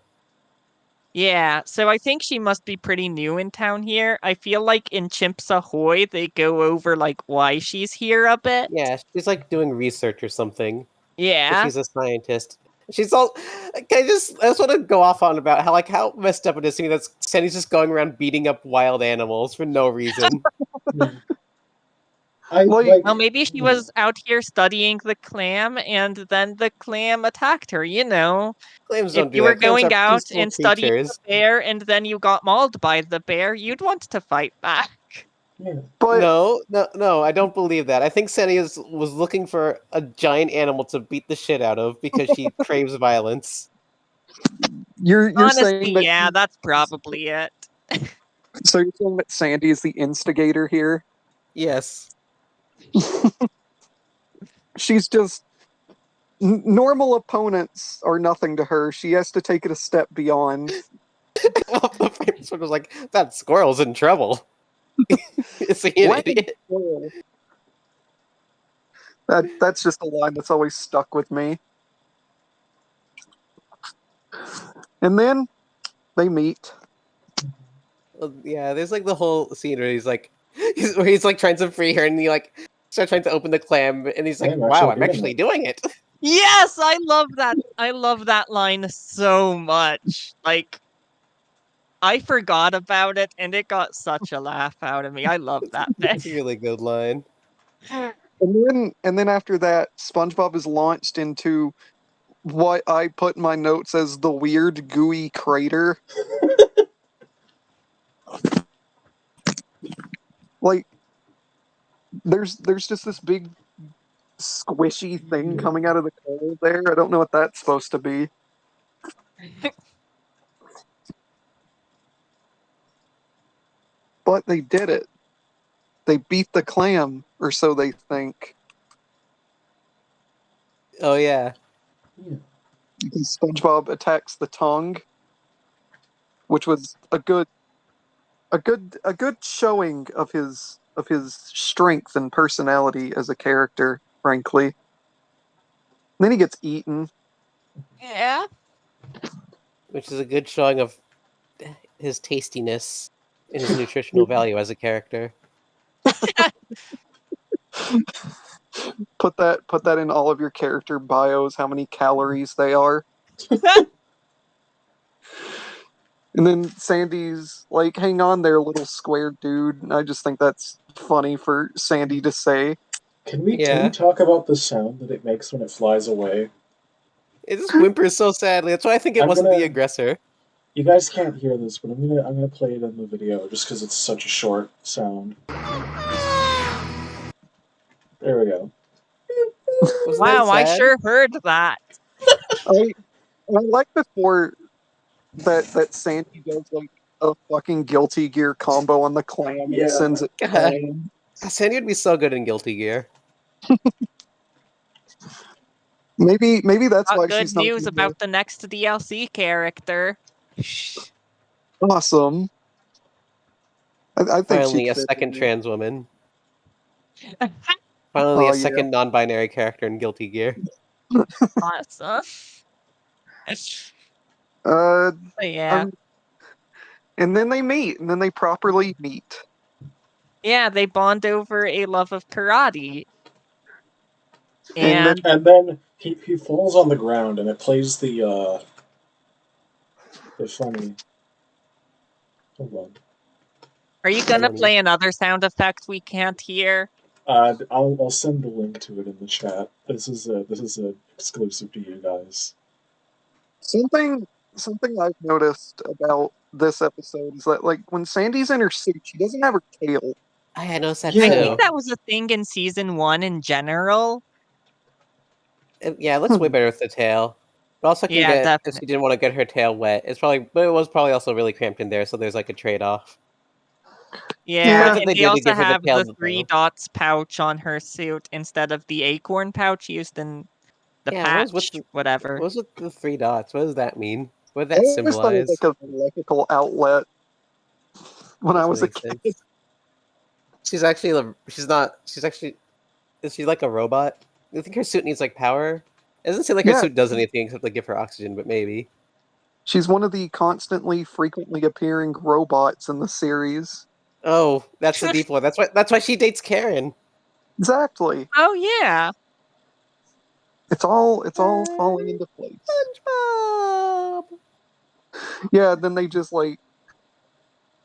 [SPEAKER 1] yeah, so I think she must be pretty new in town here. I feel like in Chimps Ahoy, they go over like why she's here a bit.
[SPEAKER 4] Yeah, she's like doing research or something. So
[SPEAKER 1] Yeah.
[SPEAKER 4] she's a scientist. She's all. I just want to go off on about how messed up it is to me that Sandy's just going around beating up wild animals for no reason.
[SPEAKER 1] Well, maybe she was out here studying the clam, and then the clam attacked her, you know.
[SPEAKER 4] Clams
[SPEAKER 1] If
[SPEAKER 4] don't do
[SPEAKER 1] you were
[SPEAKER 4] that. Clams
[SPEAKER 1] going
[SPEAKER 4] are
[SPEAKER 1] out
[SPEAKER 4] peaceful
[SPEAKER 1] and studying the
[SPEAKER 4] creatures.
[SPEAKER 1] bear, and then you got mauled by the bear, you'd want to fight back.
[SPEAKER 2] But
[SPEAKER 4] No, I don't believe that. I think Sandy was looking for a giant animal to beat the shit out of because she craves violence.
[SPEAKER 2] You're
[SPEAKER 1] Honestly,
[SPEAKER 2] saying that
[SPEAKER 1] yeah, that's probably it.
[SPEAKER 2] so you're saying that Sandy is the instigator here?
[SPEAKER 4] Yes.
[SPEAKER 2] She's just normal opponents are nothing to her. She has to take it a step beyond.
[SPEAKER 4] The first one was like, that squirrel's in trouble. Is he an
[SPEAKER 2] Let him
[SPEAKER 4] idiot?
[SPEAKER 2] spoil. That's just a line that's always stuck with me. And then they meet.
[SPEAKER 4] Well, yeah, there's like the whole scene where he's like trying to free her, and he like starts trying to open the clam, and he's like, "Wow, I'm actually doing it."
[SPEAKER 1] Yes, I love that. I love that line so much. Like, I forgot about it, and it got such a laugh out of me. I love that
[SPEAKER 4] It's
[SPEAKER 1] bit.
[SPEAKER 4] a really good line.
[SPEAKER 2] And then after that, SpongeBob is launched into what I put in my notes as the weird gooey crater. Like there's just this big squishy thing coming out of the coal there. I don't know what that's supposed to be. But they did it. They beat the clam, or so they think.
[SPEAKER 4] Oh yeah,
[SPEAKER 2] Because SpongeBob attacks the tongue, which was a good showing of his strength and personality as a character, frankly. And then he gets eaten.
[SPEAKER 1] Yeah.
[SPEAKER 4] which is a good showing of his tastiness and his nutritional value as a character.
[SPEAKER 2] Put that in all of your character bios, how many calories they are. And then Sandy's like, hang on there, little square dude. And I just think that's funny for Sandy to say.
[SPEAKER 3] Can we
[SPEAKER 4] Yeah.
[SPEAKER 3] talk about the sound that it makes when it flies away?
[SPEAKER 4] It just whimpers so sadly. That's why I think it
[SPEAKER 3] I'm
[SPEAKER 4] wasn't
[SPEAKER 3] gonna-
[SPEAKER 4] the aggressor.
[SPEAKER 3] You guys can't hear this, but I'm gonna play it in the video just because it's such a short sound. There we go.
[SPEAKER 4] Wasn't
[SPEAKER 1] Wow,
[SPEAKER 4] that
[SPEAKER 1] I
[SPEAKER 4] sad?
[SPEAKER 1] sure heard that.
[SPEAKER 2] I like before that Sandy does like a fucking Guilty Gear combo on the clam
[SPEAKER 3] Yeah.
[SPEAKER 2] and sends it
[SPEAKER 4] God.
[SPEAKER 2] flying.
[SPEAKER 4] Sandy would be so good in Guilty Gear.
[SPEAKER 2] Maybe that's
[SPEAKER 1] Got
[SPEAKER 2] why
[SPEAKER 1] good
[SPEAKER 2] she's not
[SPEAKER 1] news about the next DLC character. Shh.
[SPEAKER 2] awesome. I think
[SPEAKER 4] Finally,
[SPEAKER 2] she'd
[SPEAKER 4] a
[SPEAKER 2] fit
[SPEAKER 4] second
[SPEAKER 2] in.
[SPEAKER 4] trans woman. Finally,
[SPEAKER 2] Oh,
[SPEAKER 4] a
[SPEAKER 2] yeah.
[SPEAKER 4] second non-binary character in Guilty Gear.
[SPEAKER 1] Awesome.
[SPEAKER 2] Uh,
[SPEAKER 1] Yeah.
[SPEAKER 2] and then they meet, and then they properly meet.
[SPEAKER 1] Yeah, they bond over a love of karate.
[SPEAKER 2] And
[SPEAKER 1] And
[SPEAKER 3] then he falls on the ground and it plays the funny. Hold on.
[SPEAKER 1] are you gonna play another sound effect we can't hear?
[SPEAKER 3] I'll send the link to it in the chat. This is a exclusive to you guys.
[SPEAKER 2] something I've noticed about this episode is that, like, when Sandy's in her suit, she doesn't have her tail.
[SPEAKER 4] I noticed that
[SPEAKER 3] Yeah.
[SPEAKER 1] I
[SPEAKER 4] too.
[SPEAKER 1] think that was a thing in season 1 in general.
[SPEAKER 4] Yeah, it looks way better with the tail. But also can
[SPEAKER 1] Yeah,
[SPEAKER 4] get if
[SPEAKER 1] definitely.
[SPEAKER 4] she didn't want to get her tail wet. But it was probably also really cramped in there, so there's like a trade-off.
[SPEAKER 1] Yeah,
[SPEAKER 4] That
[SPEAKER 1] and
[SPEAKER 4] they
[SPEAKER 1] they
[SPEAKER 4] did to
[SPEAKER 1] also
[SPEAKER 4] give her the
[SPEAKER 1] have
[SPEAKER 4] tail
[SPEAKER 1] the
[SPEAKER 4] to
[SPEAKER 1] 3
[SPEAKER 4] go.
[SPEAKER 1] dots pouch on her suit instead of the acorn pouch used in the
[SPEAKER 4] Yeah,
[SPEAKER 1] patch,
[SPEAKER 4] what's with
[SPEAKER 1] whatever.
[SPEAKER 4] What was with the 3 dots? What does that mean? What did
[SPEAKER 2] I
[SPEAKER 4] that
[SPEAKER 2] always thought it was
[SPEAKER 4] symbolize?
[SPEAKER 2] like an electrical outlet when I was a
[SPEAKER 4] Doesn't
[SPEAKER 2] kid.
[SPEAKER 4] make sense. She's actually she's not. She's actually is she like a robot? I think her suit needs like power. It doesn't seem like her
[SPEAKER 2] Yeah.
[SPEAKER 4] suit does anything except like give her oxygen, but maybe.
[SPEAKER 2] She's one of the constantly, frequently appearing robots in the series.
[SPEAKER 4] Oh, that's the deep one. That's why she dates Karen.
[SPEAKER 2] Exactly.
[SPEAKER 1] Oh yeah.
[SPEAKER 2] It's all falling into place.
[SPEAKER 4] SpongeBob.
[SPEAKER 2] Yeah, then they just like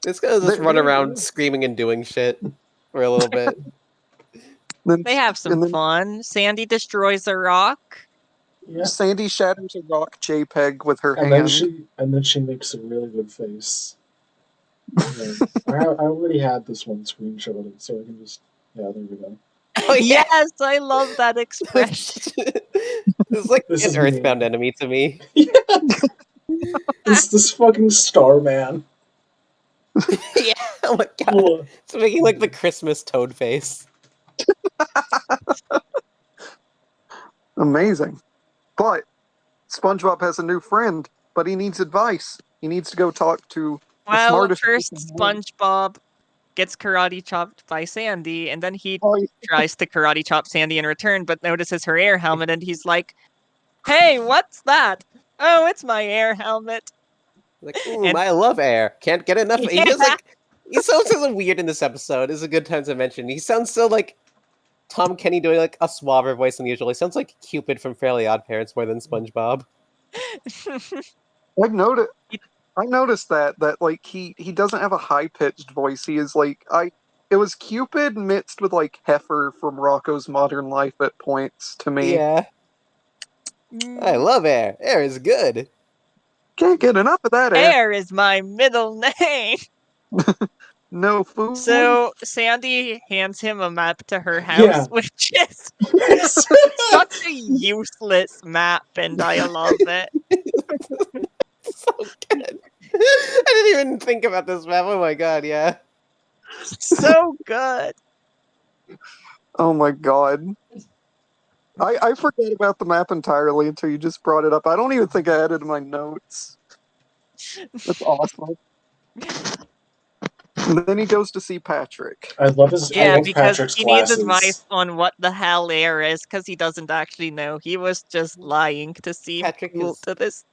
[SPEAKER 4] It's gonna just
[SPEAKER 2] They-
[SPEAKER 4] run
[SPEAKER 2] they-
[SPEAKER 4] around screaming and doing shit for a little bit.
[SPEAKER 2] then
[SPEAKER 1] They have some
[SPEAKER 2] and then
[SPEAKER 1] fun. Sandy destroys a rock.
[SPEAKER 3] Yeah.
[SPEAKER 2] Sandy shatters a rock JPEG with her
[SPEAKER 3] And
[SPEAKER 2] hand.
[SPEAKER 3] then she makes a really good face. Yeah. I already had this one screenshotted, so I can just there we go.
[SPEAKER 4] Oh yeah,
[SPEAKER 1] Yes, I love that expression.
[SPEAKER 4] it's like
[SPEAKER 3] This
[SPEAKER 4] an
[SPEAKER 3] is
[SPEAKER 4] earthbound
[SPEAKER 3] me.
[SPEAKER 4] enemy to me.
[SPEAKER 3] This fucking Starman.
[SPEAKER 4] Yeah, oh my god.
[SPEAKER 3] Ugh.
[SPEAKER 4] It's making like the Christmas toad face.
[SPEAKER 2] Amazing. But SpongeBob has a new friend, but he needs advice. He needs to go talk to the
[SPEAKER 1] Well,
[SPEAKER 2] smartest
[SPEAKER 1] first
[SPEAKER 2] person in the world.
[SPEAKER 1] SpongeBob gets karate chopped by Sandy, and then he
[SPEAKER 2] Oh,
[SPEAKER 1] tries to karate chop Sandy in return, but notices her air helmet, and he's like, "Hey, what's that? Oh, it's my air helmet."
[SPEAKER 4] Like,
[SPEAKER 1] And
[SPEAKER 4] I love air. Can't get enough. He just
[SPEAKER 1] yeah,
[SPEAKER 4] like he sounds so weird in this episode. It's a good time to mention. He sounds so like Tom Kenny doing like a suaver voice than usual. He sounds like Cupid from Fairly Odd Parents more than SpongeBob.
[SPEAKER 2] I've noticed. I noticed that like he doesn't have a high pitched voice. He is like it was Cupid mixed with like Heifer from Rocco's Modern Life at points to me.
[SPEAKER 4] Yeah, I love air. Air is good.
[SPEAKER 2] Can't get enough of that air.
[SPEAKER 1] Air is my middle name.
[SPEAKER 2] No food.
[SPEAKER 1] So Sandy hands him a map to her house,
[SPEAKER 3] Yeah.
[SPEAKER 1] which is such a useless map, and I love it.
[SPEAKER 4] So good. I didn't even think about this map. Oh my god, yeah.
[SPEAKER 1] So good.
[SPEAKER 2] Oh my god. I forget about the map entirely until you just brought it up. I don't even think I added my notes. That's awesome. And then he goes to see Patrick.
[SPEAKER 3] I love his. I
[SPEAKER 1] Yeah,
[SPEAKER 3] love
[SPEAKER 1] because
[SPEAKER 3] Patrick's
[SPEAKER 1] he needs
[SPEAKER 3] glasses.
[SPEAKER 1] advice on what the hell air is, because he doesn't actually know. He was just lying to seem
[SPEAKER 4] Patrick
[SPEAKER 1] cool
[SPEAKER 4] is
[SPEAKER 1] to this.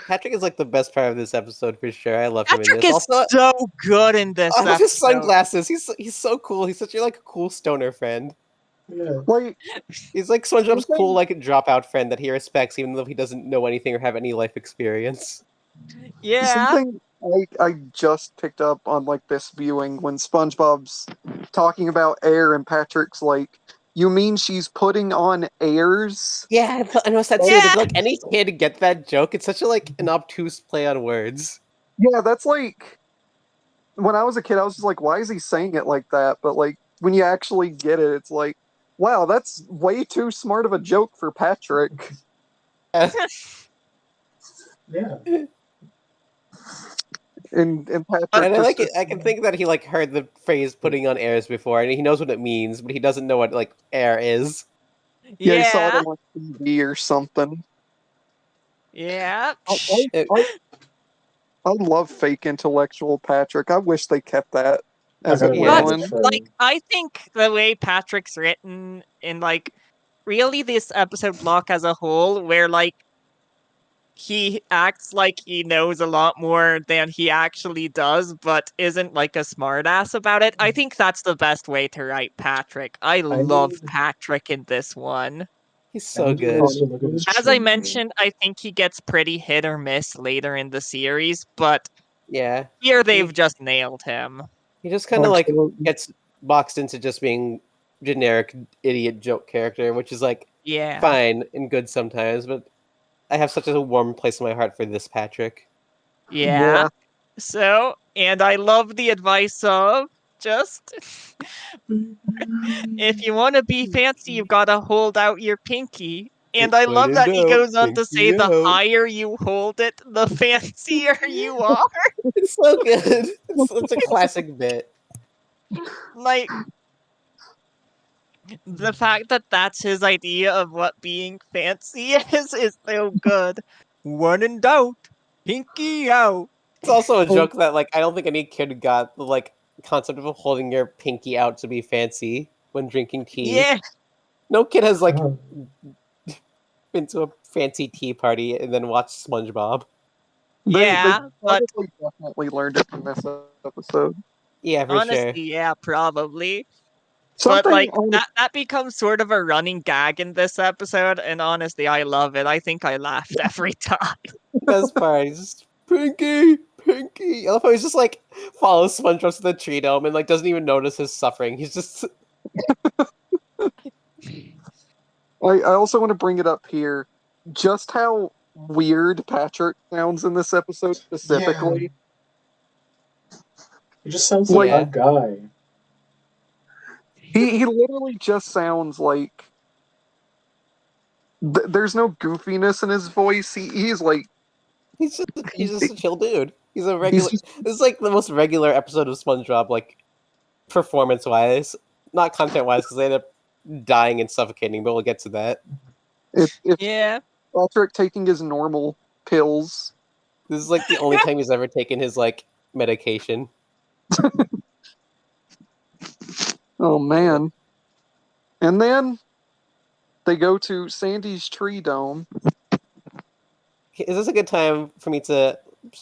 [SPEAKER 4] Patrick is like the best part of this episode for sure. I love him in
[SPEAKER 1] Patrick
[SPEAKER 4] this.
[SPEAKER 1] is
[SPEAKER 4] Also,
[SPEAKER 1] so good in this
[SPEAKER 4] I love his
[SPEAKER 1] episode.
[SPEAKER 4] sunglasses. He's so cool. He's such a like cool stoner friend.
[SPEAKER 3] Yeah.
[SPEAKER 2] Like
[SPEAKER 4] He's like SpongeBob's
[SPEAKER 2] something-
[SPEAKER 4] cool like dropout friend that he respects even though he doesn't know anything or have any life experience.
[SPEAKER 1] Yeah.
[SPEAKER 2] something I just picked up on like this viewing when SpongeBob's talking about air and Patrick's like, you mean she's putting on airs?
[SPEAKER 4] Yeah, I noticed that too.
[SPEAKER 1] Yeah.
[SPEAKER 4] Did like any kid get that joke? It's such a like an obtuse play on words.
[SPEAKER 2] Yeah, that's like when I was a kid, I was just like, why is he saying it like that? But like when you actually get it, it's like, wow, that's way too smart of a joke for Patrick.
[SPEAKER 3] Yeah.
[SPEAKER 2] And Patrick
[SPEAKER 4] And I
[SPEAKER 2] was
[SPEAKER 4] like it.
[SPEAKER 2] just-
[SPEAKER 4] I can think that he like heard the phrase "putting on airs" before, and he knows what it means, but he doesn't know what like air is.
[SPEAKER 2] yeah, he saw it
[SPEAKER 1] Yeah.
[SPEAKER 2] on like TV or something.
[SPEAKER 1] Yeah.
[SPEAKER 2] I love fake intellectual Patrick. I wish they kept that as a
[SPEAKER 3] gotta
[SPEAKER 4] Yeah.
[SPEAKER 3] watch
[SPEAKER 2] villain.
[SPEAKER 3] it for-
[SPEAKER 1] Like, I think the way Patrick's written in, like, really this episode block as a whole, where, like, he acts like he knows a lot more than he actually does, but isn't, like, a smartass about it. I think that's the best way to write Patrick. I love
[SPEAKER 3] need-
[SPEAKER 1] Patrick in this one.
[SPEAKER 4] He's
[SPEAKER 3] I
[SPEAKER 4] so
[SPEAKER 3] need you
[SPEAKER 4] good.
[SPEAKER 3] guys to look at his
[SPEAKER 1] As I
[SPEAKER 3] chin.
[SPEAKER 1] mentioned, I think he gets pretty hit or miss later in the series, but
[SPEAKER 4] Yeah,
[SPEAKER 1] here they've just nailed him.
[SPEAKER 4] he just kind of like
[SPEAKER 2] Absolutely.
[SPEAKER 4] gets boxed into just being generic idiot joke character, which is like
[SPEAKER 1] Yeah.
[SPEAKER 4] fine and good sometimes, but I have such a warm place in my heart for this Patrick.
[SPEAKER 1] Yeah. So, and I love the advice of just if you want to be fancy, you've got to hold out your pinky. And I
[SPEAKER 4] When
[SPEAKER 1] love
[SPEAKER 4] in
[SPEAKER 1] that he
[SPEAKER 4] doubt,
[SPEAKER 1] goes on to say
[SPEAKER 4] pinky
[SPEAKER 1] the
[SPEAKER 4] out.
[SPEAKER 1] higher you hold it, the fancier you are.
[SPEAKER 4] It's so good. It's such a classic bit.
[SPEAKER 1] Like, the fact that that's his idea of what being fancy is so good. When in doubt, pinky out.
[SPEAKER 4] It's also a joke that like I don't think any kid got the like concept of holding your pinky out to be fancy when drinking tea.
[SPEAKER 1] Yeah.
[SPEAKER 4] No kid has like
[SPEAKER 3] Oh,
[SPEAKER 4] been to a fancy tea party and then watched SpongeBob.
[SPEAKER 1] Yeah,
[SPEAKER 2] they
[SPEAKER 1] but
[SPEAKER 2] probably definitely learned it from this episode.
[SPEAKER 4] Yeah, for
[SPEAKER 1] honestly,
[SPEAKER 4] sure.
[SPEAKER 1] yeah, probably.
[SPEAKER 2] Something
[SPEAKER 1] But like
[SPEAKER 2] on
[SPEAKER 1] that becomes sort of a running gag in this episode, and honestly, I love it. I think I laughed every time.
[SPEAKER 4] Best part is just Pinky, Pinky. I love how he's just like follows SpongeBob to the tree dome and like doesn't even notice his suffering. He's just
[SPEAKER 2] I also want to bring it up here, just how weird Patrick sounds in this episode specifically.
[SPEAKER 3] he just sounds like
[SPEAKER 4] Yeah.
[SPEAKER 3] a guy.
[SPEAKER 2] He literally just sounds like There's no goofiness in his voice. He's like
[SPEAKER 4] He's just a chill dude. He's a
[SPEAKER 2] he's
[SPEAKER 4] regular.
[SPEAKER 2] just
[SPEAKER 4] This is like the most regular episode of SpongeBob, like performance wise, not content wise, because they end up dying and suffocating. But we'll get to that.
[SPEAKER 2] it's
[SPEAKER 1] Yeah.
[SPEAKER 2] Patrick taking his normal pills.
[SPEAKER 4] This is like the only time he's ever taken his like medication.
[SPEAKER 2] Oh man. And then they go to Sandy's tree dome.
[SPEAKER 4] Is this a good time for me to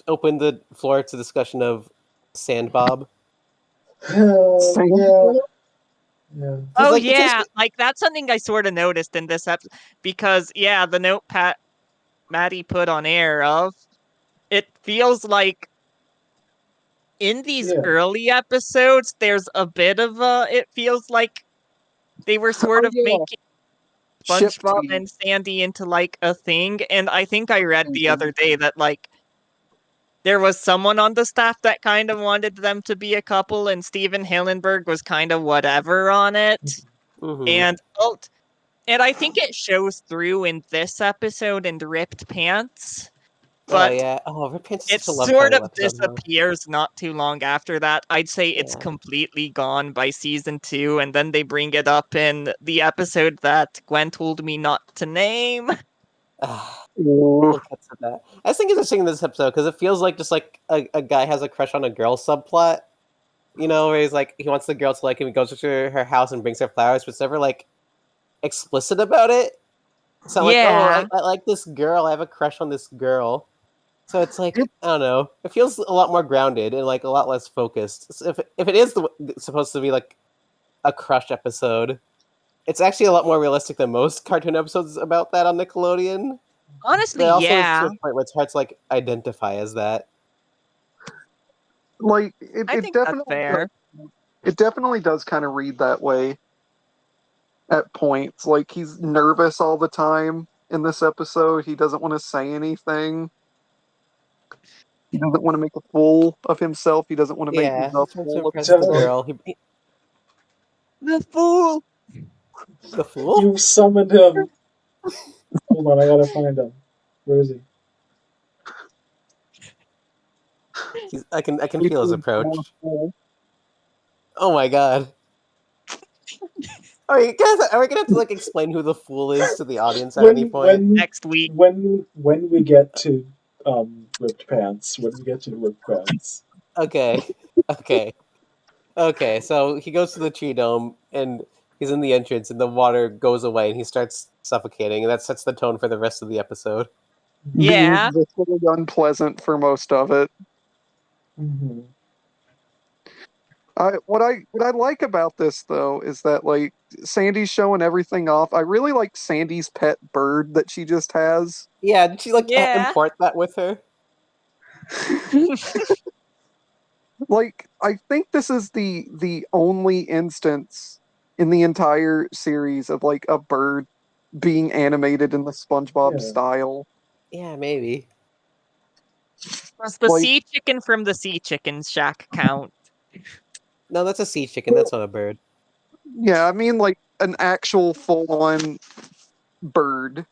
[SPEAKER 4] open the floor to discussion of Sandbob?
[SPEAKER 2] Sandy
[SPEAKER 5] Yeah. Yeah.
[SPEAKER 1] Oh
[SPEAKER 4] Like, it's
[SPEAKER 1] yeah,
[SPEAKER 4] actually-
[SPEAKER 1] like that's something I sort of noticed in this episode because yeah, the note Maddie put on air of it feels like in these
[SPEAKER 5] Yeah.
[SPEAKER 1] early episodes there's a bit of it feels like they were sort
[SPEAKER 2] Oh
[SPEAKER 1] of
[SPEAKER 2] yeah.
[SPEAKER 1] making
[SPEAKER 2] Ship
[SPEAKER 1] SpongeBob
[SPEAKER 2] team.
[SPEAKER 1] and Sandy into like a thing, and I think I read the other day that like there was someone on the staff that kind of wanted them to be a couple, and Steven Hillenberg was kind of whatever on it.
[SPEAKER 4] Mhm.
[SPEAKER 1] And and I think it shows through in this episode in Ripped Pants,
[SPEAKER 4] Oh
[SPEAKER 1] but
[SPEAKER 4] yeah. Oh, Red Pants is
[SPEAKER 1] it
[SPEAKER 4] such a love
[SPEAKER 1] sort
[SPEAKER 4] triangle
[SPEAKER 1] of
[SPEAKER 4] episode. Though.
[SPEAKER 1] disappears not too long after that. I'd say it's
[SPEAKER 4] Yeah.
[SPEAKER 1] completely gone by season 2, and then they bring it up in the episode that Gwen told me not to name.
[SPEAKER 4] We'll get to that. I think it's interesting in this episode because it feels like just like a guy has a crush on a girl subplot. You know, where he's like he wants the girl to like him. He goes to her house and brings her flowers, but it's never like explicit about it. So I'm like,
[SPEAKER 1] Yeah.
[SPEAKER 4] I like this girl. I have a crush on this girl. So it's like I don't know. It feels a lot more grounded and like a lot less focused. So if it is supposed to be like a crush episode, it's actually a lot more realistic than most cartoon episodes about that on Nickelodeon.
[SPEAKER 1] Honestly,
[SPEAKER 4] But also it's to
[SPEAKER 1] yeah.
[SPEAKER 4] a point where it's hard to like identify as that.
[SPEAKER 2] Like
[SPEAKER 1] I
[SPEAKER 2] it
[SPEAKER 1] think that's
[SPEAKER 2] definitely
[SPEAKER 1] fair.
[SPEAKER 2] it definitely does kind of read that way at points. Like he's nervous all the time in this episode. He doesn't want to say anything. He doesn't want to make a fool of himself. He doesn't want to make
[SPEAKER 4] Yeah,
[SPEAKER 2] the
[SPEAKER 4] he's trying to
[SPEAKER 2] fool of
[SPEAKER 4] impress the
[SPEAKER 2] himself.
[SPEAKER 4] girl.
[SPEAKER 1] The fool.
[SPEAKER 4] The fool?
[SPEAKER 5] You summoned him. Hold on, I gotta find him. Where is he?
[SPEAKER 4] I can feel his approach. Oh my god. Are we gonna have to like explain who the fool is to the audience at any point?
[SPEAKER 1] Next week.
[SPEAKER 5] When we get to Ripped Pants. When we get to Ripped Pants.
[SPEAKER 4] Okay. So he goes to the tree dome and he's in the entrance and the water goes away and he starts suffocating and that sets the tone for the rest of the episode.
[SPEAKER 1] Yeah.
[SPEAKER 2] Being visibly unpleasant for most of it.
[SPEAKER 5] Mm-hmm.
[SPEAKER 2] What I like about this though is that like Sandy's showing everything off. I really like Sandy's pet bird that she just has.
[SPEAKER 4] Yeah, did she like
[SPEAKER 1] Yeah.
[SPEAKER 4] import that with her?
[SPEAKER 2] Like I think this is the only instance in the entire series of like a bird being animated in the SpongeBob
[SPEAKER 5] Yeah.
[SPEAKER 2] style.
[SPEAKER 4] Yeah, maybe.
[SPEAKER 1] Does the
[SPEAKER 2] Like-
[SPEAKER 1] sea chicken from the Sea Chicken Shack count?
[SPEAKER 4] No, that's a sea chicken, that's not a bird.
[SPEAKER 2] Yeah, I mean like an actual full-on bird.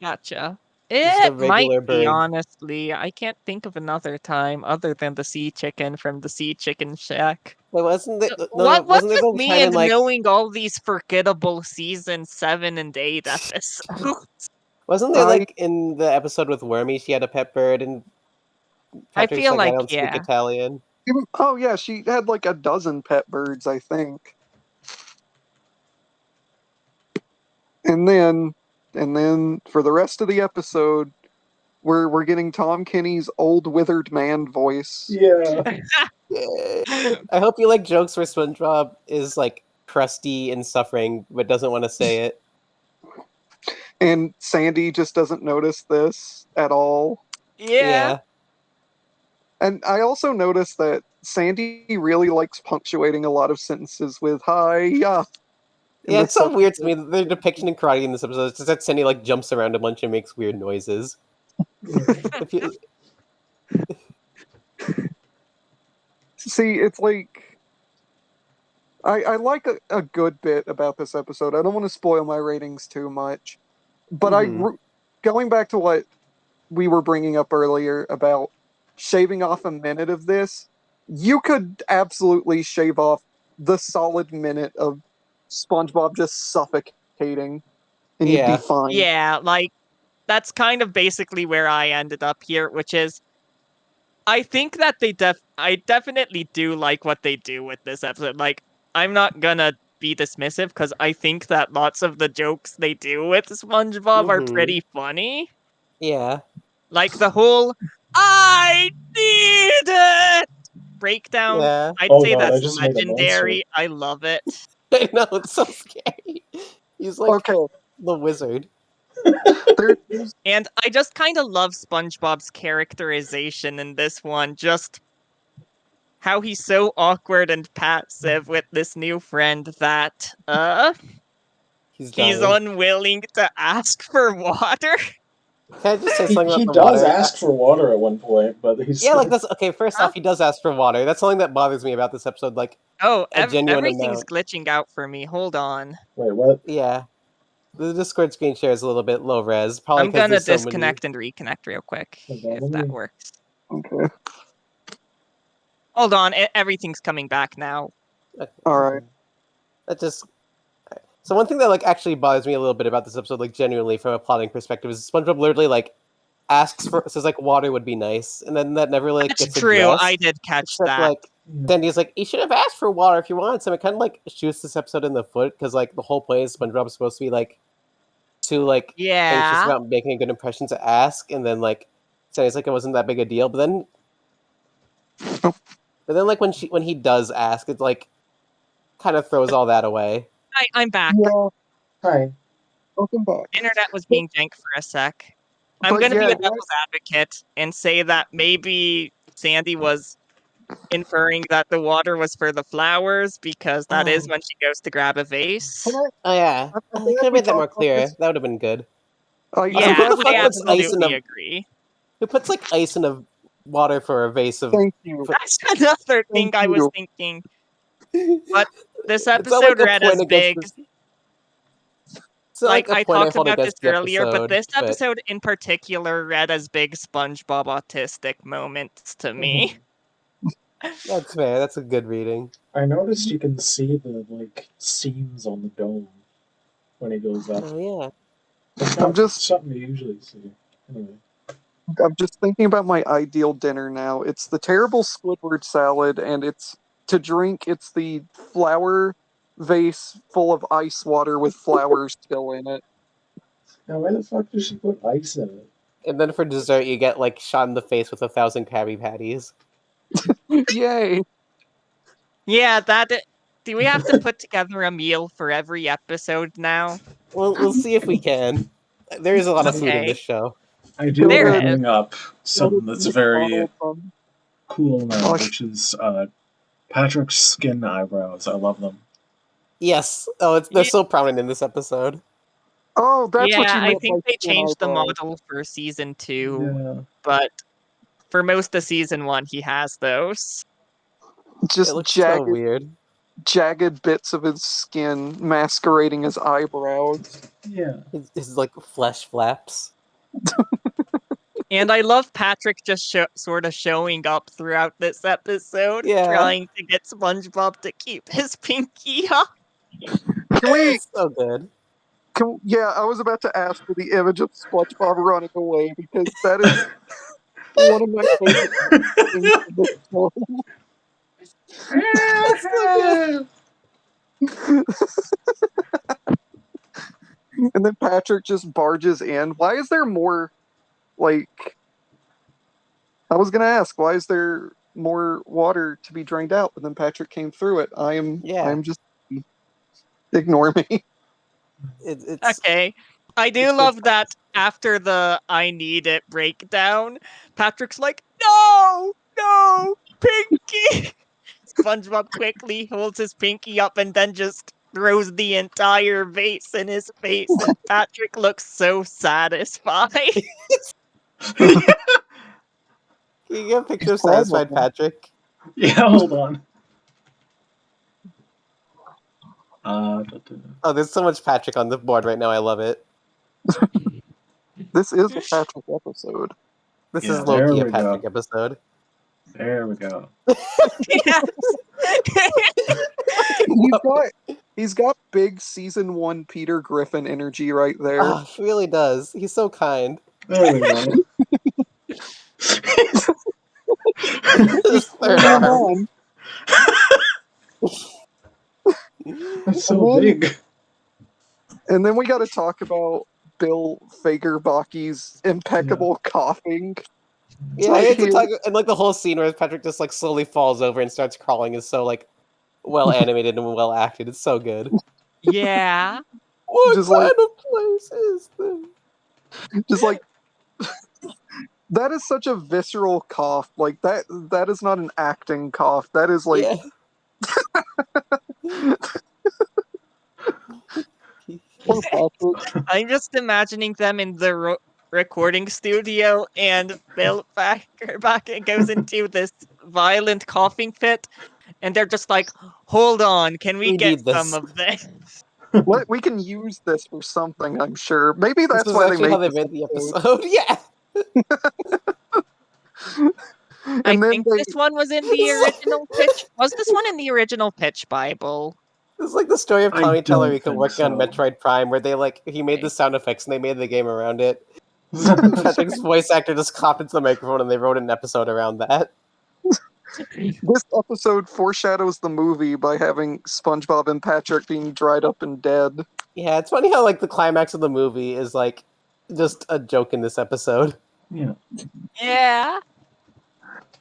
[SPEAKER 1] Gotcha.
[SPEAKER 4] Just a
[SPEAKER 1] It might
[SPEAKER 4] regular
[SPEAKER 1] be,
[SPEAKER 4] bird.
[SPEAKER 1] honestly. I can't think of another time other than the sea chicken from the Sea Chicken Shack.
[SPEAKER 4] Wait, wasn't there
[SPEAKER 1] What's
[SPEAKER 4] wasn't there
[SPEAKER 1] with
[SPEAKER 4] the
[SPEAKER 1] me
[SPEAKER 4] time in
[SPEAKER 1] and
[SPEAKER 4] like
[SPEAKER 1] knowing all these forgettable season 7 and 8 episodes?
[SPEAKER 4] wasn't there
[SPEAKER 2] I-
[SPEAKER 4] like in the episode with Wormy she had a pet bird and
[SPEAKER 1] I
[SPEAKER 4] Patrick's
[SPEAKER 1] feel
[SPEAKER 4] like,
[SPEAKER 1] like,
[SPEAKER 4] I don't speak
[SPEAKER 1] yeah.
[SPEAKER 4] Italian.
[SPEAKER 2] Oh yeah, she had like a dozen pet birds, I think. And then for the rest of the episode, we're getting Tom Kenny's old withered man voice.
[SPEAKER 5] Yeah.
[SPEAKER 4] I hope you like jokes where SpongeBob is like crusty and suffering but doesn't want to say it.
[SPEAKER 2] And Sandy just doesn't notice this at all.
[SPEAKER 1] Yeah.
[SPEAKER 2] And I also noticed that Sandy really likes punctuating a lot of sentences with hi, yeah.
[SPEAKER 4] Yeah, it's so weird to me. The depiction in karate in this episode is just that Cindy like jumps around a bunch and makes weird noises. If you-
[SPEAKER 2] See, it's like I like a good bit about this episode. I don't want to spoil my ratings too much. But going back to what we were bringing up earlier about shaving off a minute of this, you could absolutely shave off the solid minute of SpongeBob just suffocating, and you'd be fine.
[SPEAKER 1] Yeah, like, that's kind of basically where I ended up here, which is, I think that I definitely do like what they do with this episode. Like, I'm not gonna be dismissive, because I think that lots of the jokes they do with SpongeBob are pretty funny.
[SPEAKER 4] Yeah.
[SPEAKER 1] Like the whole "I need it" breakdown.
[SPEAKER 4] Yeah.
[SPEAKER 1] I'd
[SPEAKER 5] Oh
[SPEAKER 1] say
[SPEAKER 5] god, I
[SPEAKER 1] that's
[SPEAKER 5] just made a monster.
[SPEAKER 1] legendary. I love it.
[SPEAKER 4] I know, it's so scary. He's like
[SPEAKER 2] Okay,
[SPEAKER 4] the wizard.
[SPEAKER 2] there's
[SPEAKER 1] And I just kind of love SpongeBob's characterization in this one. Just how he's so awkward and passive with this new friend that
[SPEAKER 4] He's
[SPEAKER 1] he's
[SPEAKER 4] dying.
[SPEAKER 1] unwilling to ask for water.
[SPEAKER 4] Can I just say
[SPEAKER 5] He,
[SPEAKER 4] something
[SPEAKER 5] he
[SPEAKER 4] about the
[SPEAKER 5] does
[SPEAKER 4] water?
[SPEAKER 5] ask for water at one point, but he's
[SPEAKER 4] Yeah, like that's okay. First
[SPEAKER 1] Huh?
[SPEAKER 4] off, he does ask for water. That's something that bothers me about this episode. Like
[SPEAKER 1] Oh,
[SPEAKER 4] a genuine
[SPEAKER 1] everything's
[SPEAKER 4] amount.
[SPEAKER 1] glitching out for me. Hold on.
[SPEAKER 5] Wait, what?
[SPEAKER 4] Yeah, the Discord screen share is a little bit low res. Probably
[SPEAKER 1] I'm
[SPEAKER 4] because
[SPEAKER 1] gonna
[SPEAKER 4] there's so many.
[SPEAKER 1] disconnect and reconnect real quick,
[SPEAKER 5] Hold on,
[SPEAKER 1] if
[SPEAKER 5] let
[SPEAKER 1] that
[SPEAKER 5] me-
[SPEAKER 1] works.
[SPEAKER 2] okay.
[SPEAKER 1] Hold on, everything's coming back now.
[SPEAKER 2] All right.
[SPEAKER 4] That just. So one thing that like actually bothers me a little bit about this episode, like genuinely from a plotting perspective, is SpongeBob literally like says like water would be nice, and then that never like
[SPEAKER 1] That's
[SPEAKER 4] gets
[SPEAKER 1] true.
[SPEAKER 4] addressed.
[SPEAKER 1] I did catch
[SPEAKER 4] Except
[SPEAKER 1] that.
[SPEAKER 4] like Sandy's like, you should have asked for water if you wanted some. It kind of like shoots this episode in the foot because like the whole point is SpongeBob's supposed to be like too like anxious
[SPEAKER 1] Yeah.
[SPEAKER 4] about making a good impression to ask, and then like Sandy's like it wasn't that big a deal, but then like when he does ask, it like kind of throws all that away.
[SPEAKER 1] I'm back.
[SPEAKER 2] Yeah,
[SPEAKER 5] Hi.
[SPEAKER 2] welcome back.
[SPEAKER 1] Internet was being jank for a sec. I'm
[SPEAKER 2] But
[SPEAKER 1] gonna be
[SPEAKER 2] yeah,
[SPEAKER 1] a devil's advocate and say that maybe Sandy was inferring that the water was for the flowers, because that is when she goes to grab a vase.
[SPEAKER 2] Can I-
[SPEAKER 4] Oh yeah,
[SPEAKER 2] I'm
[SPEAKER 4] could
[SPEAKER 2] glad
[SPEAKER 4] have
[SPEAKER 2] we
[SPEAKER 4] made that more
[SPEAKER 2] talked about
[SPEAKER 4] clear.
[SPEAKER 2] this.
[SPEAKER 4] That would have been good.
[SPEAKER 1] Yeah,
[SPEAKER 4] who the fuck
[SPEAKER 1] I
[SPEAKER 4] puts ice in
[SPEAKER 1] absolutely
[SPEAKER 4] a-
[SPEAKER 1] agree.
[SPEAKER 4] Who puts like ice in a water for a vase of?
[SPEAKER 2] Thank you.
[SPEAKER 1] That's another thing
[SPEAKER 2] Thank
[SPEAKER 1] I was
[SPEAKER 2] you.
[SPEAKER 1] thinking. But this
[SPEAKER 4] It's not
[SPEAKER 1] episode
[SPEAKER 4] like a
[SPEAKER 1] read
[SPEAKER 4] point
[SPEAKER 1] as
[SPEAKER 4] against
[SPEAKER 1] big.
[SPEAKER 4] this. It's not
[SPEAKER 1] Like,
[SPEAKER 4] like a
[SPEAKER 1] I
[SPEAKER 4] point I
[SPEAKER 1] talked
[SPEAKER 4] hold
[SPEAKER 1] about this
[SPEAKER 4] against the
[SPEAKER 1] earlier, but this
[SPEAKER 4] but-
[SPEAKER 1] episode in particular read as big SpongeBob autistic moments to me.
[SPEAKER 4] That's fair. That's a good reading.
[SPEAKER 5] I noticed you can see the like seams on the dome when he goes up.
[SPEAKER 4] Oh yeah.
[SPEAKER 5] It's
[SPEAKER 2] I'm
[SPEAKER 5] not
[SPEAKER 2] just-
[SPEAKER 5] something you usually see. Anyway.
[SPEAKER 2] I'm just thinking about my ideal dinner now. It's the terrible Squidward salad, and it's to drink. It's the flower vase full of ice water with flowers still in it.
[SPEAKER 5] Now why the fuck does she put ice in it?
[SPEAKER 4] And then for dessert, you get like shot in the face with 1,000 Krabby Patties.
[SPEAKER 2] Yay!
[SPEAKER 1] Yeah, do we have to put together a meal for every episode now?
[SPEAKER 4] We'll see if we can. There is a lot of food in
[SPEAKER 1] Okay.
[SPEAKER 4] this show.
[SPEAKER 3] I do
[SPEAKER 1] There
[SPEAKER 3] want to
[SPEAKER 1] is.
[SPEAKER 3] bring up something that's very cool now,
[SPEAKER 2] Oh,
[SPEAKER 3] which is Patrick's skin eyebrows. I love them.
[SPEAKER 4] Yes. Oh, they're so prominent in this episode.
[SPEAKER 2] Oh, that's what you
[SPEAKER 1] Yeah, I
[SPEAKER 2] meant
[SPEAKER 1] think
[SPEAKER 2] by
[SPEAKER 1] they
[SPEAKER 2] skin
[SPEAKER 1] changed the
[SPEAKER 2] eyebrows.
[SPEAKER 1] model for season 2,
[SPEAKER 3] Yeah.
[SPEAKER 1] but for most of season 1, he has those.
[SPEAKER 2] Just
[SPEAKER 4] It looks so
[SPEAKER 2] jagged,
[SPEAKER 4] weird.
[SPEAKER 2] jagged bits of his skin masquerading as eyebrows.
[SPEAKER 3] Yeah.
[SPEAKER 4] His like flesh flaps.
[SPEAKER 1] And I love Patrick just sort of showing up throughout this episode,
[SPEAKER 4] Yeah.
[SPEAKER 1] trying to get SpongeBob to keep his pinky up.
[SPEAKER 2] Can we?
[SPEAKER 4] It's so good.
[SPEAKER 2] Yeah, I was about to ask for the image of SpongeBob running away because that is one of my favorite things of this show.
[SPEAKER 4] It's so good.
[SPEAKER 2] And then Patrick just barges in. Why is there more, like... I was going to ask, why is there more water to be drained out? But then Patrick came through it. I'm just... Ignore me.
[SPEAKER 4] It's
[SPEAKER 1] Okay. I do
[SPEAKER 4] it's
[SPEAKER 1] love that after the I need it breakdown, Patrick's like, no, pinky. SpongeBob quickly holds his pinky up and then just throws the entire vase in his face, and Patrick looks so satisfied.
[SPEAKER 4] Can you get a picture of satisfied Patrick?
[SPEAKER 3] Yeah, hold on. Da, da, da.
[SPEAKER 4] Oh, there's so much Patrick on the board right now. I love it.
[SPEAKER 2] This is a Patrick episode.
[SPEAKER 4] This
[SPEAKER 5] Yeah,
[SPEAKER 4] is
[SPEAKER 5] there
[SPEAKER 4] Loki, a
[SPEAKER 5] we
[SPEAKER 4] Patrick
[SPEAKER 5] go.
[SPEAKER 4] episode.
[SPEAKER 5] There we go.
[SPEAKER 1] Yes.
[SPEAKER 2] He's got big season 1 Peter Griffin energy right there.
[SPEAKER 4] Oh, he really does. He's so kind.
[SPEAKER 5] There we go.
[SPEAKER 4] His third
[SPEAKER 2] Come
[SPEAKER 4] arm.
[SPEAKER 2] on.
[SPEAKER 5] That's so
[SPEAKER 2] And then-
[SPEAKER 5] big.
[SPEAKER 2] And then we got to talk about Bill Fagerbakk's impeccable coughing.
[SPEAKER 4] Yeah,
[SPEAKER 2] Right
[SPEAKER 4] I had to
[SPEAKER 2] here.
[SPEAKER 4] talk, and like the whole scene where Patrick just like slowly falls over and starts crawling is so like well animated and well acted. It's so good.
[SPEAKER 1] Yeah.
[SPEAKER 4] What
[SPEAKER 2] Just
[SPEAKER 4] kind
[SPEAKER 2] like-
[SPEAKER 4] of place is this?
[SPEAKER 2] Just like that is such a visceral cough. Like that is not an acting cough. That is like
[SPEAKER 4] Yeah.
[SPEAKER 2] poor Patrick.
[SPEAKER 1] I'm just imagining them in the recording studio, and Bill Backer goes into this violent coughing fit, and they're just like, "Hold on, can we
[SPEAKER 4] We
[SPEAKER 1] get
[SPEAKER 4] need this."
[SPEAKER 1] some of this?"
[SPEAKER 2] We can use this for something, I'm sure. Maybe
[SPEAKER 4] This
[SPEAKER 2] that's
[SPEAKER 4] is
[SPEAKER 2] why they
[SPEAKER 4] actually how
[SPEAKER 2] made
[SPEAKER 4] they
[SPEAKER 2] this
[SPEAKER 4] made the
[SPEAKER 2] episode.
[SPEAKER 4] episode. Yeah.
[SPEAKER 1] I
[SPEAKER 2] And then
[SPEAKER 1] think this one was in the original pitch. Was this one in the original pitch Bible?
[SPEAKER 4] This is like the story of
[SPEAKER 5] I
[SPEAKER 4] Tommy
[SPEAKER 5] don't
[SPEAKER 4] Tellerico
[SPEAKER 5] think
[SPEAKER 4] working on
[SPEAKER 5] so.
[SPEAKER 4] Metroid Prime, where they like he made the sound effects and they made the game around it. Patrick's voice actor just coughed into the microphone and they wrote an episode around that.
[SPEAKER 2] this episode foreshadows the movie by having SpongeBob and Patrick being dried up and dead.
[SPEAKER 4] Yeah, it's funny how like the climax of the movie is like just a joke in this episode.
[SPEAKER 5] Yeah.
[SPEAKER 1] Yeah.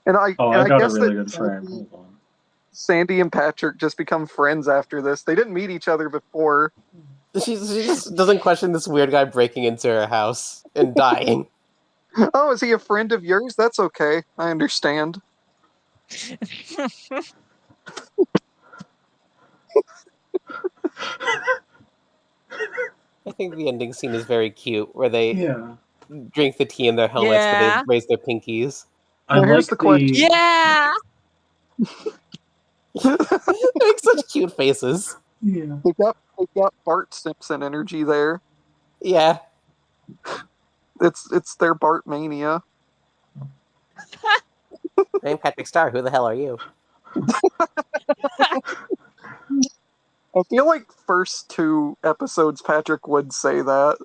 [SPEAKER 2] And I
[SPEAKER 5] Oh,
[SPEAKER 2] and
[SPEAKER 5] I
[SPEAKER 2] I
[SPEAKER 5] got a
[SPEAKER 2] guess
[SPEAKER 5] really
[SPEAKER 2] that
[SPEAKER 5] good frame. Hold on.
[SPEAKER 2] Sandy and Patrick just become friends after this. They didn't meet each other before.
[SPEAKER 4] She just doesn't question this weird guy breaking into her house and dying.
[SPEAKER 2] Oh, is he a friend of yours? That's okay. I understand.
[SPEAKER 4] I think the ending scene is very cute, where they
[SPEAKER 5] Yeah.
[SPEAKER 4] drink the tea in their helmets, but
[SPEAKER 1] Yeah.
[SPEAKER 4] they raise their pinkies.
[SPEAKER 5] I
[SPEAKER 2] Now, here's
[SPEAKER 5] like
[SPEAKER 2] the question.
[SPEAKER 1] Yeah.
[SPEAKER 4] They make such cute faces.
[SPEAKER 5] Yeah.
[SPEAKER 2] They've got Bart Simpson energy there.
[SPEAKER 4] Yeah.
[SPEAKER 2] It's their Bart mania.
[SPEAKER 4] I'm Patrick Star. Who the hell are you?
[SPEAKER 2] I feel like first 2 episodes Patrick would say that.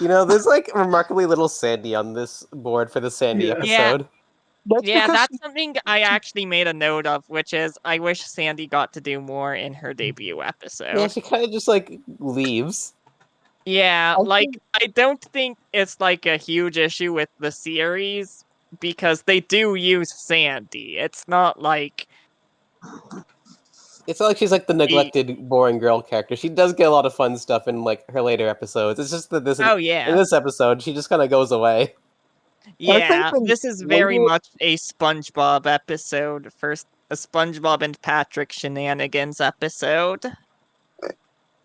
[SPEAKER 4] You know, there's like remarkably little Sandy on this board for the Sandy
[SPEAKER 5] Yeah.
[SPEAKER 4] episode.
[SPEAKER 2] That's
[SPEAKER 1] Yeah,
[SPEAKER 2] because
[SPEAKER 1] that's something I actually made a note of, which is I wish Sandy got to do more in her debut episode.
[SPEAKER 4] Yeah, she kind of just like leaves.
[SPEAKER 1] Yeah,
[SPEAKER 2] I
[SPEAKER 1] like,
[SPEAKER 2] think-
[SPEAKER 1] I don't think it's like a huge issue with the series because they do use Sandy. It's not like,
[SPEAKER 4] It's not like she's like the neglected, boring girl character. She does get a lot of fun stuff in like her later episodes. It's just that this
[SPEAKER 1] oh
[SPEAKER 4] in
[SPEAKER 1] yeah,
[SPEAKER 4] this episode she just kind of goes away.
[SPEAKER 1] yeah,
[SPEAKER 2] in
[SPEAKER 1] this is very
[SPEAKER 2] later-
[SPEAKER 1] much a SpongeBob episode. First, a SpongeBob and Patrick shenanigans episode.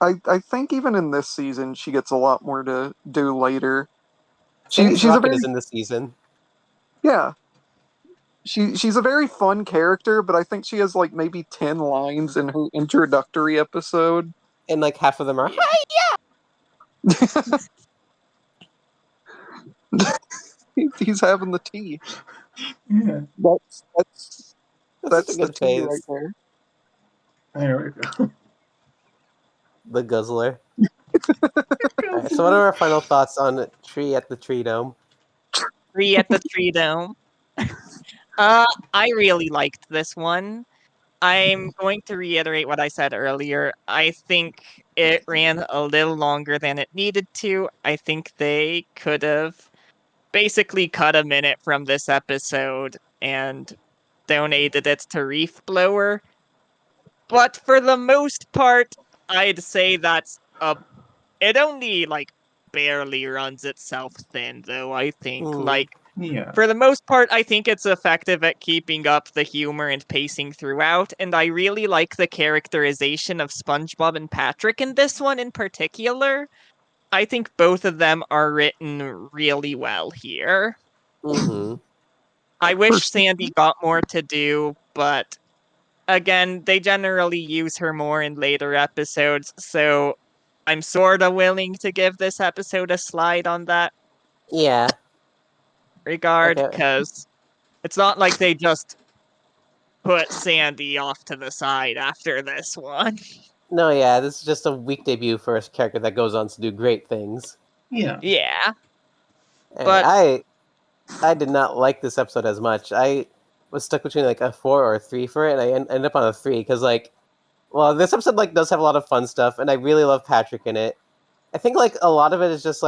[SPEAKER 2] I think even in this season she gets a lot more to do later.
[SPEAKER 4] She's
[SPEAKER 2] She's a very
[SPEAKER 4] is in this season.
[SPEAKER 2] yeah. She's a very fun character, but I think she has like maybe 10 lines in her introductory episode.
[SPEAKER 4] And like half of them are
[SPEAKER 2] He's having the tea.
[SPEAKER 5] Yeah.
[SPEAKER 2] That's
[SPEAKER 4] That's a
[SPEAKER 2] the
[SPEAKER 4] good
[SPEAKER 2] tea
[SPEAKER 4] phase.
[SPEAKER 2] right there.
[SPEAKER 5] There we go.
[SPEAKER 4] The guzzler. Alright, so what are our final thoughts on Tree at the Tree Dome?
[SPEAKER 1] Free at the Tree Dome. I really liked this one. I'm going to reiterate what I said earlier. I think it ran a little longer than it needed to. I think they could have basically cut a minute from this episode and donated it to Reef Blower. But for the most part, I'd say that's it only like barely runs itself thin though, I think.
[SPEAKER 4] Mm.
[SPEAKER 1] Like
[SPEAKER 5] Yeah.
[SPEAKER 1] for the most part, I think it's effective at keeping up the humor and pacing throughout, and I really like the characterization of SpongeBob and Patrick in this one in particular. I think both of them are written really well here.
[SPEAKER 4] Mm-hmm.
[SPEAKER 1] I wish
[SPEAKER 2] First-
[SPEAKER 1] Sandy got more to do, but again, they generally use her more in later episodes, so I'm sorta willing to give this episode a slide on that
[SPEAKER 4] Yeah.
[SPEAKER 1] regard,
[SPEAKER 4] Okay.
[SPEAKER 1] because it's not like they just put Sandy off to the side after this one.
[SPEAKER 4] No, yeah, this is just a weak debut for a character that goes on to do great things.
[SPEAKER 3] Yeah.
[SPEAKER 1] Yeah,
[SPEAKER 4] And
[SPEAKER 1] but
[SPEAKER 4] I did not like this episode as much. I was stuck between like a 4 or a 3 for it, and I ended up on a 3 because well, this episode does have a lot of fun stuff, and I really love Patrick in it. I think a lot of it is just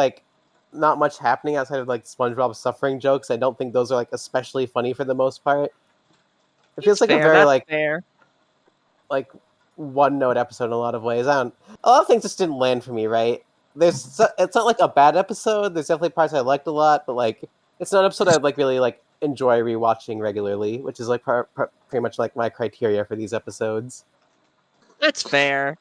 [SPEAKER 4] not much happening outside of SpongeBob suffering jokes. I don't think those are especially funny for the most part. It feels like a
[SPEAKER 1] fair,
[SPEAKER 4] very
[SPEAKER 1] that's fair.
[SPEAKER 4] one note episode in a lot of ways. A lot of things just didn't land for me. Right? It's not a bad episode. There's definitely parts I liked a lot, but it's not an episode I'd really enjoy rewatching regularly, which is pretty much my criteria for these episodes.
[SPEAKER 1] That's fair.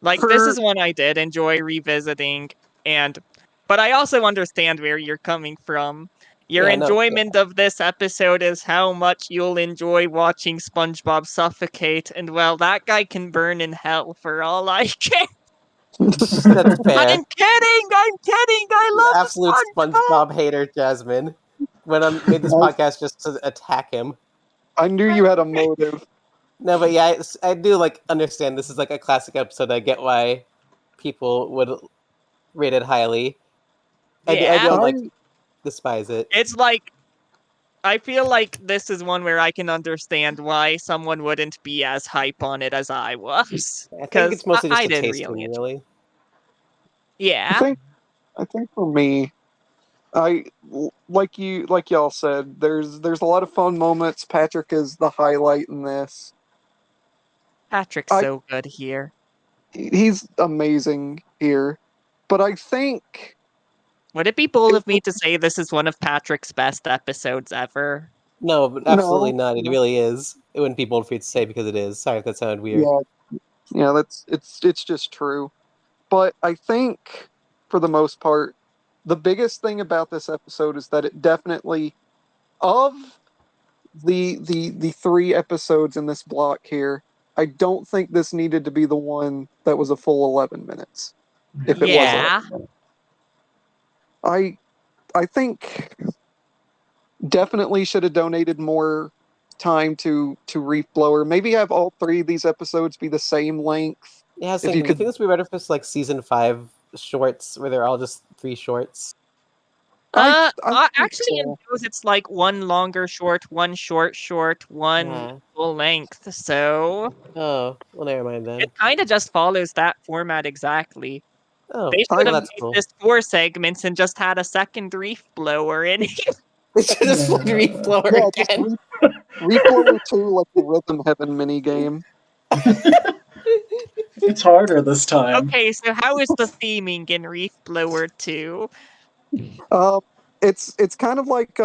[SPEAKER 1] This
[SPEAKER 2] For-
[SPEAKER 1] is one I did enjoy revisiting, but I also understand where you're coming from. Your
[SPEAKER 4] Yeah, no,
[SPEAKER 1] enjoyment of this episode is how much you'll enjoy watching SpongeBob suffocate, and well, that guy can burn in hell for all I care.
[SPEAKER 4] that's fair.
[SPEAKER 1] I'm kidding! I love
[SPEAKER 4] Absolute
[SPEAKER 1] SpongeBob!
[SPEAKER 4] SpongeBob hater, Jasmine. When I made this podcast just to attack him.
[SPEAKER 2] I knew you had a motive.
[SPEAKER 4] No, but yeah, I do understand this is a classic episode. I get why people would rate it highly. I
[SPEAKER 1] Yeah.
[SPEAKER 4] don't despise it.
[SPEAKER 1] It's I feel like this is one where I can understand why someone wouldn't be as hype on it as I was.
[SPEAKER 4] I think it's mostly just
[SPEAKER 1] I
[SPEAKER 4] a
[SPEAKER 1] did
[SPEAKER 4] taste
[SPEAKER 1] really
[SPEAKER 4] thing,
[SPEAKER 1] enjoy
[SPEAKER 4] really.
[SPEAKER 1] it. Yeah.
[SPEAKER 2] I think for me, like y'all said, there's a lot of fun moments. Patrick is the highlight in this.
[SPEAKER 1] Patrick's so good here.
[SPEAKER 2] He's amazing here. But I think
[SPEAKER 1] Would it be bold of me to say this is one of Patrick's best episodes ever?
[SPEAKER 4] No, but absolutely
[SPEAKER 2] No.
[SPEAKER 4] not. It really is. It wouldn't be bold for you to say because it is. Sorry if that sounded weird.
[SPEAKER 2] Yeah, it's just true. But I think for the most part, the biggest thing about this episode is that it definitely, of the 3 episodes in this block here, I don't think this needed to be the one that was a full 11 minutes. If it
[SPEAKER 1] Yeah.
[SPEAKER 2] wasn't. I think definitely should have donated more time to Reef Blower. Maybe have all 3 of these episodes be the same length.
[SPEAKER 4] Yeah,
[SPEAKER 2] If you
[SPEAKER 4] I
[SPEAKER 2] could-
[SPEAKER 4] think this would be better if it's season 5 shorts where they're all just 3 shorts.
[SPEAKER 2] I think
[SPEAKER 1] Actually, in
[SPEAKER 2] so.
[SPEAKER 1] those, it's one longer short, one short, one
[SPEAKER 4] Yeah.
[SPEAKER 1] full length. So
[SPEAKER 4] Oh, well, never mind then.
[SPEAKER 1] it kind of just follows that format exactly.
[SPEAKER 4] Oh,
[SPEAKER 1] They
[SPEAKER 2] I-
[SPEAKER 1] should have
[SPEAKER 4] that's
[SPEAKER 1] made
[SPEAKER 4] cool.
[SPEAKER 1] this 4 segments and just had a second reef blower in it.
[SPEAKER 4] They should have split Reef Blower
[SPEAKER 2] Yeah, just
[SPEAKER 4] again.
[SPEAKER 2] Reef Blower 2, like the Rhythm Heaven minigame.
[SPEAKER 3] It's harder this time.
[SPEAKER 1] Okay, so how is the theming in Reef Blower 2?
[SPEAKER 2] It's kind of like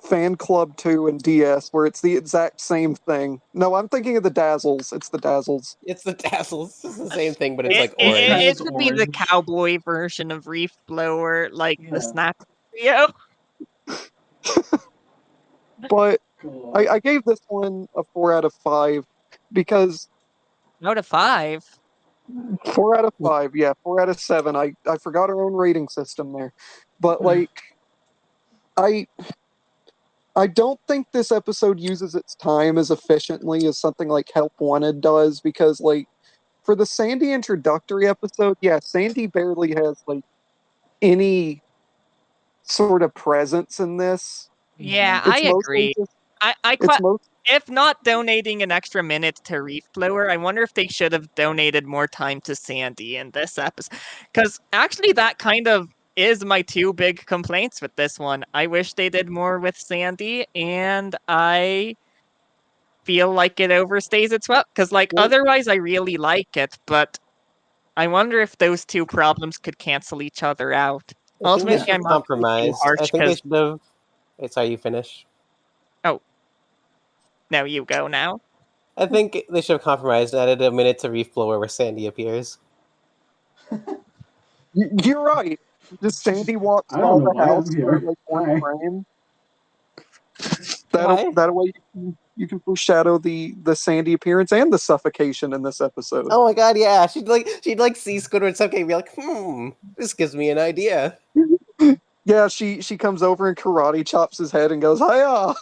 [SPEAKER 2] Fan Club 2 and DS, where it's the exact same thing. No, I'm thinking of the Dazzles. It's the Dazzles.
[SPEAKER 4] It's the tassels. It's the same thing, but it's
[SPEAKER 1] It,
[SPEAKER 4] orange.
[SPEAKER 1] it, it
[SPEAKER 3] It's
[SPEAKER 1] should be the
[SPEAKER 3] orange.
[SPEAKER 1] cowboy version of Reef Blower, the
[SPEAKER 3] Yeah.
[SPEAKER 1] Snap Trio.
[SPEAKER 2] But
[SPEAKER 3] God.
[SPEAKER 2] I gave this one a 4 out of 5 because
[SPEAKER 1] Out of 5.
[SPEAKER 2] 4 out of 5, yeah, 4 out of 7. I forgot our own rating system there. But I don't think this episode uses its time as efficiently as something like Help Wanted does, because for the Sandy introductory episode, yeah, Sandy barely has any sort of presence in this.
[SPEAKER 1] Yeah,
[SPEAKER 2] It's
[SPEAKER 1] I
[SPEAKER 2] mostly
[SPEAKER 1] agree.
[SPEAKER 2] just
[SPEAKER 1] I if not donating an extra minute to Reef Blower, I wonder if they should have donated more time to Sandy in this episode. Because actually, that kind of is my 2 big complaints with this one. I wish they did more with Sandy, and I feel like it overstays its welcome. Because, otherwise, I really like it, but I wonder if those 2 problems could cancel each other out.
[SPEAKER 4] I think they
[SPEAKER 1] Ultimately,
[SPEAKER 4] should have
[SPEAKER 1] I'm not being too
[SPEAKER 4] compromised.
[SPEAKER 1] harsh
[SPEAKER 4] I think they
[SPEAKER 1] 'cause-
[SPEAKER 4] should have. Wait, sorry, you finish.
[SPEAKER 1] No, you go now.
[SPEAKER 4] I think they should have compromised and added a minute to Reef Blower where Sandy appears.
[SPEAKER 2] You're right. Just Sandy walks
[SPEAKER 3] I
[SPEAKER 2] by
[SPEAKER 3] don't know
[SPEAKER 2] the
[SPEAKER 3] why I'm
[SPEAKER 2] house
[SPEAKER 3] here.
[SPEAKER 2] for one
[SPEAKER 3] Hi.
[SPEAKER 2] frame.
[SPEAKER 4] Why?
[SPEAKER 2] That way you can foreshadow the sandy appearance and the suffocation in this episode.
[SPEAKER 4] Oh my god, yeah. She'd see Squidward suffocate and be like, this gives me an idea.
[SPEAKER 2] Yeah, she comes over and karate chops his head and goes, "Hiya!"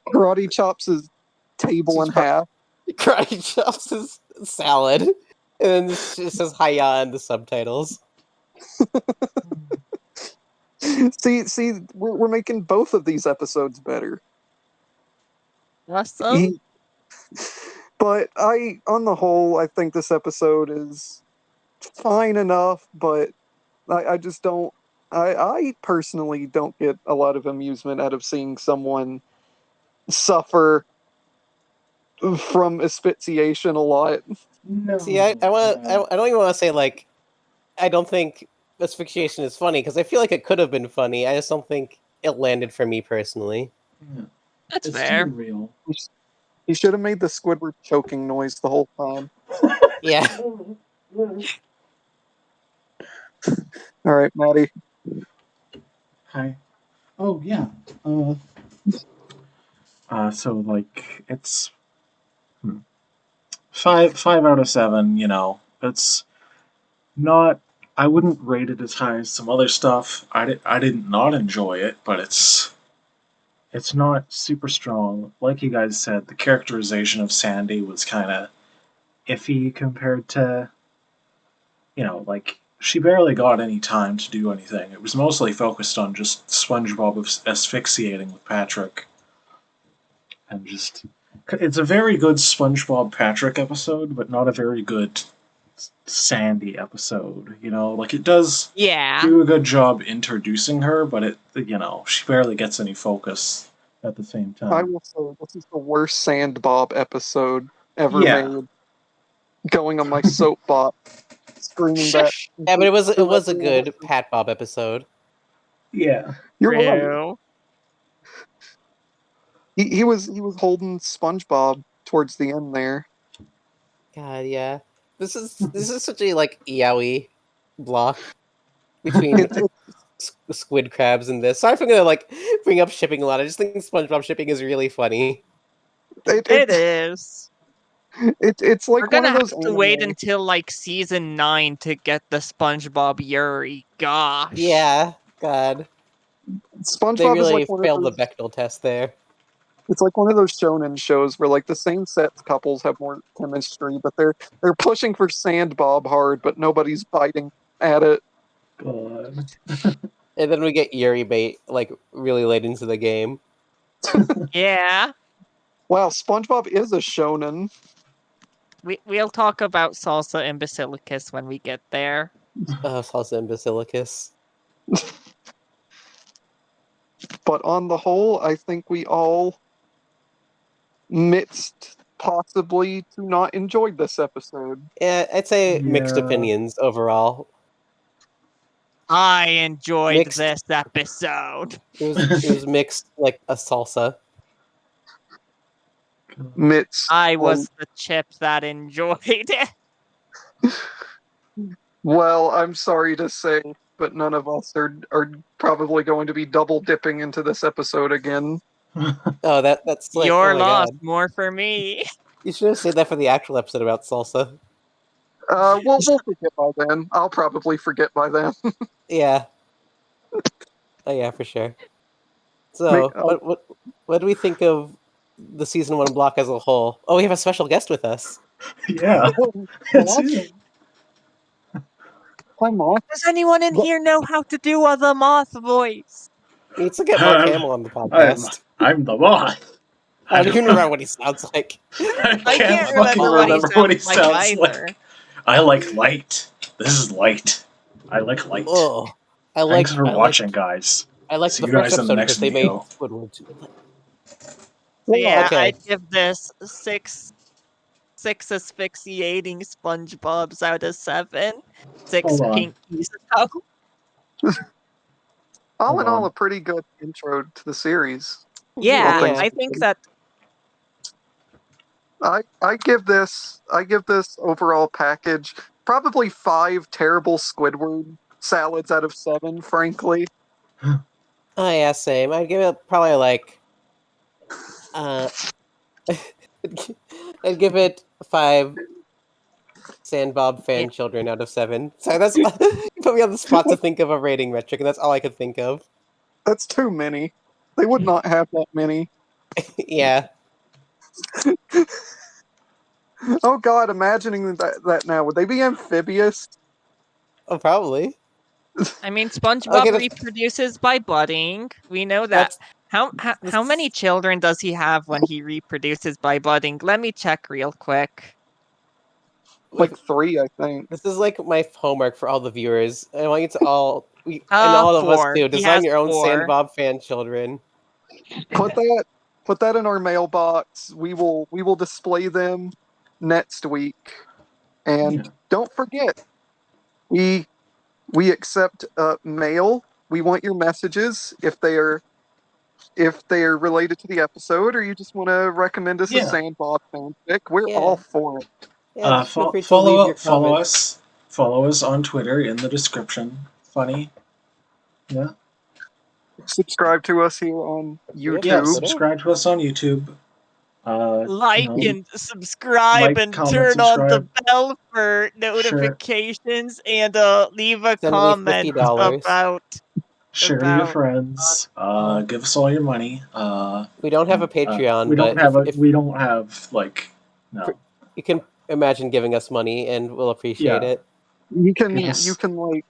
[SPEAKER 2] Karate chops his table in half.
[SPEAKER 4] Karate chops his salad. And then it just says hiya in the subtitles.
[SPEAKER 2] See, we're making both of these episodes better.
[SPEAKER 1] Awesome.
[SPEAKER 2] But on the whole, I think this episode is fine enough, but I just don't. I personally don't get a lot of amusement out of seeing someone suffer from asphyxiation a lot.
[SPEAKER 5] No.
[SPEAKER 4] See, I don't even want to say, like, I don't think asphyxiation is funny, because I feel like it could have been funny. I just don't think it landed for me personally.
[SPEAKER 5] Yeah.
[SPEAKER 1] That's
[SPEAKER 5] It's
[SPEAKER 1] fair.
[SPEAKER 5] too real.
[SPEAKER 2] He should have made the Squidward choking noise the whole time.
[SPEAKER 4] Yeah.
[SPEAKER 2] All right, Maddie.
[SPEAKER 5] Hi. Oh yeah. So like it's 5 out of 7. You know, it's not. I wouldn't rate it as high as some other stuff. I did not enjoy it, but it's not super strong. Like you guys said, the characterization of Sandy was kind of iffy compared to, like she barely got any time to do anything. It was mostly focused on just SpongeBob asphyxiating with Patrick, and just it's a very good SpongeBob Patrick episode, but not a very good Sandy episode. Like it does
[SPEAKER 1] Yeah.
[SPEAKER 5] do a good job introducing her, but she barely gets any focus at the same time.
[SPEAKER 2] I will say this is the worst Sandbob episode ever
[SPEAKER 5] Yeah.
[SPEAKER 2] made. Going on my soapbox, screaming that.
[SPEAKER 4] Yeah, but it was a good Pat Bob episode.
[SPEAKER 5] Yeah.
[SPEAKER 2] You're right.
[SPEAKER 1] True.
[SPEAKER 2] He was holding SpongeBob towards the end there.
[SPEAKER 4] God, yeah. This is such a like yaoi block between squid crabs and this. Sorry if I'm gonna like bring up shipping a lot. I just think SpongeBob shipping is really funny.
[SPEAKER 1] It is.
[SPEAKER 2] It's like
[SPEAKER 1] We're
[SPEAKER 2] one
[SPEAKER 1] gonna
[SPEAKER 2] of those
[SPEAKER 1] have to wait
[SPEAKER 2] anime-
[SPEAKER 1] until like season 9 to get the SpongeBob Yuri. Gosh.
[SPEAKER 4] Yeah, God,
[SPEAKER 2] SpongeBob
[SPEAKER 4] they
[SPEAKER 2] is
[SPEAKER 4] really
[SPEAKER 2] like one
[SPEAKER 4] failed
[SPEAKER 2] of
[SPEAKER 4] the
[SPEAKER 2] those.
[SPEAKER 4] Bechdel test there.
[SPEAKER 2] It's like one of those shonen shows where like the same sex couples have more chemistry, but they're pushing for Sandbob hard, but nobody's biting at it.
[SPEAKER 5] God.
[SPEAKER 4] And then we get Yuri bait like really late into the game.
[SPEAKER 1] Yeah.
[SPEAKER 2] Wow, SpongeBob is a shonen.
[SPEAKER 1] We'll talk about Salsa and Basilicus when we get there.
[SPEAKER 4] Salsa and Basilicus.
[SPEAKER 2] But on the whole, I think we all mixed possibly to not enjoyed this episode.
[SPEAKER 4] Yeah, I'd say mixed
[SPEAKER 5] Yeah.
[SPEAKER 4] opinions overall.
[SPEAKER 1] I enjoyed
[SPEAKER 4] Mixed.
[SPEAKER 1] this episode.
[SPEAKER 4] It was mixed like a salsa.
[SPEAKER 2] Mitts.
[SPEAKER 1] I was the chip that enjoyed it.
[SPEAKER 2] Well, I'm sorry to say, but none of us are probably going to be double dipping into this episode again.
[SPEAKER 4] Oh, that's like
[SPEAKER 1] Your
[SPEAKER 4] oh my
[SPEAKER 1] loss,
[SPEAKER 4] God.
[SPEAKER 1] more for me.
[SPEAKER 4] You should have said that for the actual episode about salsa.
[SPEAKER 2] We'll forget by then. I'll probably forget by then.
[SPEAKER 4] Yeah. Oh yeah, for sure. So, what do we think of the season 1 block as a whole? Oh, we have a special guest with us.
[SPEAKER 5] Yeah. It's him.
[SPEAKER 2] Hi, Moth.
[SPEAKER 1] Does anyone in here know how to do the moth voice?
[SPEAKER 4] We need to get Mark Hamill on the podcast.
[SPEAKER 5] I'm the moth.
[SPEAKER 4] I don't even remember what he sounds like.
[SPEAKER 1] I can't
[SPEAKER 5] fucking
[SPEAKER 1] remember what he
[SPEAKER 5] remember
[SPEAKER 1] sounds like either.
[SPEAKER 5] I like light. This is light. I like light.
[SPEAKER 4] Oh,
[SPEAKER 5] Thanks for watching, guys.
[SPEAKER 4] I like
[SPEAKER 5] See
[SPEAKER 4] the
[SPEAKER 5] you
[SPEAKER 4] first
[SPEAKER 5] guys in the
[SPEAKER 4] episode
[SPEAKER 5] next
[SPEAKER 4] because they made
[SPEAKER 5] video.
[SPEAKER 4] Squidward too.
[SPEAKER 1] Yeah,
[SPEAKER 4] okay.
[SPEAKER 1] I'd give this six asphyxiating SpongeBobs out of 7. 6
[SPEAKER 5] Hold on.
[SPEAKER 1] pinkies. Oh,
[SPEAKER 2] All in
[SPEAKER 5] Hold
[SPEAKER 2] all,
[SPEAKER 5] on.
[SPEAKER 2] a pretty good intro to the series.
[SPEAKER 1] yeah,
[SPEAKER 2] All things
[SPEAKER 1] I think that
[SPEAKER 2] I give this overall package probably 5 terrible Squidward salads out of 7. Frankly,
[SPEAKER 4] Oh yeah, same. I'd give it probably like uh I'd give it 5 Sandbob
[SPEAKER 1] Yeah.
[SPEAKER 4] fan children out of 7. Sorry, that's you put me on the spot to think of a rating metric, and that's all I could think of.
[SPEAKER 2] That's too many. They would not have that many.
[SPEAKER 4] Yeah.
[SPEAKER 2] Oh God, imagining that now. Would they be amphibious?
[SPEAKER 4] Oh, probably.
[SPEAKER 1] I mean, SpongeBob
[SPEAKER 4] Okay,
[SPEAKER 1] reproduces by budding. We know that.
[SPEAKER 4] that's
[SPEAKER 1] How many children does he have when he reproduces by budding? Let me check real quick.
[SPEAKER 2] Like 3, I think.
[SPEAKER 4] this is like my homework for all the viewers. I want you to and all of us
[SPEAKER 1] 4.
[SPEAKER 4] too,
[SPEAKER 1] He
[SPEAKER 4] design
[SPEAKER 1] has
[SPEAKER 4] your own
[SPEAKER 1] 4.
[SPEAKER 4] Sandbob fan children.
[SPEAKER 2] Put that in our mailbox. We will display them next week. And
[SPEAKER 5] Yeah.
[SPEAKER 2] don't forget, we we accept mail. We want your messages if they are related to the episode, or you just want to recommend us a
[SPEAKER 5] Yeah.
[SPEAKER 2] Sandbox fanfic. We're all
[SPEAKER 4] Yeah.
[SPEAKER 2] for it.
[SPEAKER 4] Yeah, just feel free to leave
[SPEAKER 5] Follow
[SPEAKER 4] your
[SPEAKER 5] follow
[SPEAKER 4] comments.
[SPEAKER 5] us. Follow us on Twitter in the description. Funny. Yeah.
[SPEAKER 2] Subscribe to us here on
[SPEAKER 4] We have
[SPEAKER 5] Yeah.
[SPEAKER 2] YouTube.
[SPEAKER 4] Twitter.
[SPEAKER 5] Subscribe to us on YouTube.
[SPEAKER 1] Like and subscribe
[SPEAKER 5] Like,
[SPEAKER 1] and
[SPEAKER 5] comment,
[SPEAKER 1] turn on the
[SPEAKER 5] subscribe.
[SPEAKER 1] bell for
[SPEAKER 5] Share
[SPEAKER 1] notifications and leave a
[SPEAKER 4] Send me
[SPEAKER 1] comment
[SPEAKER 4] $50.
[SPEAKER 5] Share to your
[SPEAKER 1] about
[SPEAKER 5] friends. Give us all your money.
[SPEAKER 4] We don't have a Patreon, but if
[SPEAKER 5] We don't have like no.
[SPEAKER 4] you can imagine giving us money, and we'll appreciate
[SPEAKER 5] Yeah.
[SPEAKER 4] it.
[SPEAKER 2] You
[SPEAKER 5] Give
[SPEAKER 2] can
[SPEAKER 5] us.
[SPEAKER 2] like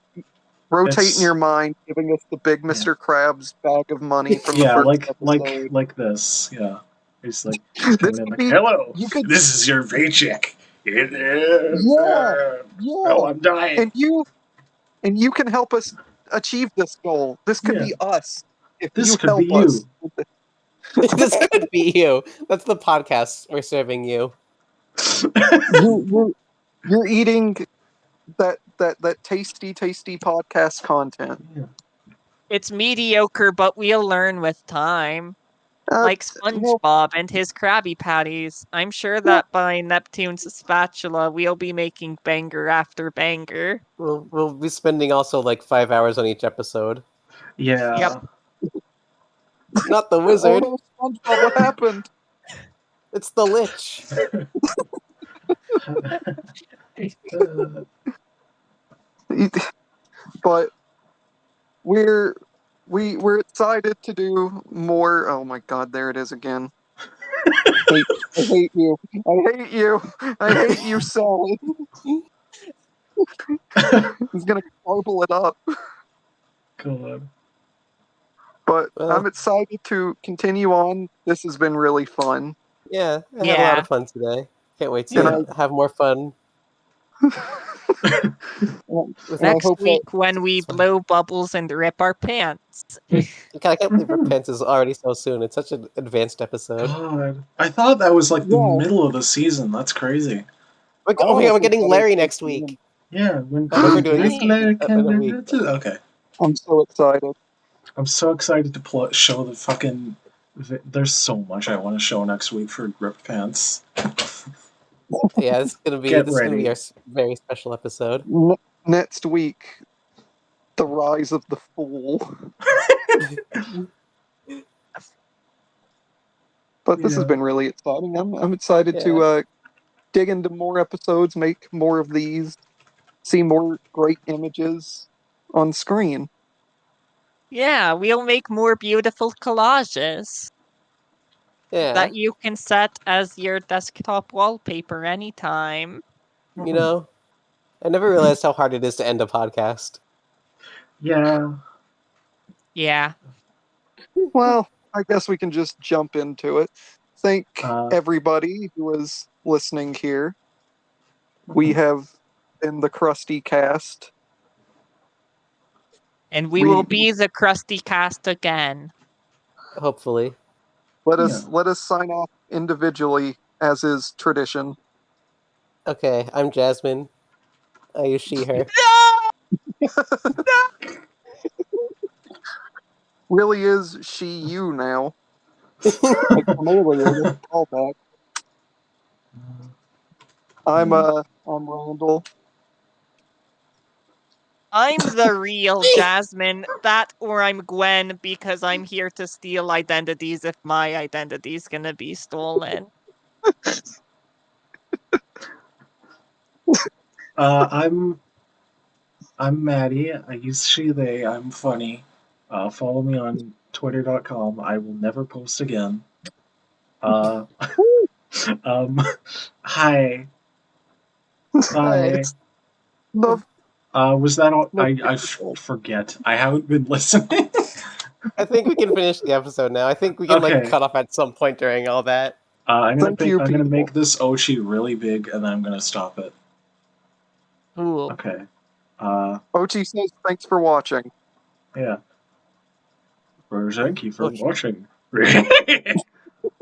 [SPEAKER 2] rotate in
[SPEAKER 5] It's
[SPEAKER 2] your mind, giving us the big
[SPEAKER 5] yeah.
[SPEAKER 2] Mr. Krabs bag of money from the
[SPEAKER 5] Yeah,
[SPEAKER 2] first episode.
[SPEAKER 5] like this. Yeah. It's like
[SPEAKER 2] This
[SPEAKER 5] coming in
[SPEAKER 2] could
[SPEAKER 5] like,
[SPEAKER 2] be
[SPEAKER 5] hello,
[SPEAKER 2] you could
[SPEAKER 5] this is your paycheck. It is.
[SPEAKER 2] yeah yeah,
[SPEAKER 5] Oh, I'm dying.
[SPEAKER 2] and you can help us achieve this goal. This could
[SPEAKER 5] Yeah.
[SPEAKER 2] be us if
[SPEAKER 5] This
[SPEAKER 2] you
[SPEAKER 5] could be
[SPEAKER 2] help us.
[SPEAKER 5] you.
[SPEAKER 4] This could be you. That's the podcast we're serving you.
[SPEAKER 2] You're eating that tasty podcast content.
[SPEAKER 5] Yeah.
[SPEAKER 1] it's mediocre, but we'll learn with time.
[SPEAKER 2] Uh,
[SPEAKER 1] Like
[SPEAKER 2] well,
[SPEAKER 1] SpongeBob and his Krabby Patties. I'm sure
[SPEAKER 2] well,
[SPEAKER 1] that by Neptune's spatula, we'll be making banger after banger.
[SPEAKER 4] We'll be spending also like 5 hours on each episode.
[SPEAKER 1] Yep.
[SPEAKER 5] Yeah.
[SPEAKER 4] Not the
[SPEAKER 2] oh
[SPEAKER 4] wizard.
[SPEAKER 2] no, SpongeBob, what happened?
[SPEAKER 4] It's the lich.
[SPEAKER 2] But we're excited to do more. Oh my God, there it is again. I hate you. I hate you. I hate you, Sally. He's gonna garble it up.
[SPEAKER 5] God.
[SPEAKER 2] But I'm
[SPEAKER 4] Well,
[SPEAKER 2] excited to continue on. This has been really fun.
[SPEAKER 4] yeah, I had a lot
[SPEAKER 1] Yeah.
[SPEAKER 4] of fun today. Can't wait
[SPEAKER 2] And
[SPEAKER 4] to have more fun
[SPEAKER 2] I
[SPEAKER 4] with
[SPEAKER 2] and I
[SPEAKER 1] Next
[SPEAKER 2] hope that
[SPEAKER 1] week when we
[SPEAKER 4] this one.
[SPEAKER 1] blow bubbles and rip our pants.
[SPEAKER 4] I can't believe Repent is already so soon. It's such an advanced episode.
[SPEAKER 5] God. I thought that was like the
[SPEAKER 2] yeah,
[SPEAKER 5] middle of the season. That's crazy.
[SPEAKER 4] Oh my god, we're
[SPEAKER 2] honestly
[SPEAKER 4] getting
[SPEAKER 2] thought it
[SPEAKER 4] Larry
[SPEAKER 2] was
[SPEAKER 4] next
[SPEAKER 2] soon.
[SPEAKER 4] week.
[SPEAKER 5] Yeah, when
[SPEAKER 4] I know we're doing this
[SPEAKER 5] this layer
[SPEAKER 4] in
[SPEAKER 5] came
[SPEAKER 4] a week.
[SPEAKER 5] into okay.
[SPEAKER 2] I'm so excited.
[SPEAKER 5] I'm so excited to show the fucking. There's so much I want to show next week for Grip Pants.
[SPEAKER 4] Yeah, this
[SPEAKER 5] Get
[SPEAKER 4] is gonna be
[SPEAKER 5] ready.
[SPEAKER 4] our very special episode.
[SPEAKER 2] Next week, the rise of the fool. But this has
[SPEAKER 5] Yeah.
[SPEAKER 2] been really exciting. I'm excited
[SPEAKER 4] Yeah.
[SPEAKER 2] to dig into more episodes, make more of these, see more great images on screen.
[SPEAKER 1] Yeah, we'll make more beautiful collages
[SPEAKER 4] Yeah.
[SPEAKER 1] that you can set as your desktop wallpaper anytime.
[SPEAKER 4] You know, I never realized how hard it is to end a podcast.
[SPEAKER 5] Yeah.
[SPEAKER 1] Yeah.
[SPEAKER 2] Well, I guess we can just jump into it. Thank
[SPEAKER 5] Uh,
[SPEAKER 2] everybody who is listening here. We have been the Krusty Cast.
[SPEAKER 1] And we
[SPEAKER 2] We
[SPEAKER 1] will be the Krusty Kast again.
[SPEAKER 4] Hopefully.
[SPEAKER 5] Yeah.
[SPEAKER 2] let us sign off individually, as is tradition.
[SPEAKER 4] Okay, I'm Jasmine. I use she, her.
[SPEAKER 2] Really is she you now? Like from earlier, that's a callback. I'm Randall.
[SPEAKER 1] I'm the real Jasmine. That or I'm Gwen because I'm here to steal identities if my identity's gonna be stolen.
[SPEAKER 5] I'm Maddie. I use she, they. I'm funny. Follow me on twitter.com. I will never post again. Uh, um, hi. Hi.
[SPEAKER 2] It's the
[SPEAKER 5] Was that all?
[SPEAKER 2] the
[SPEAKER 5] Forget. I haven't been listening.
[SPEAKER 4] I think we can finish the episode now. I think we can like
[SPEAKER 5] Okay.
[SPEAKER 4] cut off at some point during all that.
[SPEAKER 2] Thank you,
[SPEAKER 5] I'm gonna
[SPEAKER 2] people.
[SPEAKER 5] make this Ochi really big, and then I'm gonna stop it.
[SPEAKER 1] Cool.
[SPEAKER 5] Okay.
[SPEAKER 2] Ochi says thanks for watching.
[SPEAKER 5] Yeah. Thank you for
[SPEAKER 4] Ochi.
[SPEAKER 5] watching.